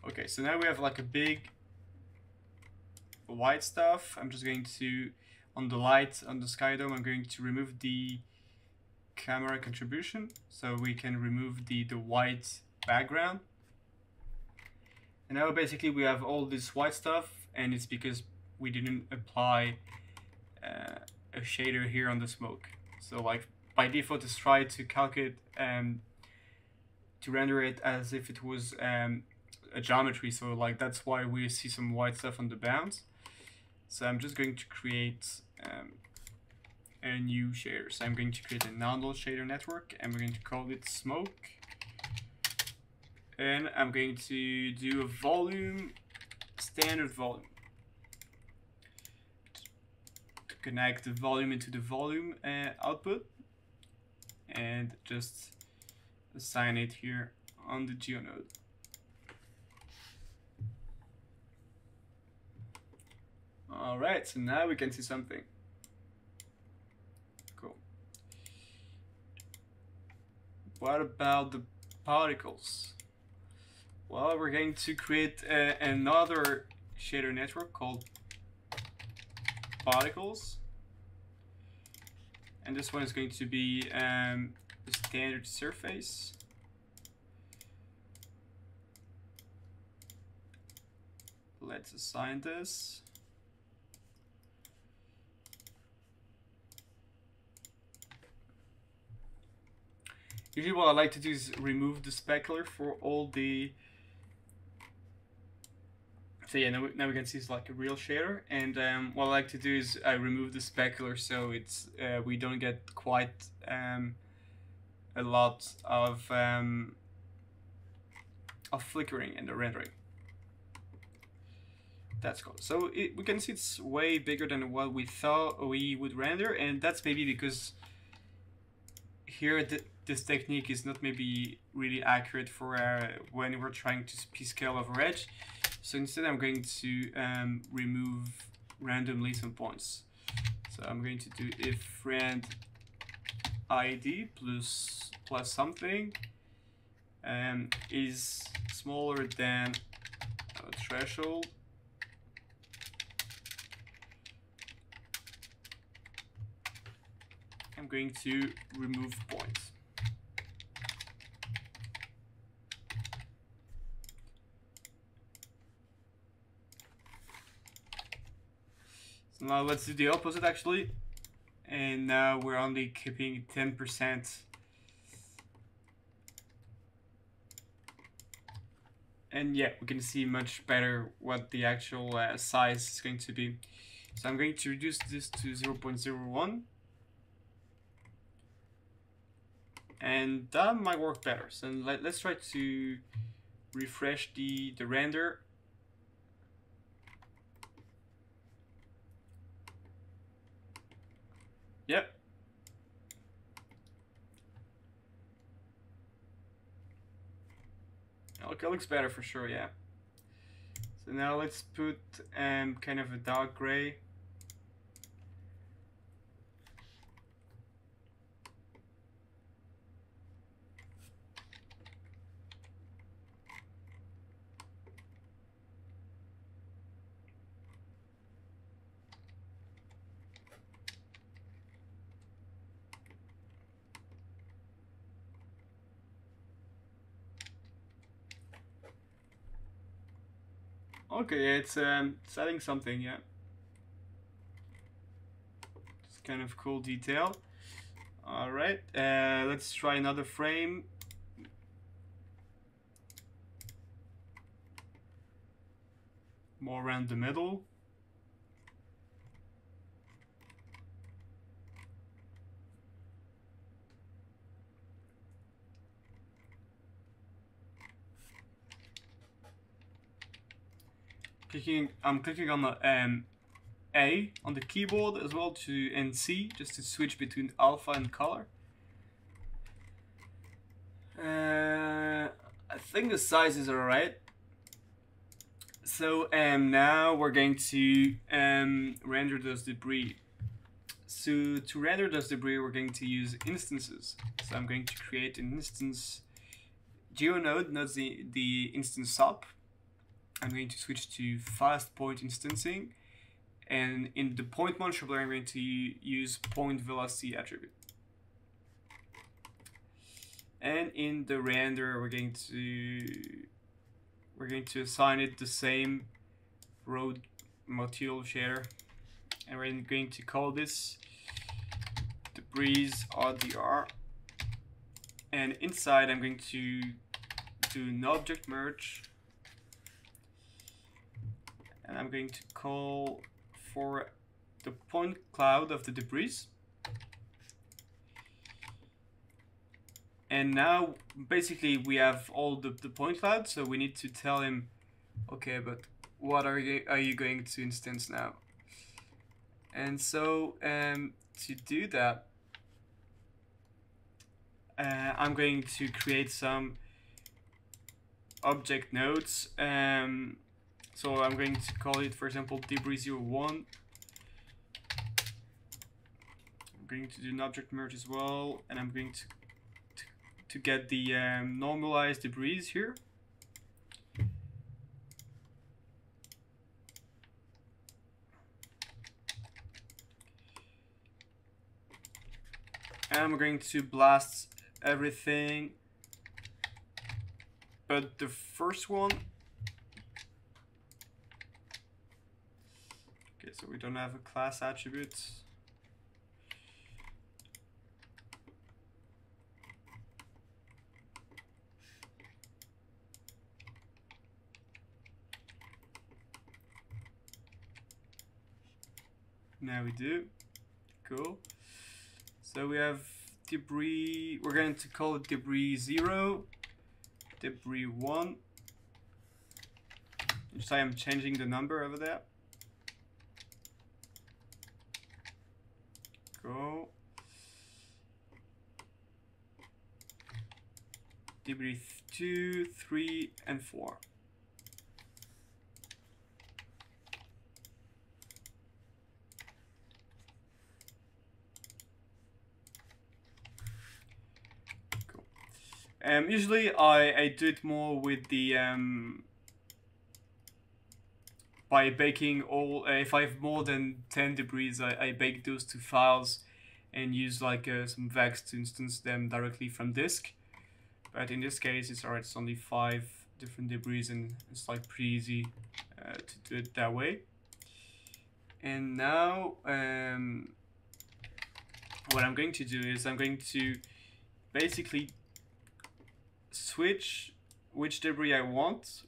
Okay, so now we have like a big white stuff. I'm just going to, on the light, on the sky dome, I'm going to remove the camera contribution so we can remove the white background. And now basically we have all this white stuff, and it's because we didn't apply a shader here on the smoke. So like by default it's try to calculate to render it as if it was a geometry, so like that's why we see some white stuff on the bounds. So I'm just going to create a new shader. So I'm going to create a non-null shader network and we're going to call it smoke. And I'm going to do a volume, standard volume. To connect the volume into the volume output. And just assign it here on the geonode. Alright, so now we can see something. Cool. What about the particles? Well, we're going to create another shader network called particles. And this one is going to be the standard surface. Let's assign this. Usually what I like to do is remove the specular for all the... So yeah, now we can see it's like a real shader. And what I like to do is I remove the specular so it's we don't get quite a lot of flickering in the rendering. That's cool. So we can see it's way bigger than what we thought we would render, and that's maybe because here this technique is not maybe really accurate for when we're trying to p-scale over edge. So instead I'm going to remove randomly some points. So I'm going to do if rand id plus something is smaller than a threshold, I'm going to remove points. So now let's do the opposite actually. And now we're only keeping 10%. And yeah, we can see much better what the actual size is going to be. So I'm going to reduce this to 0.01. And that might work better. So let's try to refresh the render. Yep. Okay, looks better for sure, yeah. So now let's put kind of a dark gray. Okay, it's adding something, yeah. It's kind of cool detail. All right, let's try another frame. More around the middle. I'm clicking on the A on the keyboard as well and C just to switch between alpha and color. I think the sizes are alright. So now we're going to render those debris. So to render those debris, we're going to use instances. So I'm going to create an instance geonode, not the instance sub. I'm going to switch to fast point instancing, and in the point modular I'm going to use point velocity attribute. And in the render we're going to assign it the same road material shader, and we're going to call this debris RDR. And inside I'm going to do an object merge. And I'm going to call for the point cloud of the debris. And now basically we have all the point clouds, so we need to tell him, okay, but what are you going to instance now? And so to do that, I'm going to create some object nodes. So I'm going to call it, for example, debris01. I'm going to do an object merge as well, and I'm going to get the normalized debris here. And I'm going to blast everything but the first one. Okay, so we don't have a class attribute. Now we do. Cool. So we have debris, we're going to call it debris 0, debris 1. Just I am changing the number over there. Go. Debris 2, 3, and 4. Cool. Usually I do it more with the by baking all, if I have more than 10 debris, I bake those to files and use like some vex to instance them directly from disk. But in this case, it's alright, it's only 5 different debris and it's like pretty easy to do it that way. And now, what I'm going to do is I'm going to basically switch which debris I want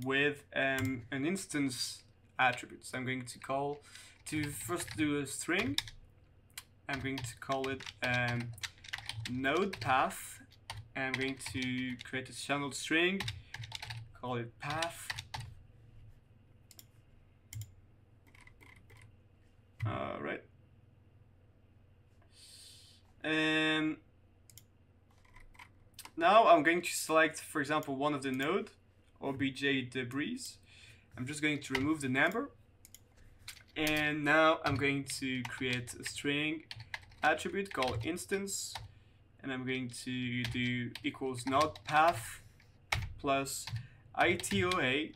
with an instance attribute. So I'm going to call, to first do a string, I'm going to call it node path, and I'm going to create a channel string call it path. Right. And now I'm going to select, for example, one of the node, obj debris. I'm just going to remove the number. And now I'm going to create a string attribute called instance. And I'm going to do equals not path plus itoa.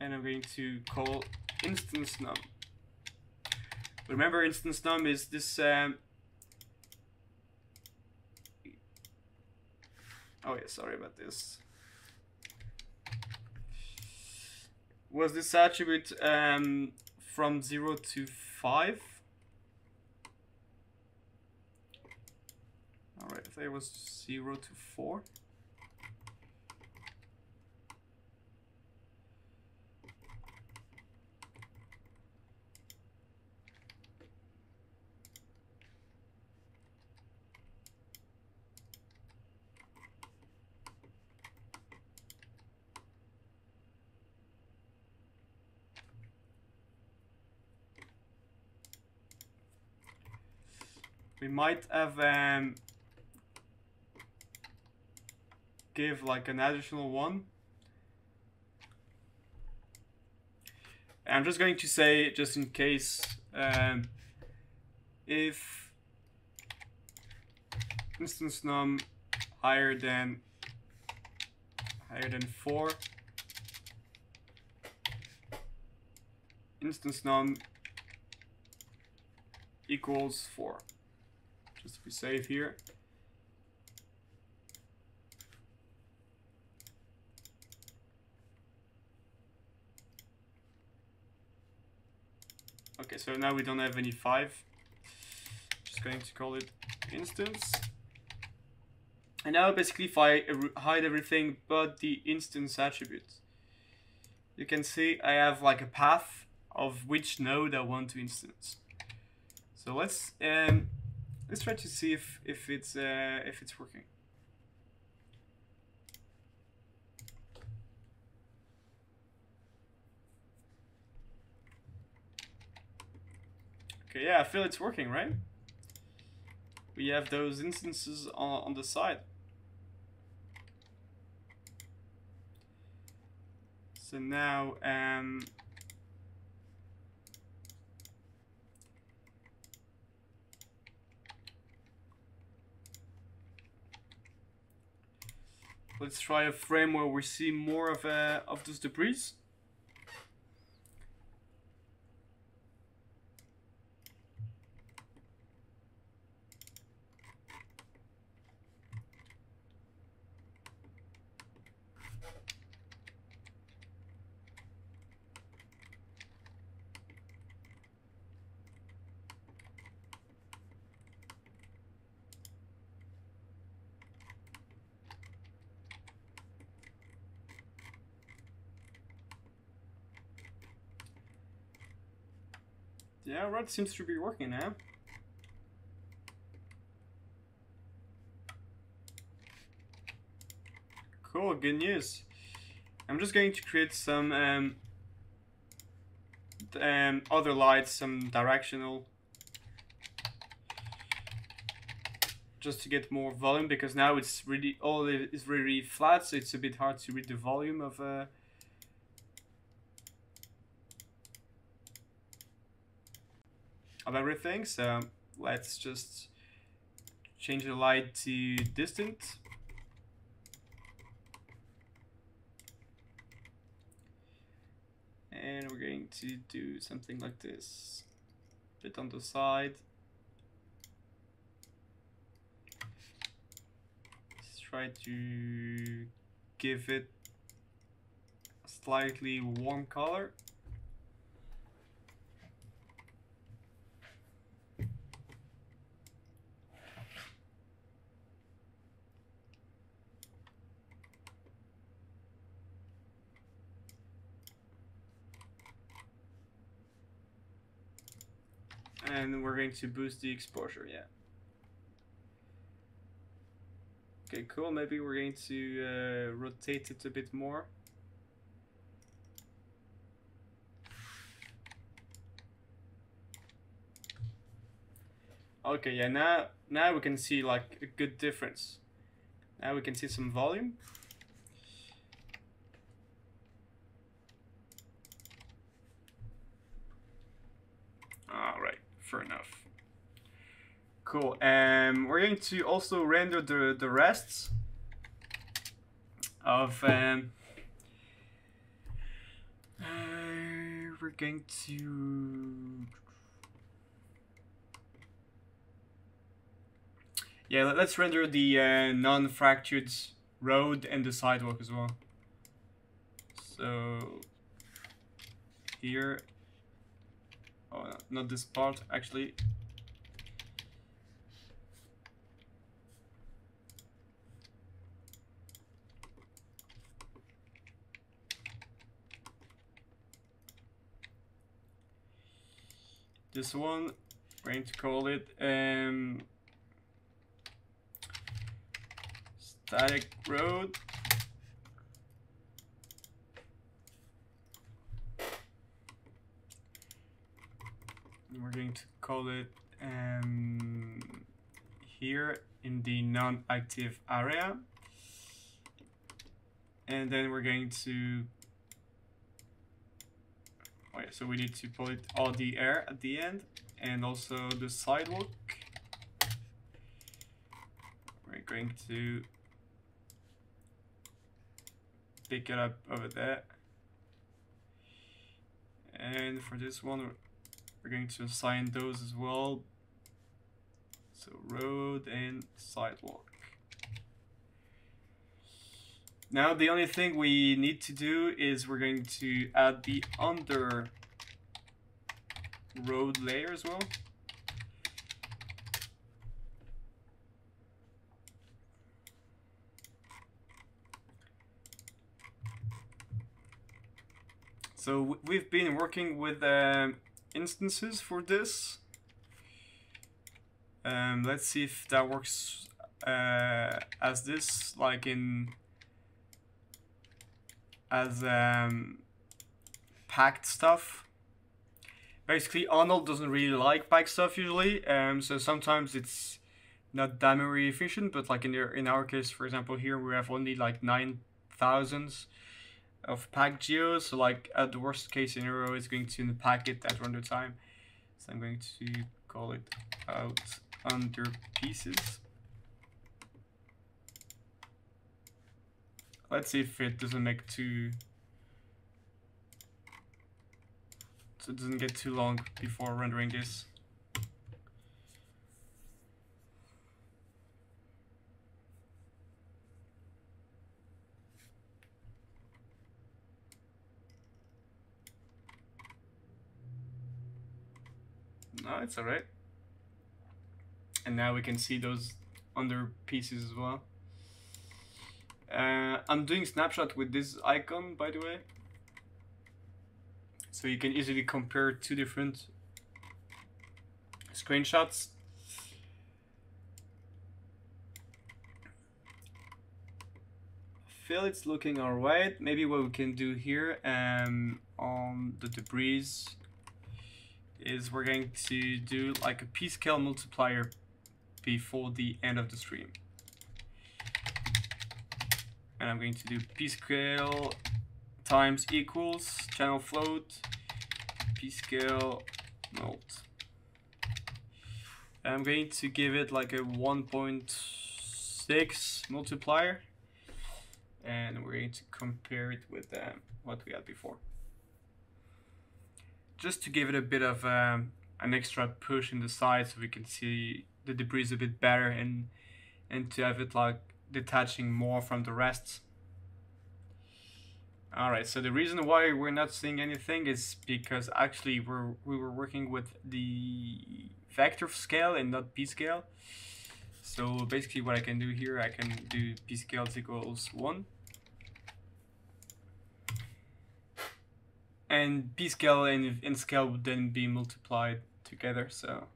And I'm going to call instance num. Remember, instance num is this. Oh yeah, sorry about this. Was this attribute from 0 to 5? Alright, I thought it was 0 to 4. We might have give like an additional one. I'm just going to say, just in case, if instance num higher than 4, instance num equals 4. Just to be safe here. Okay, so now we don't have any 5. Just going to call it instance. And now basically if I hide everything but the instance attribute, you can see I have like a path of which node I want to instance. So let's try to see if it's working. Okay, yeah, I feel it's working, right? We have those instances on the side. So now let's try a frame where we see more of those debris. Yeah, right, seems to be working now. Cool, good news. I'm just going to create some other lights, some directional, just to get more volume, because now it's really all is really flat, so it's a bit hard to read the volume of everything. So let's just change the light to distant. And we're going to do something like this. Bit on the side. Let's try to give it a slightly warm color. And we're going to boost the exposure, yeah. Okay, cool. Maybe we're going to rotate it a bit more. Okay, yeah, now we can see like a good difference. Now we can see some volume. Alright, fair enough. Cool. We're going to also render the rests of we're going to let's render the non-fractured road and the sidewalk as well. So here, oh, not this part actually. This one, we're going to call it static road. And we're going to call it here in the non-active area. And then we're going to so we need to put all the air at the end and also the sidewalk. We're going to pick it up over there. And for this one, we're going to assign those as well. So road and sidewalk. Now the only thing we need to do is we're going to add the under road layer as well. So we've been working with instances for this. Let's see if that works as this, like as packed stuff. Basically, Arnold doesn't really like packed stuff usually, so sometimes it's not that very efficient. But like in our case, for example, here we have only like 9,000 of packed geos. So like at the worst case scenario, it's going to unpack it at render time. So I'm going to call it out under pieces. Let's see if it doesn't make too, so it doesn't get too long before rendering this. No, it's alright. And now we can see those under pieces as well. I'm doing snapshot with this icon, by the way, so you can easily compare two different screenshots. I feel it's looking alright. Maybe what we can do here on the debris is we're going to do like a p-scale multiplier before the end of the stream. And I'm going to do p-scale times equals channel float p-scale mult. I'm going to give it like a 1.6 multiplier, and we're going to compare it with what we had before, just to give it a bit of an extra push in the side so we can see the debris a bit better, and to have it like detaching more from the rest. Alright, so the reason why we're not seeing anything is because actually we were working with the vector scale and not p-scale. So basically what I can do here, I can do p-scale equals 1. And p-scale and scale would then be multiplied together, so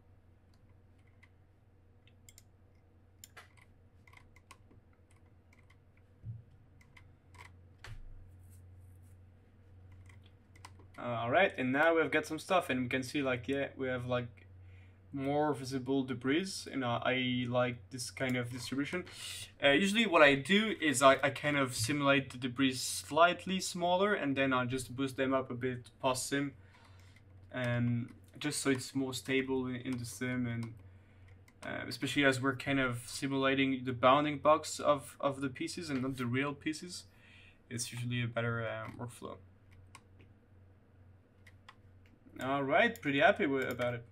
Alright, and now we've got some stuff, and we can see like, yeah, we have like more visible debris, and I like this kind of distribution. Usually what I do is I kind of simulate the debris slightly smaller, and then I just boost them up a bit post sim, just so it's more stable in the sim, and especially as we're kind of simulating the bounding box of the pieces and not the real pieces, it's usually a better workflow. Alright, pretty happy about it.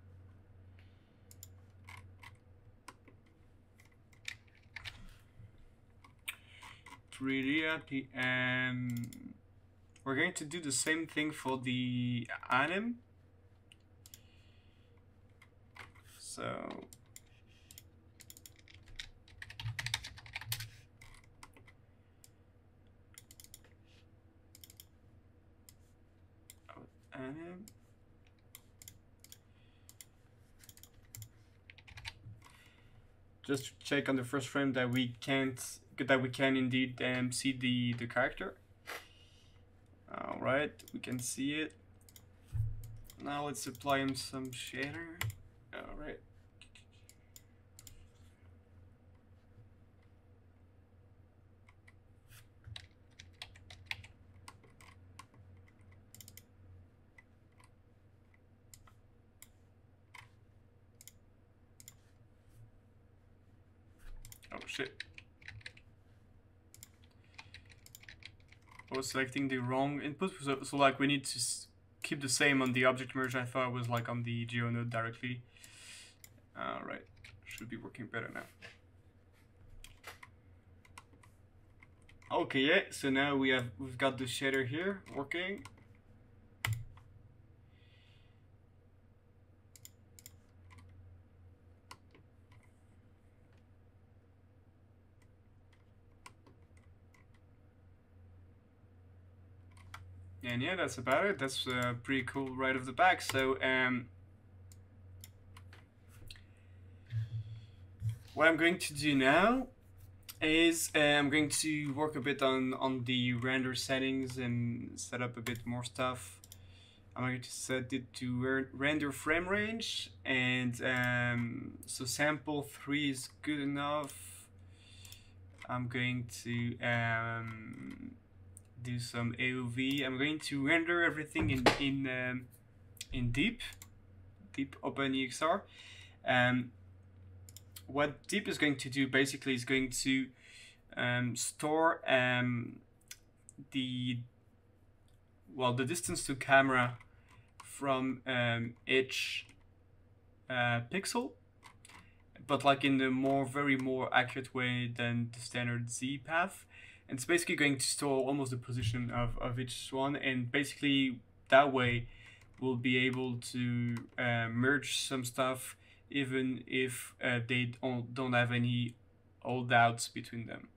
Pretty happy. We're going to do the same thing for the anim. So anim. Just to check on the first frame that we can indeed see the character. All right, we can see it. Now let's apply him some shader. All right. Oh shit. I was selecting the wrong input, so like we need to keep the same on the object merge. I thought it was like on the geo node directly. Alright, should be working better now. Okay, yeah, so now we've got the shader here working. And yeah, that's about it. That's pretty cool right off the back. So what I'm going to do now is I'm going to work a bit on the render settings and set up a bit more stuff. I'm going to set it to render frame range, and so sample 3 is good enough. I'm going to do some AOV. I'm going to render everything in deep OpenEXR. What deep is going to do basically is going to store the distance to camera from each pixel, but like in the very more accurate way than the standard Z path. And it's basically going to store almost the position of each one, and basically that way we'll be able to merge some stuff even if they don't have any holdouts between them.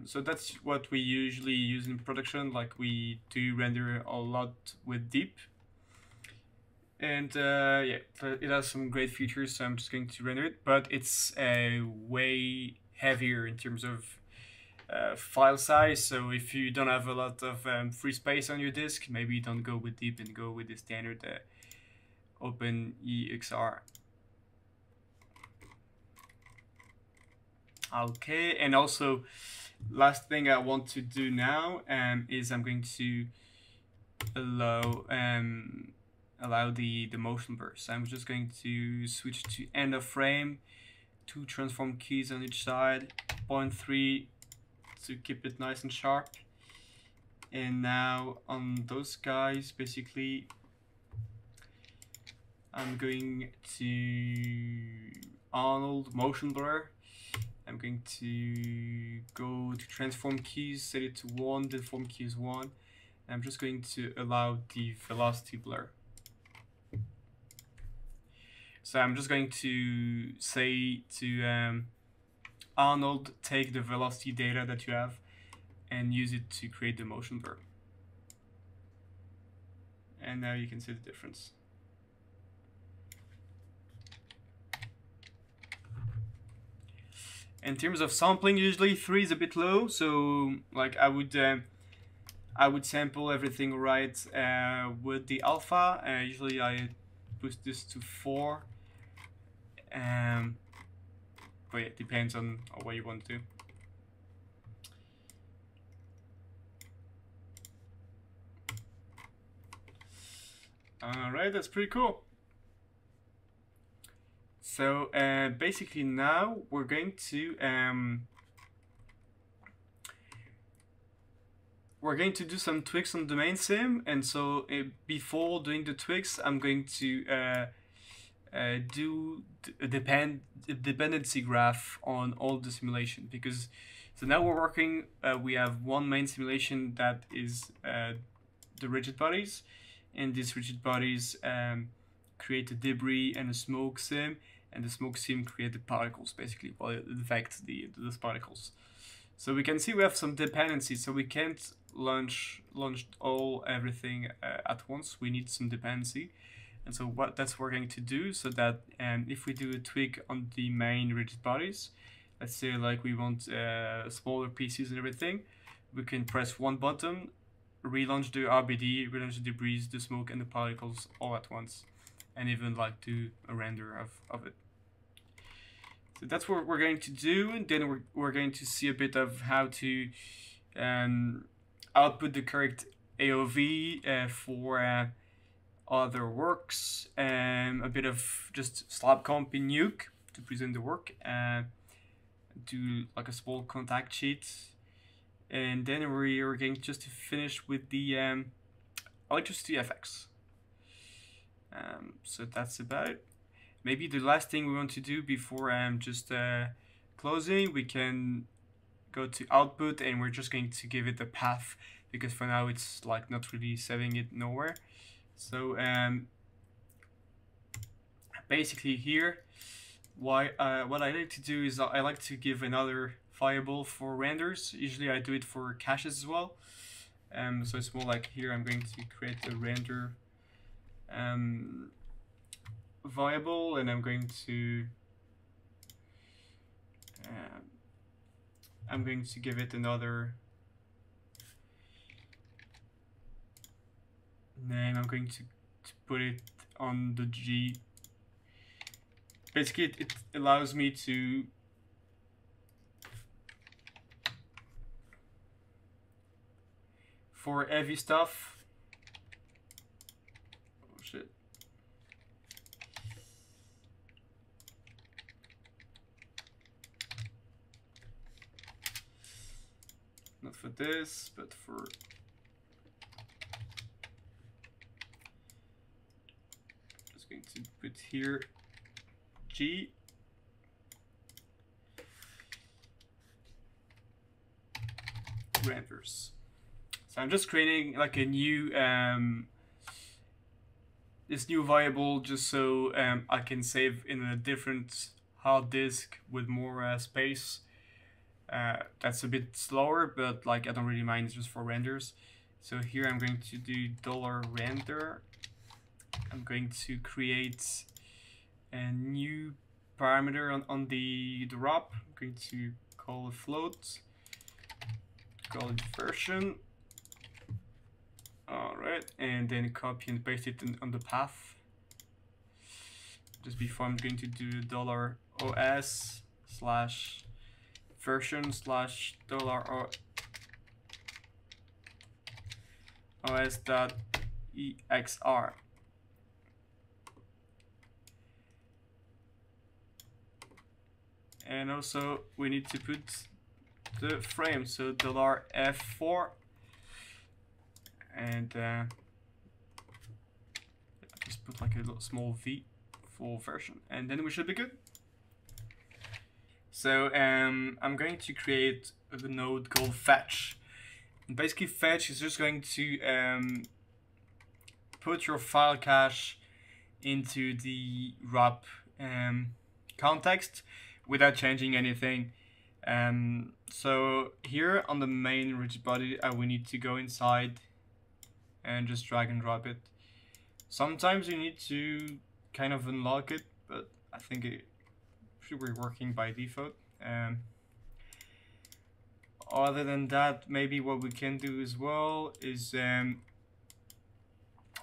So that's what we usually use in production. Like, we do render a lot with deep, and yeah, it has some great features, so I'm just going to render it, but it's way heavier in terms of file size. So if you don't have a lot of free space on your disk, maybe don't go with deep and go with the standard OpenEXR. Okay, and also last thing I want to do now is I'm going to allow the motion blur. So I'm just going to switch to end of frame, 2 transform keys on each side, 0.3 to keep it nice and sharp. And now on those guys, basically I'm going to Arnold motion blur. I'm going to go to transform keys, set it to 1, deform key is 1. And I'm just going to allow the velocity blur. So I'm just going to say to Arnold, take the velocity data that you have and use it to create the motion blur. And now you can see the difference. In terms of sampling, usually 3 is a bit low, so like I would I would sample everything right with the alpha. Usually I boost this to 4. But yeah, it depends on what you want to do. Alright, that's pretty cool. So basically now we're going to do some tweaks on the main sim, and so before doing the tweaks, I'm going to do a dependency graph on all the simulation, because so now we're working. We have one main simulation that is the rigid bodies, and these rigid bodies create a debris and a smoke sim, and the smoke sim create the particles, basically, well, it affects those particles. So we can see we have some dependencies, so we can't launch everything at once. We need some dependency, and so that's what we're going to do, so that if we do a tweak on the main rigid bodies, let's say like we want smaller pieces and everything, we can press one button, relaunch the RBD, relaunch the debris, the smoke, and the particles all at once, and even like do a render of it. So that's what we're going to do, and then we're going to see a bit of how to output the correct AOV for other works, a bit of just slab comp in Nuke to present the work, do like a small contact sheet, and then we're going just to finish with the electricity FX. So that's about it. Maybe the last thing we want to do before just closing, we can go to output, and we're just going to give it a path, because for now it's like not really saving it nowhere. So basically here, what I like to do is I like to give another variable for renders. Usually I do it for caches as well. So it's more like here I'm going to create a render variable, and I'm going to give it another name. I'm going to put it on the G. Basically it allows me to for heavy stuff. Oh shit. Not for this, but for just going to put here G. Renders. So I'm just creating like a new this new variable just so I can save in a different hard disk with more space. That's a bit slower, but like I don't really mind, it's just for renders. So here I'm going to do $render. I'm going to create a new parameter on the ROP. I'm going to call a float, call it version. Alright, and then copy and paste it on the path. Just before, I'm going to do $os slash version slash $os dot exr. And also we need to put the frame, so $f4, and just put like a little small v for version, and then we should be good. So I'm going to create a node called fetch. And basically fetch is just going to put your file cache into the ROP context without changing anything. So here on the main rigid body, we need to go inside and just drag and drop it. Sometimes you need to kind of unlock it, but I think it should be working by default. Other than that, maybe what we can do as well is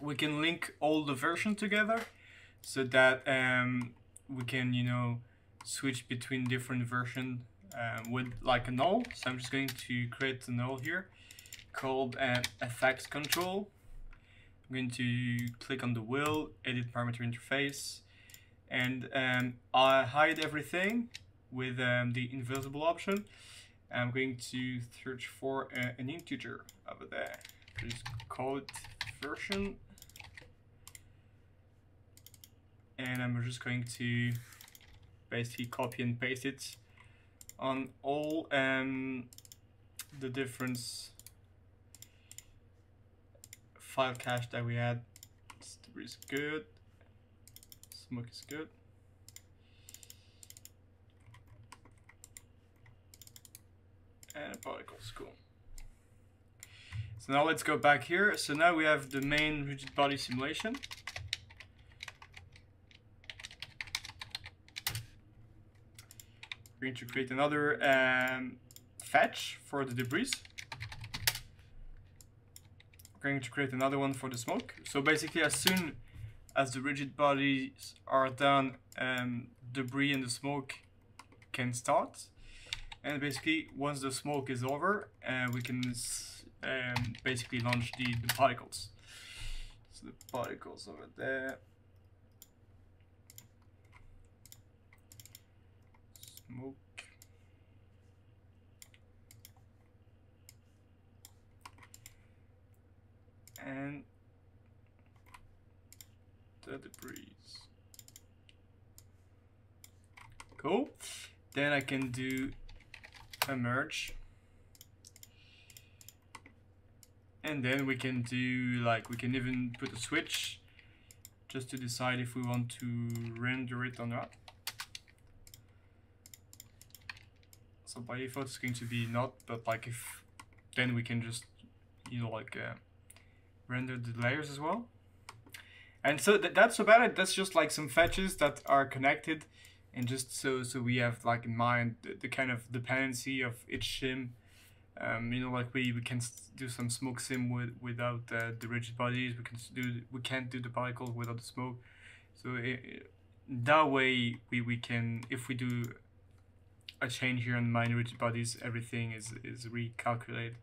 we can link all the versions together so that we can, you know, switch between different versions with like a null. So I'm just going to create a null here called effects control. I'm going to click on the wheel, edit parameter interface, and I hide everything with the invisible option. I'm going to search for an integer over there. Just call it version. And I'm just going to basically copy and paste it on all the different file cache that we had. Stubber is good. Smoke is good. And particles, cool. So now let's go back here. So now we have the main rigid body simulation. We're going to create another fetch for the debris. We're going to create another one for the smoke. So basically, as soon as the rigid bodies are done, debris and the smoke can start. And basically, once the smoke is over, we can basically launch the particles. So the particles over there. Smoke. And the debris. Cool. Then I can do a merge. And then we can do, like, we can even put a switch just to decide if we want to render it or not. So by default it's going to be not, but like if, then we can just, you know, like render the layers as well. And so that's about it. That's just like some fetches that are connected, and just so we have like in mind the kind of dependency of each sim. You know, like we can do some smoke sim without the rigid bodies. We can't do the particles without the smoke. So that way we can, if we do a change here on minor rigid bodies, everything is recalculated.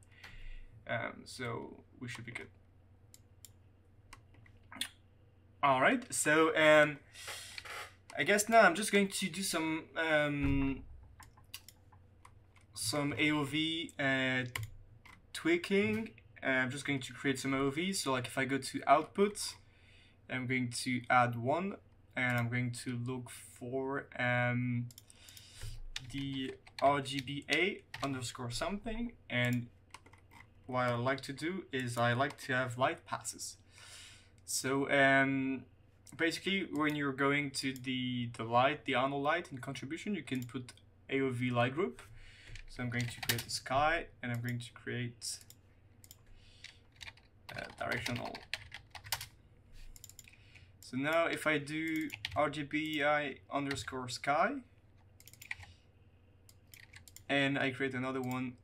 So we should be good. All right. So I guess now I'm just going to do some AOV tweaking. I'm just going to create some AOV. So like if I go to output, I'm going to add one, and I'm going to look for the RGBA underscore something. And what I like to do is I like to have light passes. So basically when you're going to the light, the annual light in contribution, you can put AOV light group. So I'm going to create the sky, and I'm going to create directional. So now if I do RGBI underscore sky, and I create another one,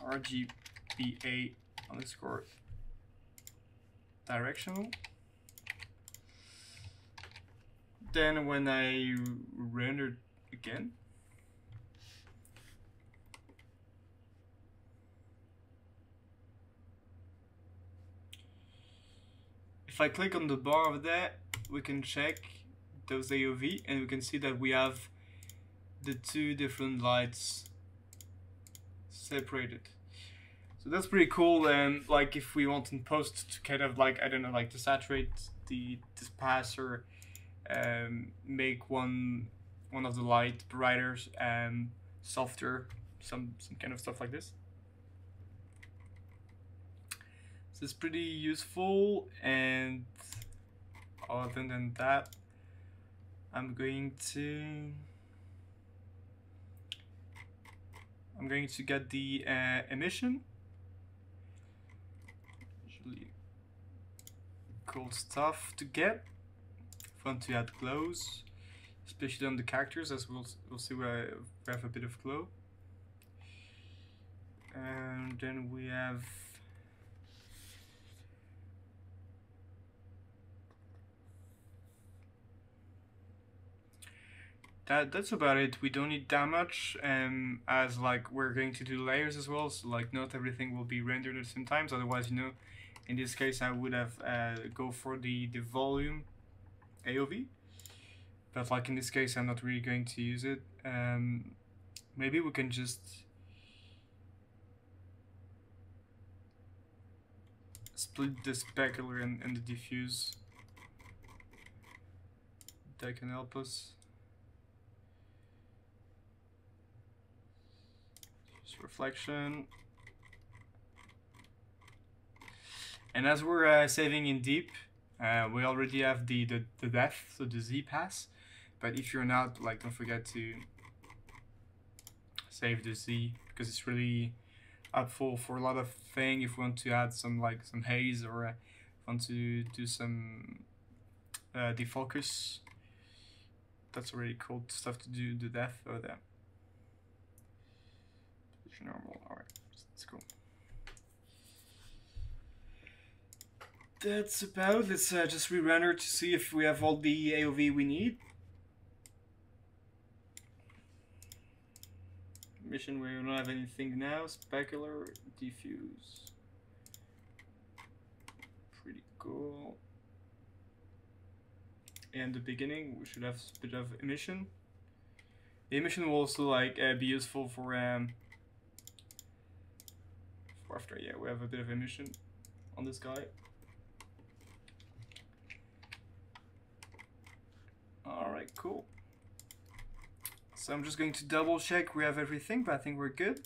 RGBA underscore directional, then when I render again, if I click on the bar over there, we can check those AOV, and we can see that we have the two different lights separated. So that's pretty cool. And like if we want in post to kind of like, I don't know, like to saturate this pass, or make one of the light brighter and softer, some kind of stuff like this. So it's pretty useful. And other than that, I'm going to get the emission. Usually cool stuff to get. If I want to add glows, especially on the characters, as we'll see where we have a bit of glow. And then we have that's about it. We don't need that much, as like we're going to do layers as well, so like not everything will be rendered at the same time. So otherwise, you know, in this case I would have go for the volume AOV, but like in this case I'm not really going to use it. Maybe we can just split the specular and the diffuse. That can help us. Just reflection. And as we're saving in deep, we already have the depth, so the Z pass. But if you're not, like, don't forget to save the Z, because it's really helpful for a lot of things. If we want to add some haze, or want to do some defocus, that's already cool stuff to do. The depth or the normal. Alright, that's cool. That's about. Let's just re-render to see if we have all the AOV we need. Mission, we don't have anything now. Specular, diffuse. Pretty cool. And the beginning, we should have a bit of emission. The emission will also like be useful for after. Yeah, we have a bit of emission on this guy. Alright, cool. So I'm just going to double check we have everything, but I think we're good.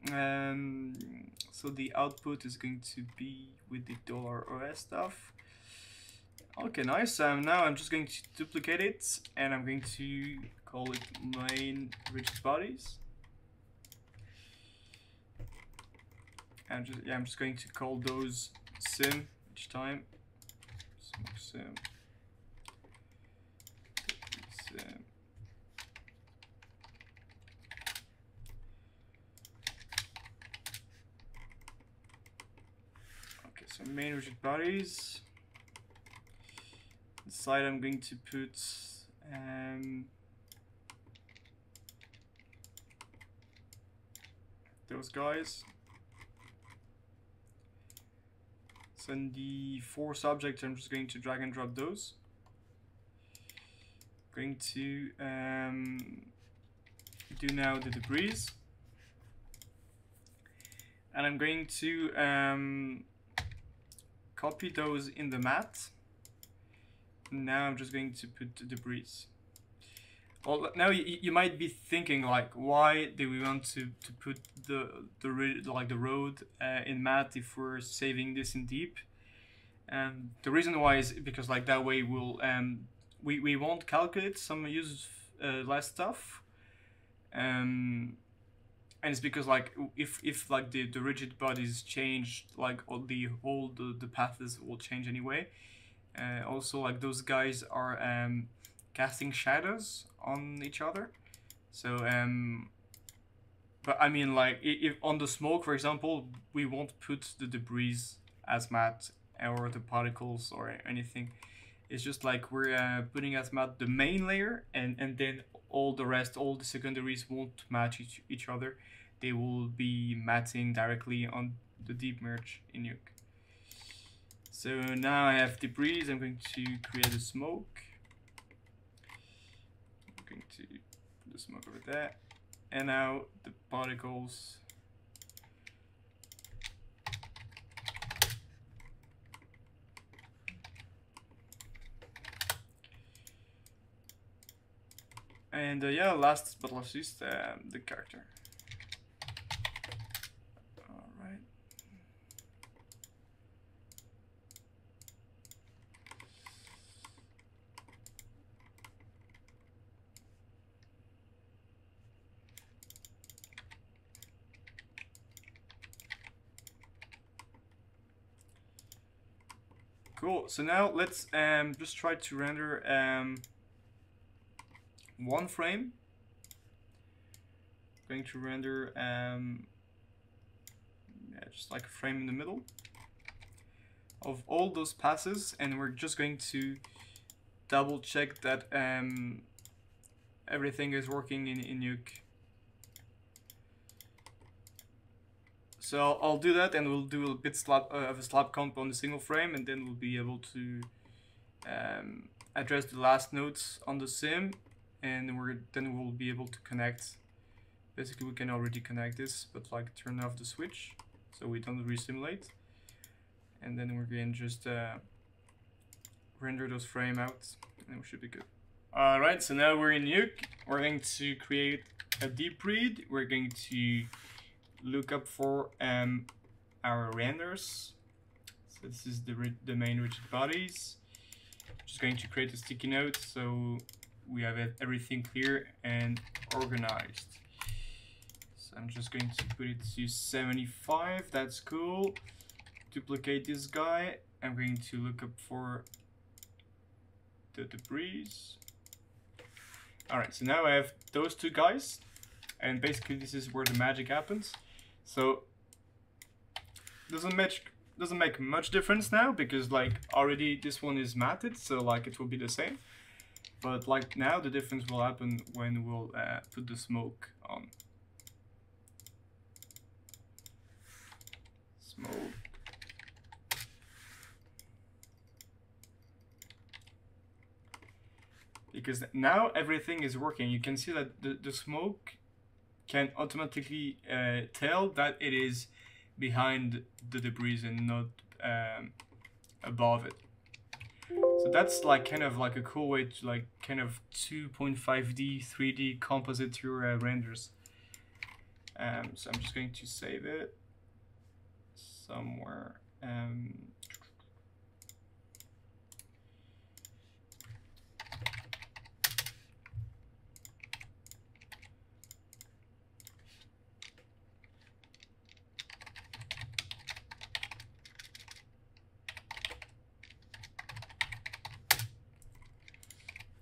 So the output is going to be with the $OS stuff. Okay, nice. Now I'm just going to duplicate it, and I'm going to call it main rigid bodies. And I'm just going to call those sim each time. Smoke sim. Sim. Okay, so main rigid bodies. Inside I'm going to put those guys. So in the force object, I'm just going to drag and drop those. Going to do now the debris, and I'm going to copy those in the mat. Now I'm just going to put the debris. Well, now you might be thinking like, why do we want to put the road in mat if we're saving this in deep? And the reason why is because like that way we'll we won't calculate some use less stuff, and it's because like if like the rigid bodies change, like all the paths will change anyway. Also, like those guys are casting shadows on each other, so but I mean, like if on the smoke, for example, we won't put the debris as matte or the particles or anything. It's just like we're putting as matte the main layer, and then all the rest, all the secondaries won't match each other. They will be matting directly on the deep merge in Nuke. So now I have debris. I'm going to create a smoke. I'm going to put the smoke over there, and now the particles. And yeah, last but not least, the character. Alright. Cool, so now let's just try to render one frame. Going to render just like a frame in the middle of all those passes, and we're just going to double check that everything is working in Nuke. So I'll do that, and we'll do a bit of a slab comp on the single frame, and then we'll be able to address the last nodes on the sim, and then we'll be able to connect. Basically, we can already connect this, but like turn off the switch so we don't resimulate, and then we're going to just render those frame out, and we should be good. Alright, so now we're in Nuke. We're going to create a deep read. We're going to look up for our renders. So this is the main rigid bodies. Just going to create a sticky note so we have everything clear and organized. So I'm just going to put it to 75. That's cool. Duplicate this guy. I'm going to look up for the debris. Alright, so now I have those two guys, and basically this is where the magic happens. So doesn't make much difference now, because like already this one is matted, so like it will be the same. But like now the difference will happen when we'll put the smoke on. Smoke. Because now everything is working. You can see that the smoke can automatically tell that it is behind the debris and not above it. So that's like kind of like a cool way to like kind of 2.5D 3D composite your renders. So I'm just going to save it somewhere.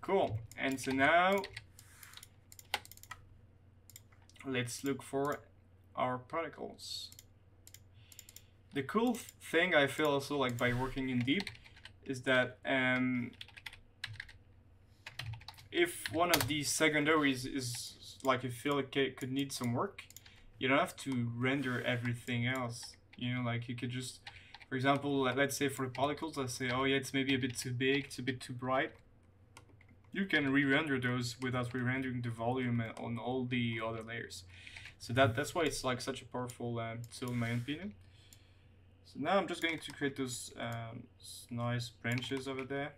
Cool, and so now let's look for our particles. The cool thing I feel also like by working in deep is that if one of these secondaries is like you feel like it could need some work, you don't have to render everything else. You know, like you could just, for example, let's say for the particles, let's say, oh yeah, it's maybe a bit too big, it's a bit too bright. You can re-render those without re-rendering the volume on all the other layers. So that's why it's like such a powerful tool in my opinion. So now I'm just going to create those nice branches over there.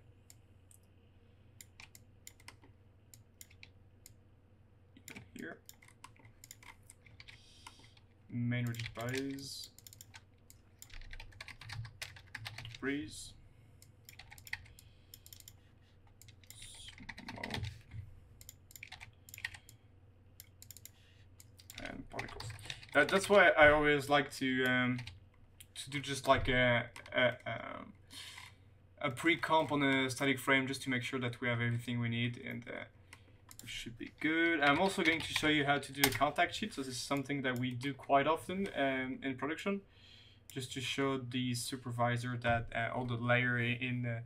Even here. Main rigid bodies. Freeze. And particles. That's why I always like to do just like a pre-comp on a static frame, just to make sure that we have everything we need, and it should be good. I'm also going to show you how to do a contact sheet. So this is something that we do quite often in production, just to show the supervisor that all the layer in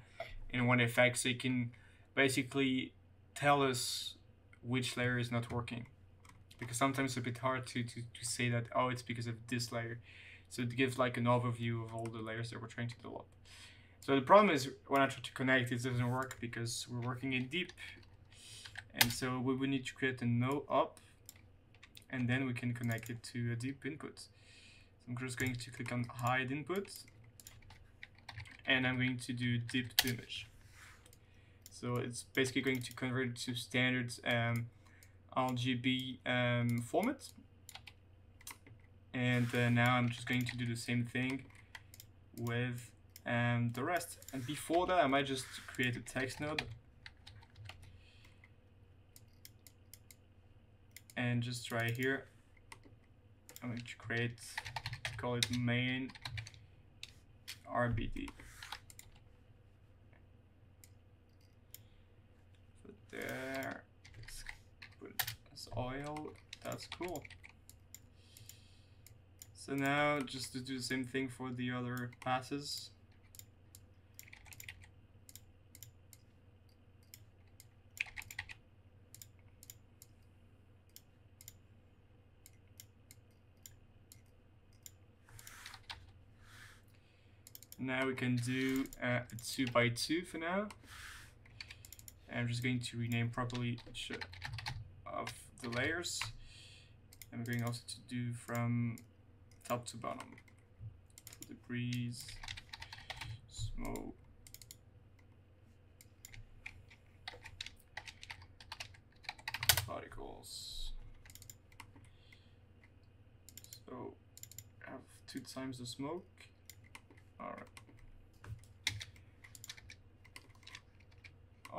one effect, so you can basically tell us which layer is not working. Because sometimes it's a bit hard to say that, oh, it's because of this layer. So it gives like an overview of all the layers that we're trying to develop. So the problem is when I try to connect, it doesn't work because we're working in deep. And so we will need to create a no up, and then we can connect it to a deep input. So I'm just going to click on hide input, and I'm going to do deep to image. So it's basically going to convert it to standard RGB format. And now I'm just going to do the same thing with the rest. And before that, I might just create a text node. And just right here, I'm going to call it main RBD. So there, it's oil. That's cool. So now just to do the same thing for the other passes. Now we can do a 2x2 for now. And I'm just going to rename properly each of the layers. I'm going also to do from top to bottom. So debris, smoke, particles. So I have 2 times the smoke. Alright.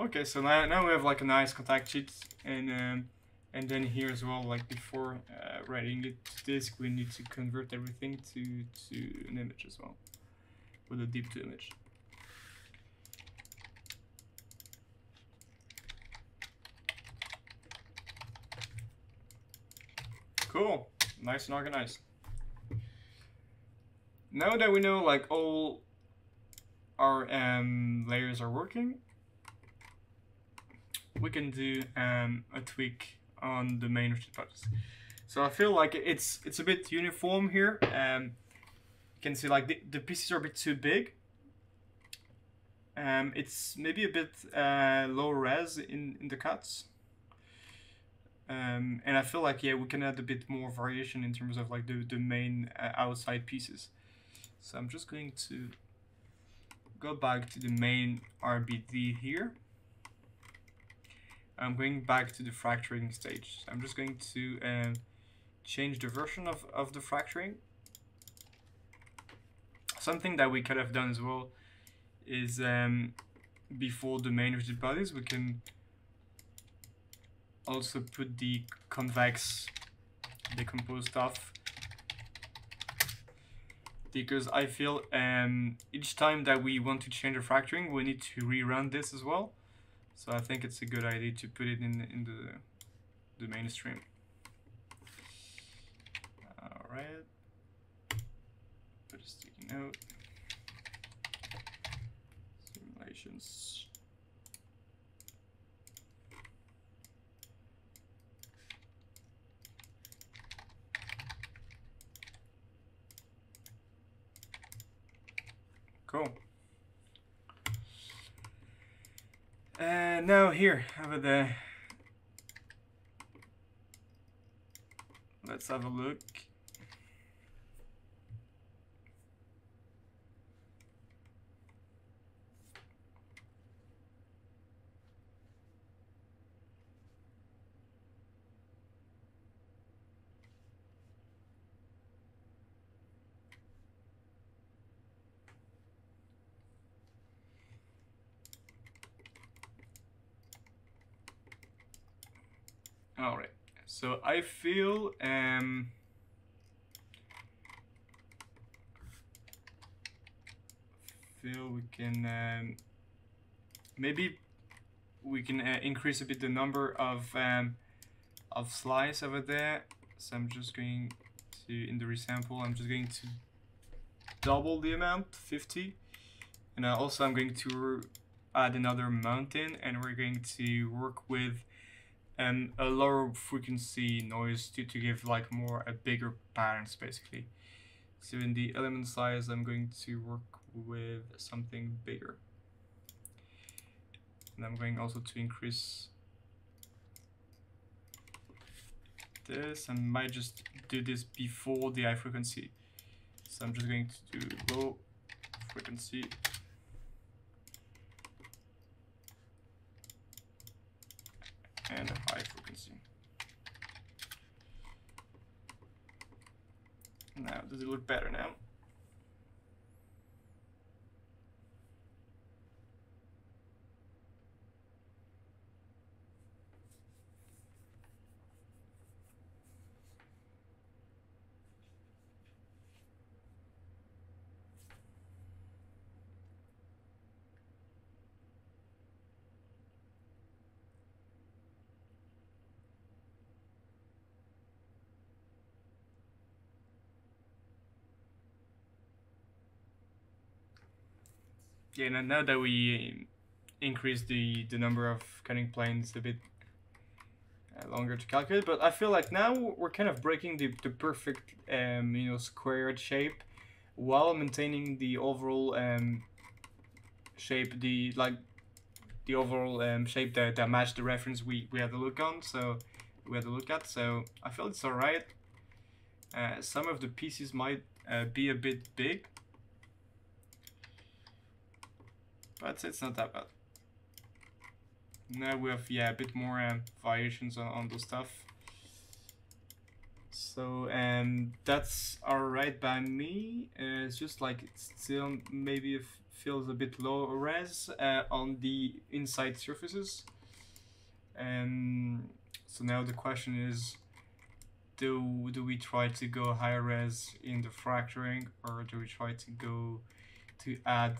Okay, so now we have like a nice contact sheet, and then here as well, like before writing it to disk, we need to convert everything to an image as well, with a deep to image. Cool, nice and organized. Now that we know like all our layers are working, we can do a tweak on the main rigid bodies. So I feel like it's a bit uniform here. You can see like the pieces are a bit too big. It's maybe a bit low res in the cuts. And I feel like, yeah, we can add a bit more variation in terms of like the main outside pieces. So I'm just going to go back to the main RBD here. I'm going back to the fracturing stage. I'm just going to change the version of the fracturing. Something that we could have done as well is before the main rigid bodies, we can also put the convex decomposed stuff, because I feel each time that we want to change the fracturing, we need to rerun this as well. So I think it's a good idea to put it in the mainstream. All right. Put a sticky note. Simulations. Cool. And now here, over there. Let's have a look. All right, so I feel we can maybe we can increase a bit the number of slices over there. So I'm just going to, in the resample, I'm just going to double the amount, 50, and also I'm going to add another mountain, and we're going to work with a lower frequency noise to give like a bigger patterns basically. So in the element size, I'm going to work with something bigger, and I'm going also to increase this. I might just do this before the high frequency, so I'm just going to do low frequency and a high frequency. Now, does it look better now? yeah, now that we increase the number of cutting planes a bit longer to calculate, but I feel like now we're kind of breaking the perfect you know, squared shape while maintaining the overall shape, the overall shape that matched the reference we had to look on. So we had to look at. So I feel it's alright. Some of the pieces might be a bit big, but it's not that bad. Now we have, yeah, a bit more variations on the stuff. So that's alright by me. It's just like it's still maybe feels a bit low res on the inside surfaces. So now the question is, do we try to go higher res in the fracturing, or do we try to go to add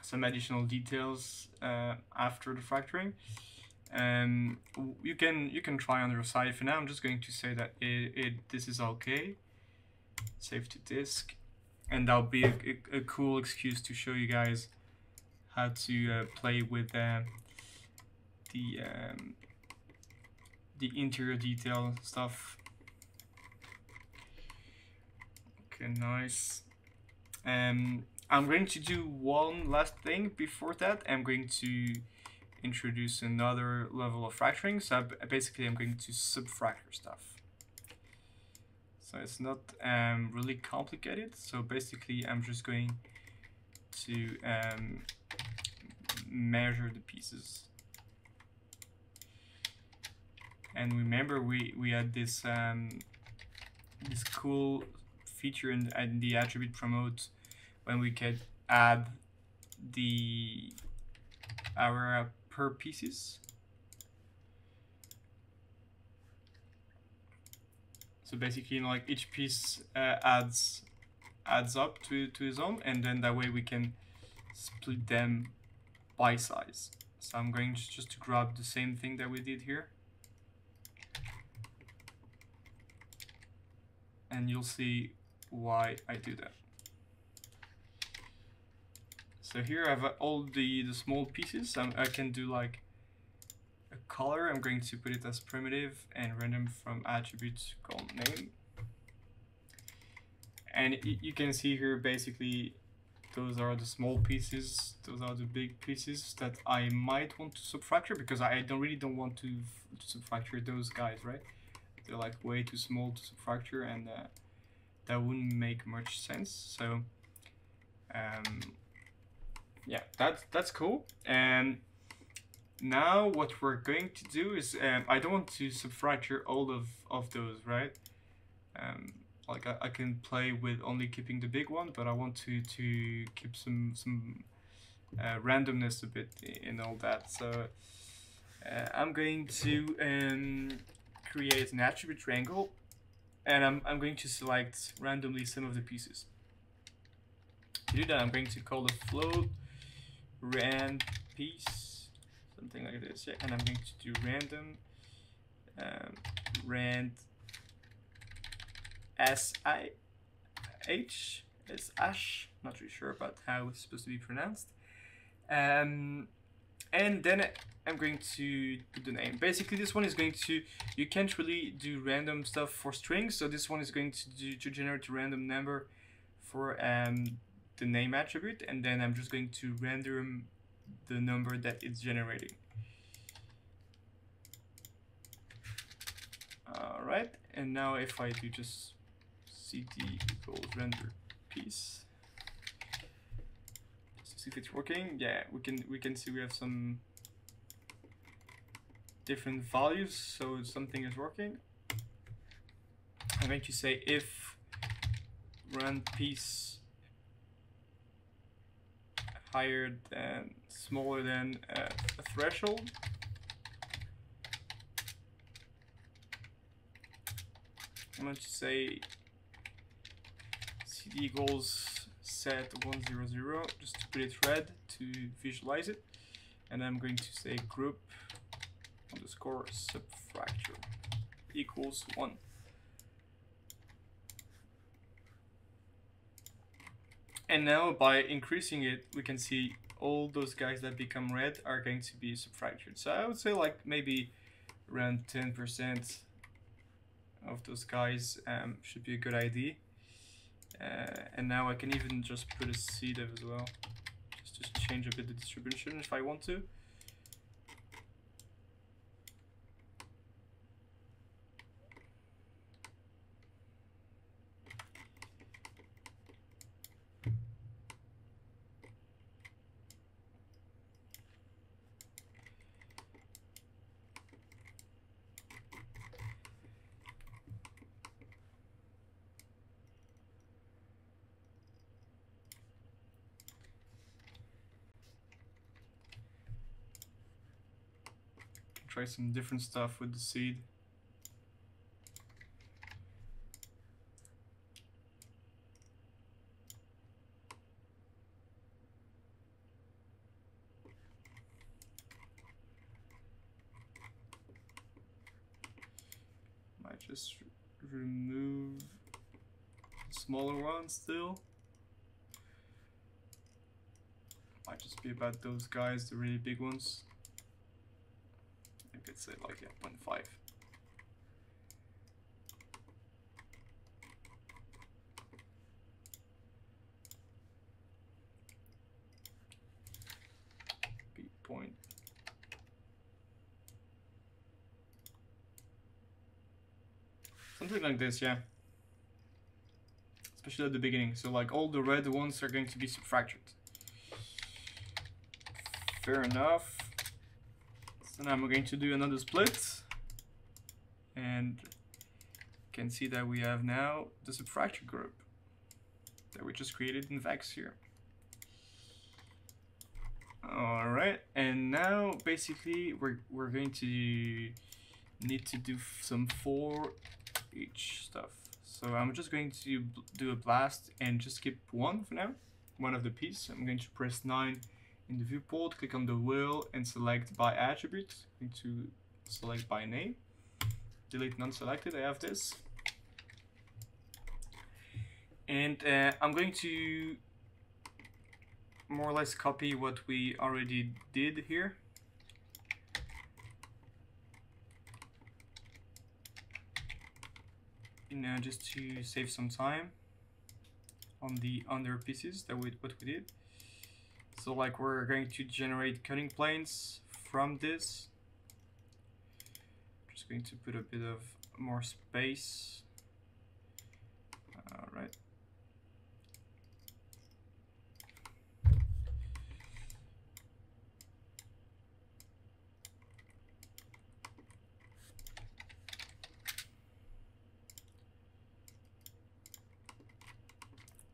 some additional details after the fracturing? You can try on your side. For now, I'm just going to say that this is okay. Save to disk, and that'll be a cool excuse to show you guys how to play with the interior detail stuff. Okay, nice. I'm going to do one last thing before that. I'm going to introduce another level of fracturing. So basically I'm going to subfracture stuff. So it's not really complicated. So basically I'm just going to measure the pieces. And remember we had this this cool feature in the attribute promote when we could add our per pieces. So basically, you know, like each piece adds up to his own, and then that way we can split them by size. So I'm going just to grab the same thing that we did here, and you'll see why I do that. So here I have all the small pieces. I can do like a color. I'm going to put it as primitive and random from attributes called name. And you can see here basically those are the small pieces, those are the big pieces that I might want to subfracture, because I really don't want to subfracture those guys, right? They're like way too small to subfracture, and that wouldn't make much sense. So yeah, that's cool. And now what we're going to do is I don't want to subfracture all of those, right? Like I can play with only keeping the big one, but I want to keep some randomness a bit in all that. So I'm going to create an attribute triangle, and I'm going to select randomly some of the pieces. To do that, I'm going to call the float rand piece, something like this, yeah. And I'm going to do random rand SIH is ash, not really sure about how it's supposed to be pronounced. And then I'm going to put the name. Basically this one is going to, you can't really do random stuff for strings, so this one is going to generate a random number for the name attribute, and then I'm just going to render the number that it's generating. Alright, and now if I do just cd equals render piece, just to see if it's working, yeah, we can see we have some different values, so something is working. I'm going to say if rand piece higher than, smaller than a threshold, I'm going to say cd equals set 100, just to put it red to visualize it, and I'm going to say group underscore subfracture equals 1. And now by increasing it, we can see all those guys that become red are going to be subtracted. So I would say like maybe around 10% of those guys should be a good idea. And now I can even just put a seed as well, just to change a bit the distribution if I want to. Try some different stuff with the seed. Might just remove the smaller ones still. Might just be about those guys, the really big ones. I could say like 0.5. B point. Something like this, yeah. Especially at the beginning. So like all the red ones are going to be subtracted. Fair enough. So now I'm going to do another split, and you can see that we have now the subtractor group that we just created in Vex here. Alright, and now basically we're going to need to do some for each stuff. So I'm just going to do a blast and just skip one for now, one of the piece. I'm going to press 9 in the viewport, click on the wheel and select by attribute. I'm going to select by name, delete non-selected. I have this, and I'm going to more or less copy what we already did here. Now just to save some time on the other pieces that what we did. So like we're going to generate cutting planes from this. Just going to put a bit of more space. All right.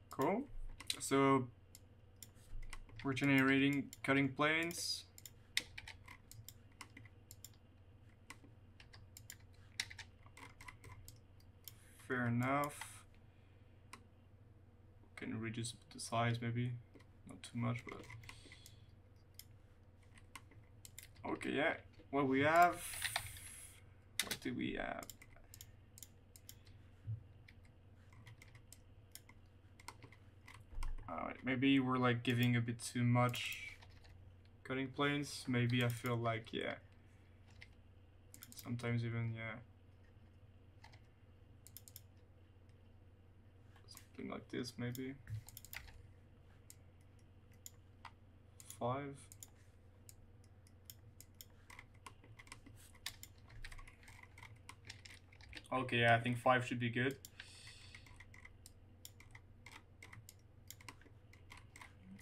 Cool. So we're generating cutting planes. Fair enough. Can reduce the size maybe, not too much, but okay. Yeah. What we have? What do we have? Maybe we're like giving a bit too much cutting planes. Maybe I feel like, yeah, sometimes even, yeah, something like this maybe. 5. Okay, yeah, I think 5 should be good.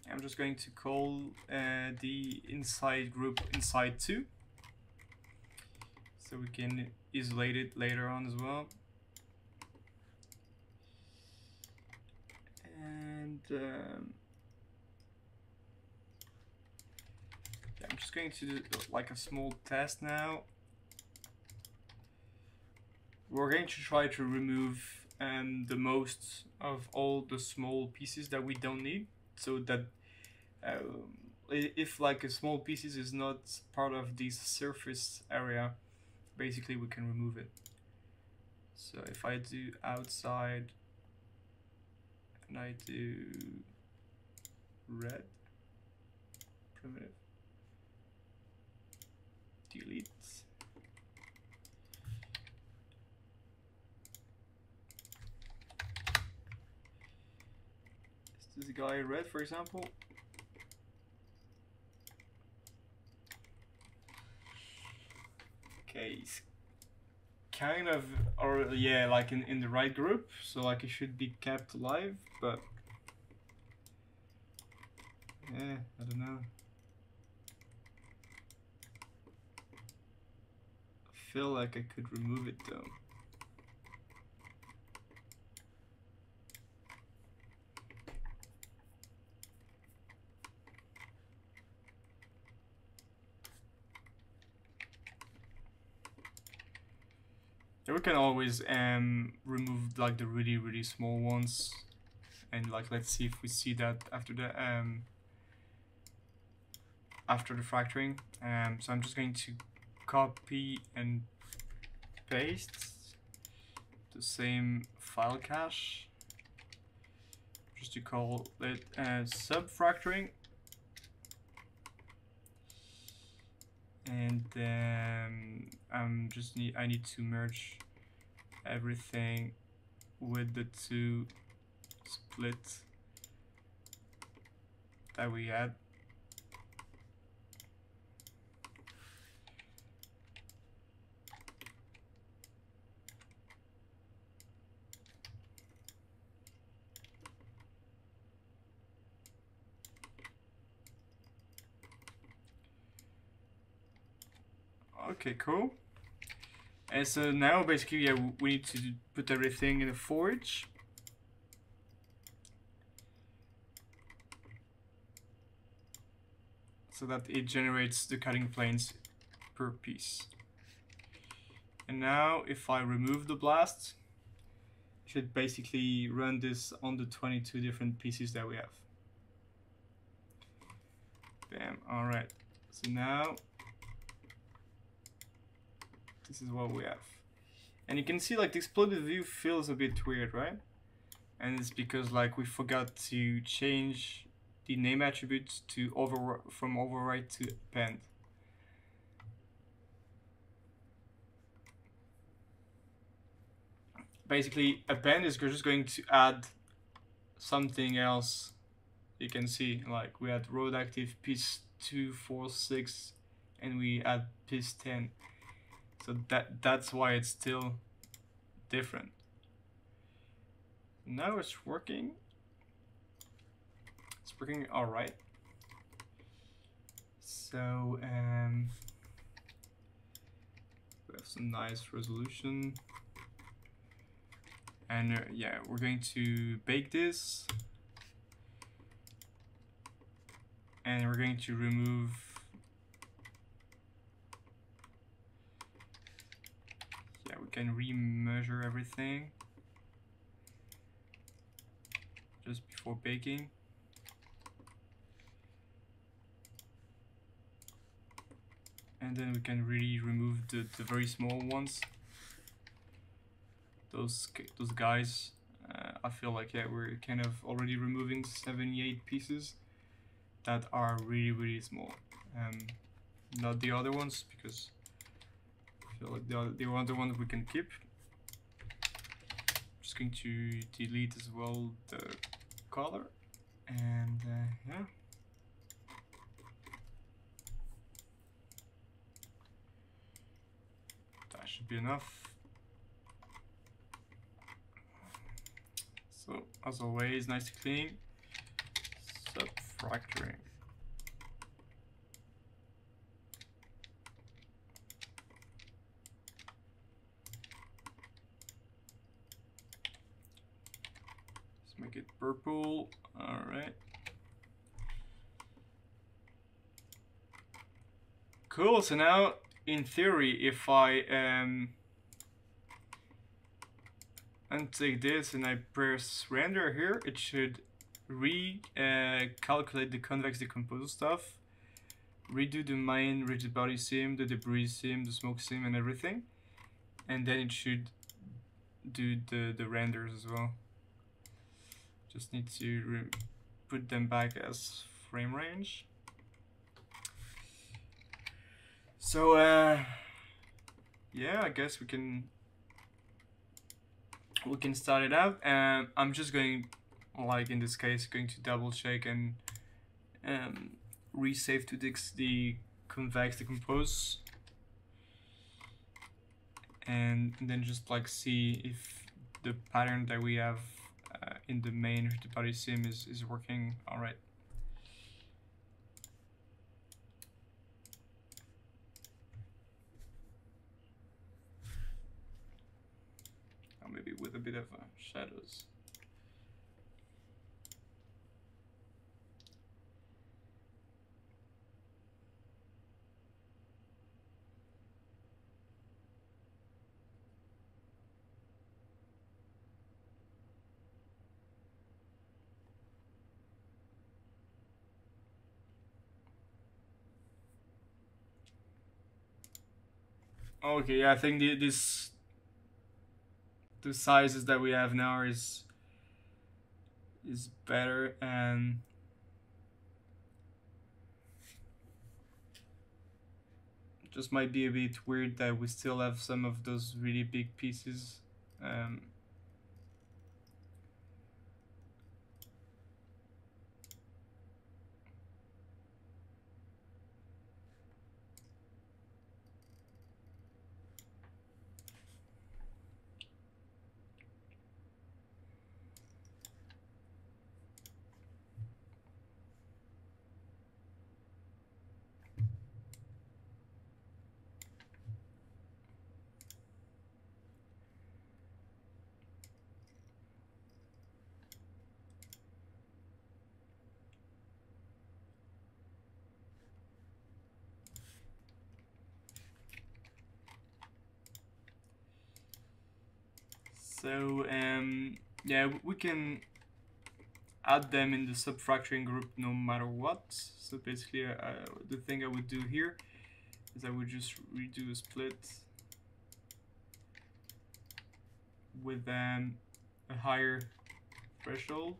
I'm just going to call the inside group inside 2, so we can isolate it later on as well. And yeah, I'm just going to do like a small test now. We're going to try to remove the most of all the small pieces that we don't need, so that if like a small pieces is not part of this surface area, basically we can remove it. So if I do outside and I do red primitive delete. Is this guy red, for example? Okay, he's kind of, or yeah, like in the right group, so like it should be kept alive, but yeah, I don't know. I feel like I could remove it though. Yeah, we can always remove like the really small ones, and like let's see if we see that after the fracturing. So I'm just going to copy and paste the same file cache, just to call it subfracturing, and then I need to merge everything with the two splits that we had. Okay, cool. And so now basically, yeah, we need to put everything in a forge. So that it generates the cutting planes per piece. And now if I remove the blast, it should basically run this on the 22 different pieces that we have. Bam, alright. So now this is what we have. And you can see like the exploded view feels a bit weird, right? And it's because like we forgot to change the name attributes to from overwrite to append. Basically, append is just going to add something else. You can see like we had road active piece 2, 4, 6, and we add piece 10. So that's why it's still different. Now it's working. It's working all right. So we have some nice resolution, and yeah, we're going to bake this, and we're going to remove. Yeah, we can remeasure everything just before baking. And then we can really remove the very small ones. Those guys. I feel like, yeah, we're kind of already removing 78 pieces that are really small. Not the other ones, because I feel like the other ones we can keep. Just going to delete as well the color, and yeah. That should be enough. So as always, nice and clean. Subfracturing. Let's make it purple. All right. Cool. So now, in theory, if I untake this and I press render here, it should calculate the convex decompose stuff, redo the main rigid body sim, the debris sim, the smoke sim, and everything, and then it should do the renders as well. Just need to put them back as frame range. So yeah, I guess we can start it out. And I'm just going, like in this case, going to double check and resave to the convex decompose, and then just like see if the pattern that we have in the main body sim is working all right. Or maybe with a bit of shadows. Okay, yeah, I think the sizes that we have now is better, and it just might be a bit weird that we still have some of those really big pieces. So yeah, we can add them in the subfracturing group no matter what. So basically the thing I would do here is I would just redo a split with a higher threshold,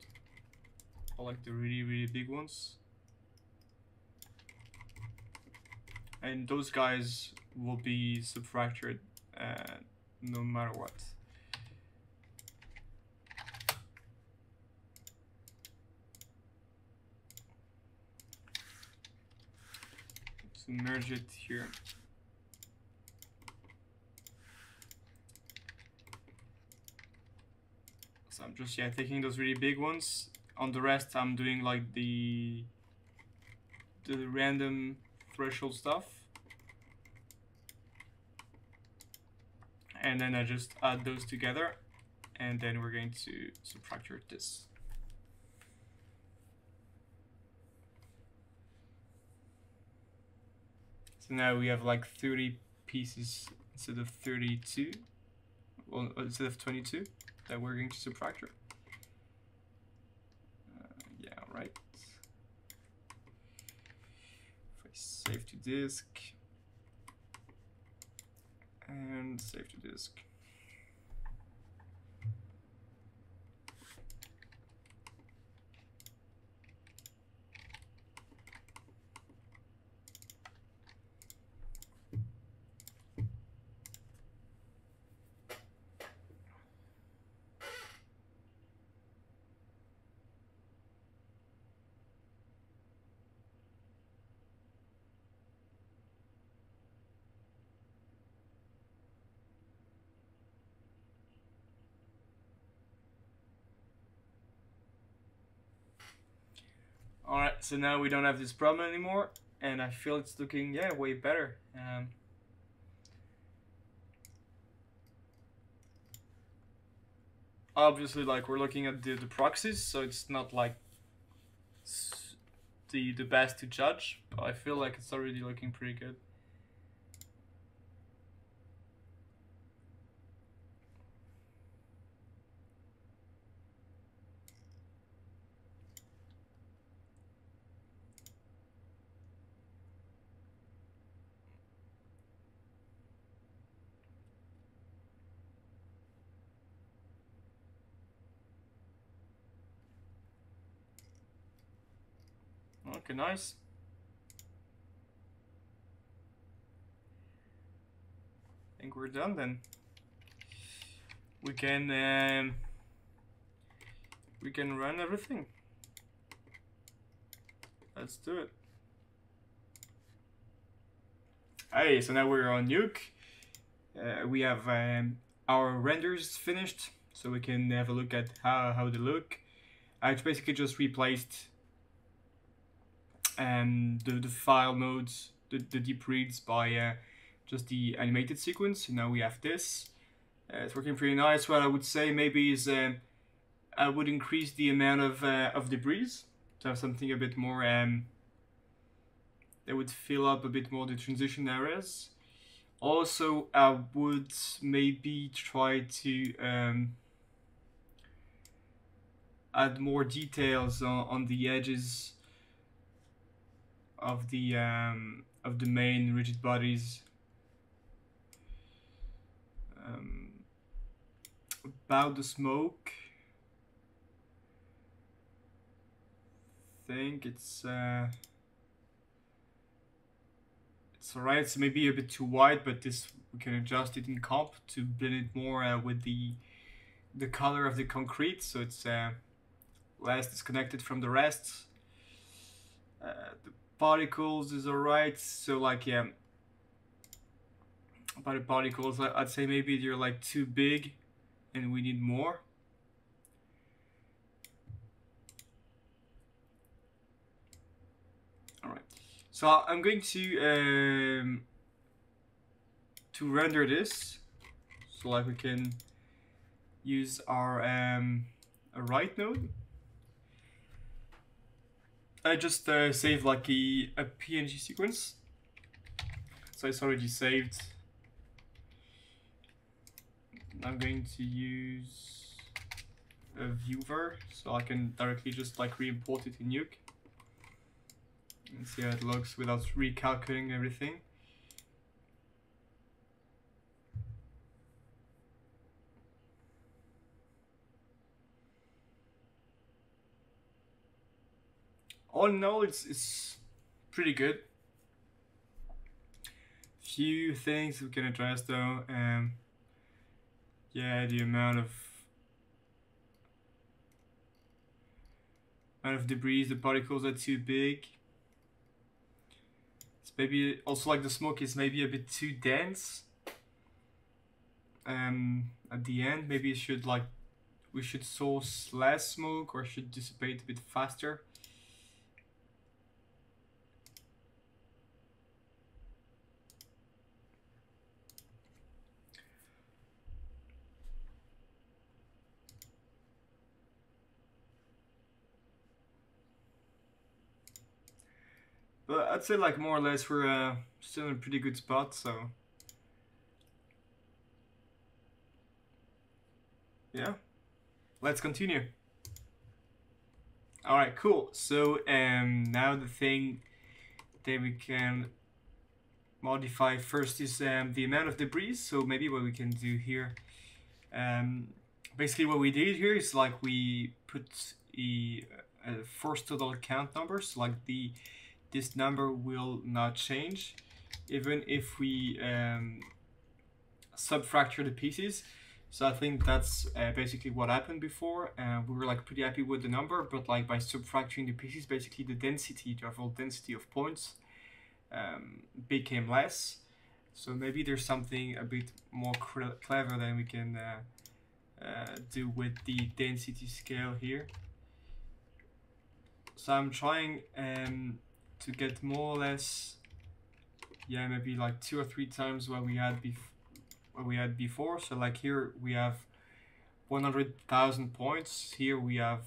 or like the really big ones, and those guys will be subfractured no matter what. So merge it here. So I'm just taking those really big ones. On the rest I'm doing like the random threshold stuff, and then I just add those together, and then we're going to subfracture this. So now we have like 30 pieces instead of 32, well, instead of 22 that we're going to subfracture. Yeah, right. If I save to disk and save to disk. Alright, so now we don't have this problem anymore, and I feel it's looking, way better. Obviously, like, we're looking at the proxies, so it's not like the best to judge, but I feel like it's already looking pretty good. Okay, nice. I think we're done then. We can run everything. Let's do it. Hey, so now we're on Nuke. We have our renders finished, so we can have a look at how they look. It's basically just replaced the file modes, the deep reads by just the animated sequence. Now we have this. It's working pretty nice. What I would say maybe is I would increase the amount of debris to have something a bit more that would fill up a bit more the transition areas. Also, I would maybe try to add more details on the edges of the main rigid bodies. About the smoke, I think it's alright. It's maybe a bit too wide, but this we can adjust it in comp to blend it more with the color of the concrete, so it's less disconnected from the rest. The particles is alright. So like, yeah, about the particles, I'd say maybe they're like too big and we need more. Alright, so I'm going to render this, so like we can use our write node. I just saved like a PNG sequence, so it's already saved. I'm going to use a viewer, so I can directly just like re-import it in Nuke and see how it looks without recalculating everything. All in all, it's pretty good. Few things we can address though. Yeah, the amount of debris, the particles are too big. It's maybe also like the smoke is maybe a bit too dense. At the end, maybe it should like we should source less smoke or should dissipate a bit faster. But I'd say like more or less we're still in a pretty good spot, so yeah, let's continue. Alright, cool. So now the thing that we can modify first is the amount of debris. So maybe what we can do here, basically what we did here is like we put a force total count number, so like this number will not change even if we subfracture the pieces. So I think that's basically what happened before. We were like pretty happy with the number, but like by subfracturing the pieces, basically the density, the overall density of points became less. So maybe there's something a bit more clever than we can do with the density scale here. So I'm trying to get more or less, yeah, maybe like 2 or 3 times what we had before. So like here we have 100,000 points. Here we have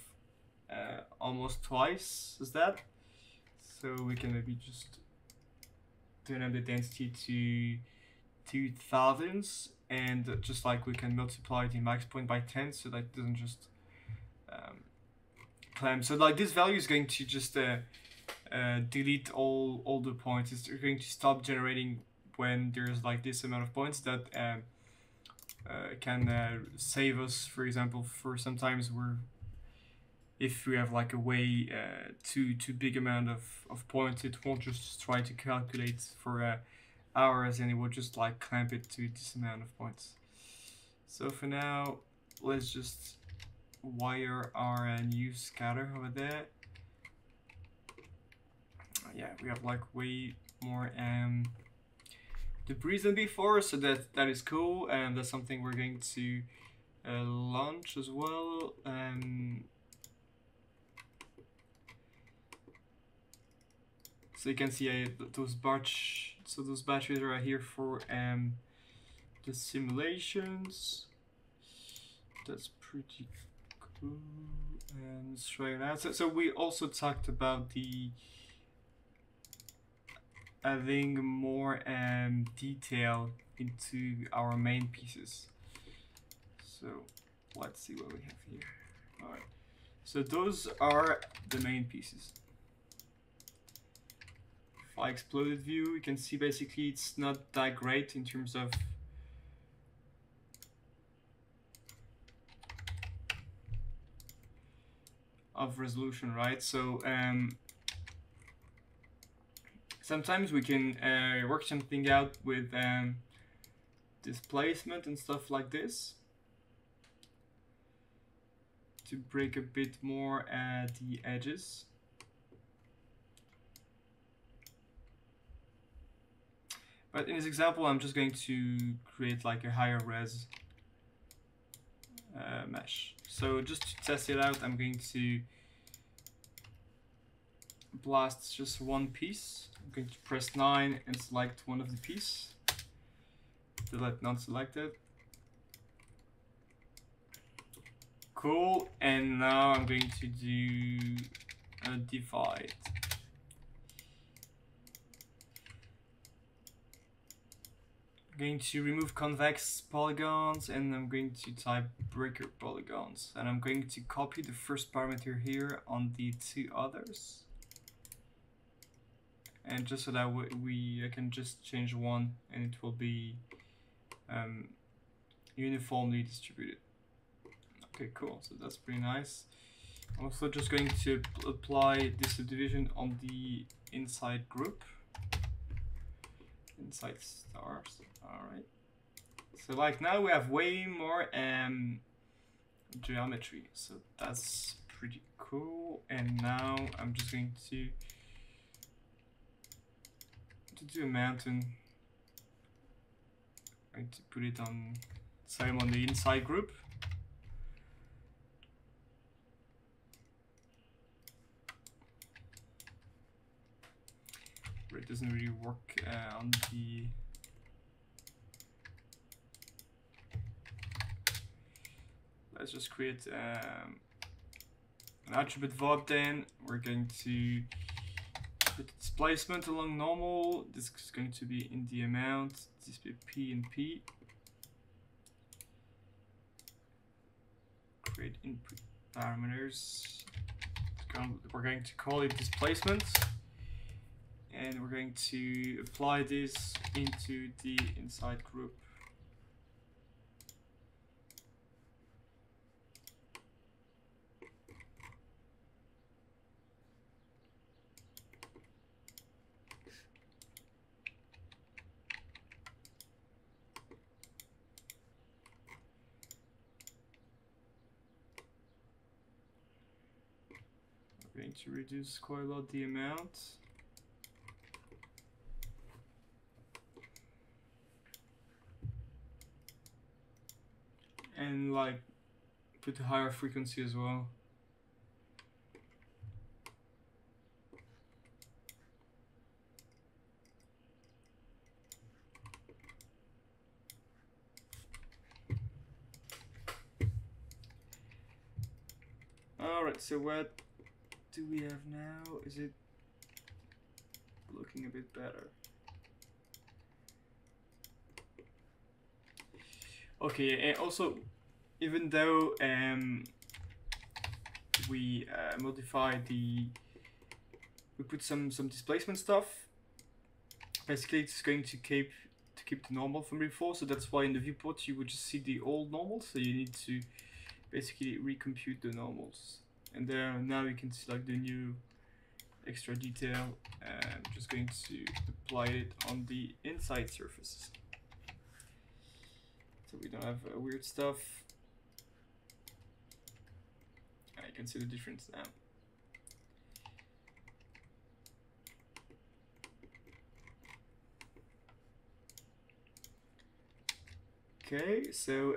almost twice as that. So we can maybe just turn up the density to 2000, and just like we can multiply the max point by 10, so that it doesn't just clamp. So like this value is going to just delete all the points. It's going to stop generating when there's like this amount of points. That can save us, for example, for sometimes if we have like a way too big amount of points, it won't just try to calculate for hours, and it will just like clamp it to this amount of points. So for now, let's just wire our new scatter over there. Yeah, we have like way more debris than before, so that is cool, and that's something we're going to launch as well. So you can see those batteries are here for the simulations. That's pretty cool. And let's try it out. So we also talked about the adding more detail into our main pieces. So let's see what we have here. All right. So those are the main pieces. If I exploded view, you can see basically it's not that great in terms of resolution, right? So sometimes we can work something out with displacement and stuff like this to break a bit more the edges. But in this example, I'm just going to create like a higher res mesh. So just to test it out, I'm going to blast just one piece. I'm going to press 9 and select one of the piece. Delete non-selected. Cool, and now I'm going to do a divide. I'm going to remove convex polygons, and I'm going to type breaker polygons, and I'm going to copy the first parameter here on the two others, and just so that I can just change one and it will be uniformly distributed. Okay, cool, so that's pretty nice. I'm also just going to apply this subdivision on the inside group, inside stars. All right, so like now we have way more geometry, so that's pretty cool. And now I'm just going to do a mountain. I'm going to put it on same on the inside group. It doesn't really work on the let's just create an attribute VOD. Then we're going to put displacement along normal. This is going to be in the amount, display P and P. Create input parameters. We're going to call it displacement. And we're going to apply this into the inside group. We're going to reduce quite a lot the amount. And like put a higher frequency as well. Alright, so what do we have now? Is it looking a bit better? Okay, and also, even though we put some displacement stuff, basically it's going to keep the normal from before. So that's why in the viewport you would just see the old normals. So you need to basically recompute the normals. And then now you can select the new extra detail. I'm just going to apply it on the inside surfaces, so we don't have weird stuff. I can see the difference now. Okay, so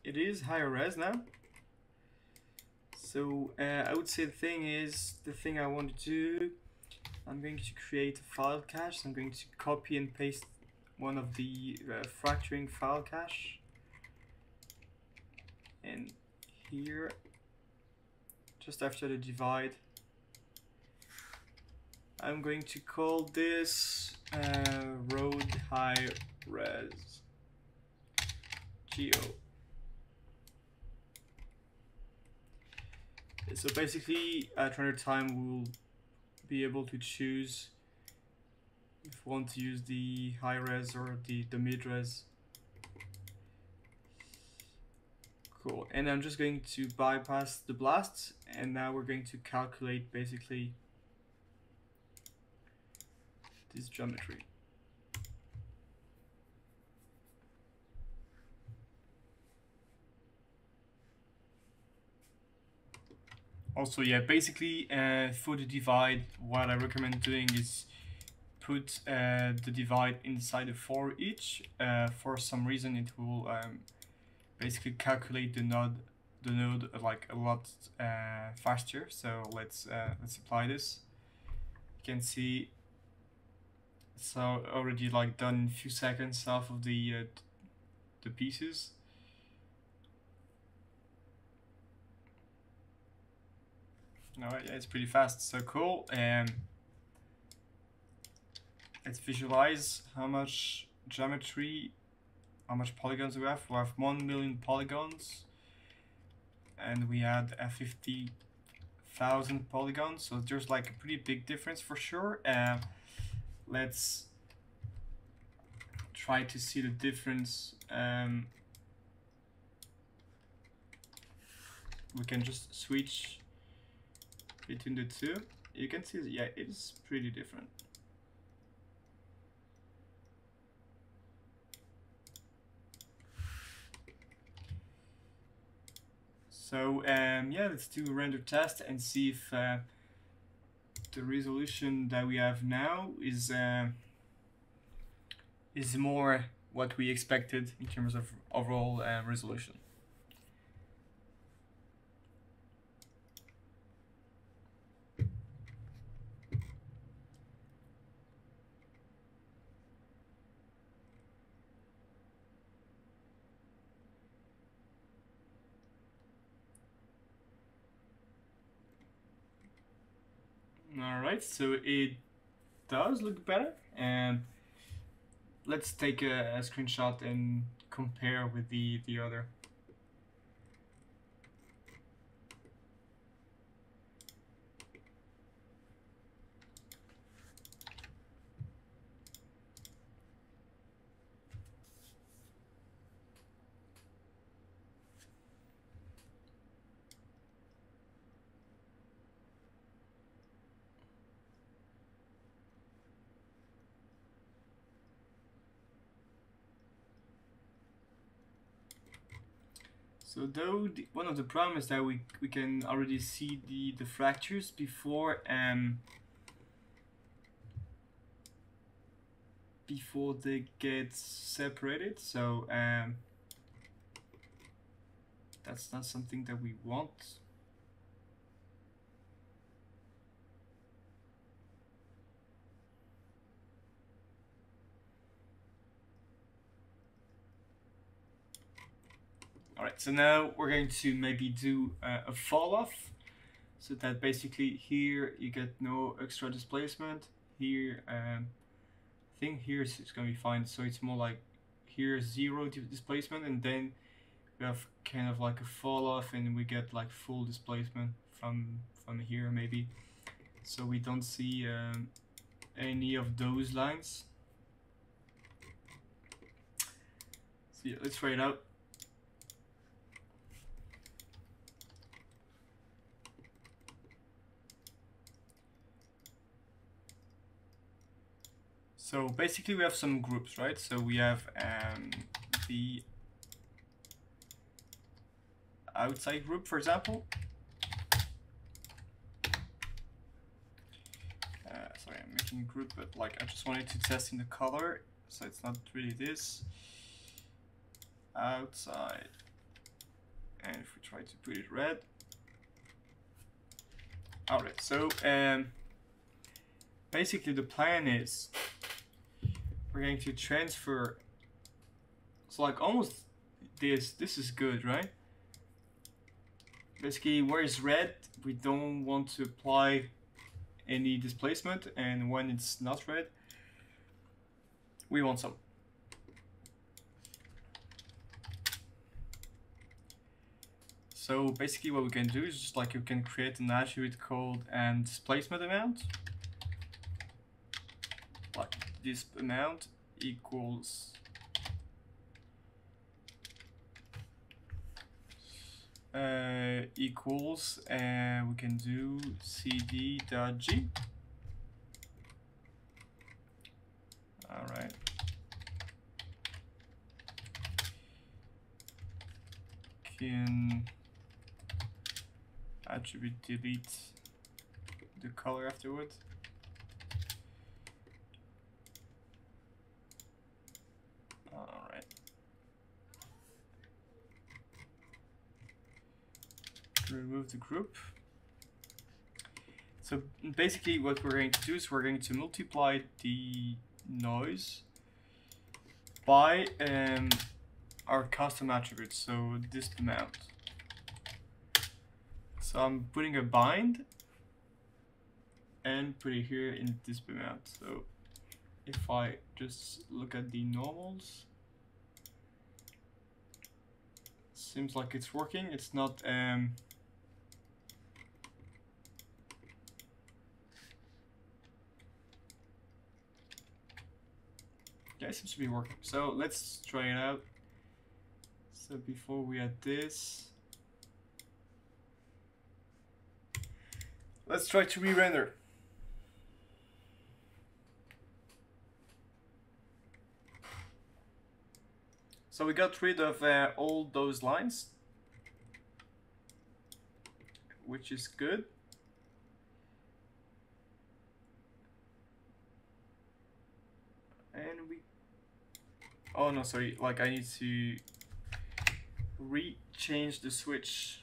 it is higher res now. So I would say the thing I want to do, I'm going to create a file cache. So I'm going to copy and paste one of the fracturing file cache in here, just after the divide. I'm going to call this road high res geo. So basically at render time we'll be able to choose if we want to use the high res or the mid res. Cool. And I'm just going to bypass the blasts, and now we're going to calculate basically this geometry. Also, yeah, basically for the divide, what I recommend doing is put the divide inside a for each. For some reason, it will basically calculate the node like a lot faster. So let's apply this. You can see it's already like done in a few seconds off of the pieces. Alright, yeah, it's pretty fast, so cool. Let's visualize how much geometry, how much polygons we have. We have 1 million polygons, and we had 50,000 polygons, so there's like a pretty big difference for sure. Let's try to see the difference. We can just switch between the two. You can see that, yeah, it's pretty different. So yeah, let's do a render test and see if the resolution that we have now is more what we expected in terms of overall resolution. Alright, so it does look better, and let's take a screenshot and compare with the other. So though one of the problems is that we can already see the fractures before they get separated, so that's not something that we want. Alright, so now we're going to maybe do a fall off, so that basically here you get no extra displacement. Here, I think here it's going to be fine, so it's more like here 0 displacement, and then we have kind of like a fall off, and we get like full displacement from here maybe. So we don't see any of those lines. So yeah, let's try it out. So basically we have some groups, right? So we have the outside group, for example. Sorry, I'm making a group, but like I just wanted to test in the color, so it's not really this. Outside, and if we try to put it red. Alright, so basically the plan is we're going to transfer, so like almost this is good, right? Basically where it's red, we don't want to apply any displacement, and when it's not red, we want some. So basically what we can do is just like you can create an attribute called displacement amount. Like this amount equals we can do cd.g. All right. Can attribute delete the color afterwards. All right. Remove the group. So basically what we're going to do is we're going to multiply the noise by our custom attribute, so this amount. So I'm putting a bind and put it here in this amount. So if I just look at the normals, seems like it's working. It's not yeah, it seems to be working. So let's try it out. So before we add this, let's try to re-render. So we got rid of all those lines, which is good. And we, oh no, sorry, like I need to re-change the switch.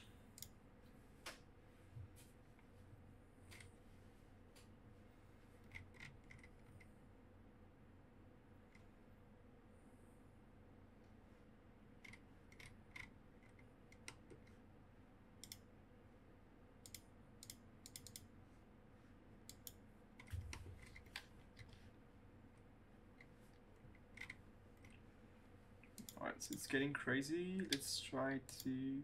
Alright, so it's getting crazy. Let's try to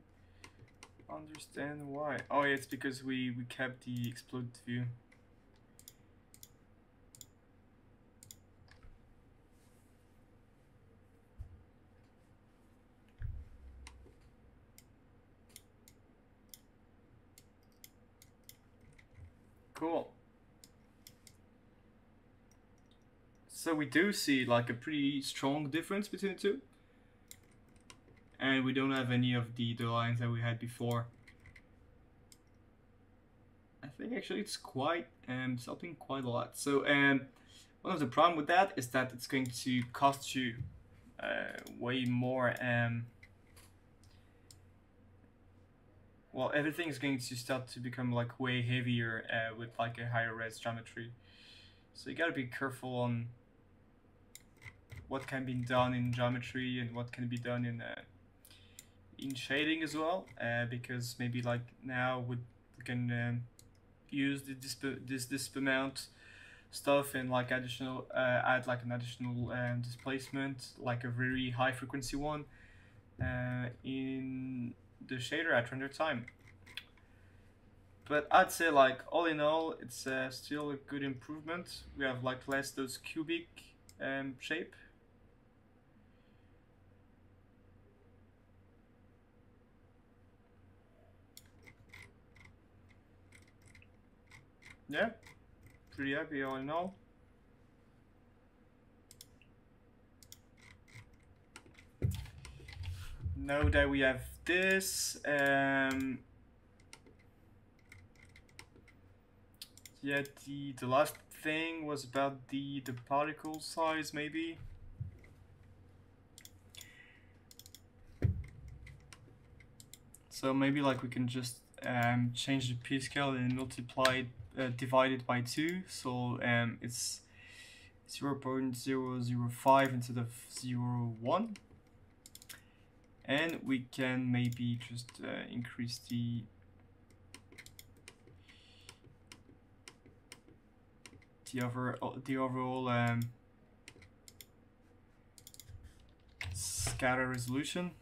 understand why. Oh yeah, it's because we kept the exploded view. Cool. So we do see like a pretty strong difference between the two. And we don't have any of the lines that we had before. I think actually it's quite something quite a lot. So one of the problem with that is that it's going to cost you way more. Well, everything is going to start to become like way heavier with like a higher res geometry. So you gotta be careful on what can be done in geometry and what can be done in shading as well, because maybe like now we can use this amount stuff and like additional add like an additional displacement, like a very high frequency one in the shader at render time. But I'd say like all in all it's still a good improvement. We have like less those cubic shape. yeah, pretty happy all in all. Now that we have this, yeah, the last thing was about the particle size, maybe. So maybe like we can just change the p scale and multiply it, divide it by 2. So it's 0.005 instead of 0.1. And we can maybe just increase the overall scatter resolution.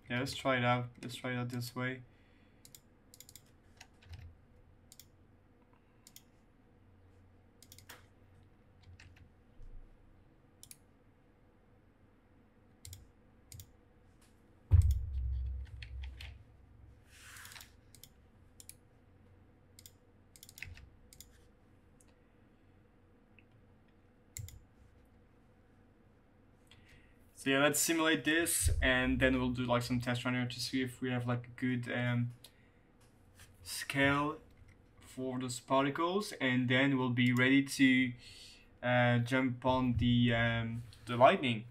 Yeah, let's try it out. Let's try it out this way. So yeah, let's simulate this, and then we'll do like some test runner to see if we have like a good scale for those particles, and then we'll be ready to jump on the lightning.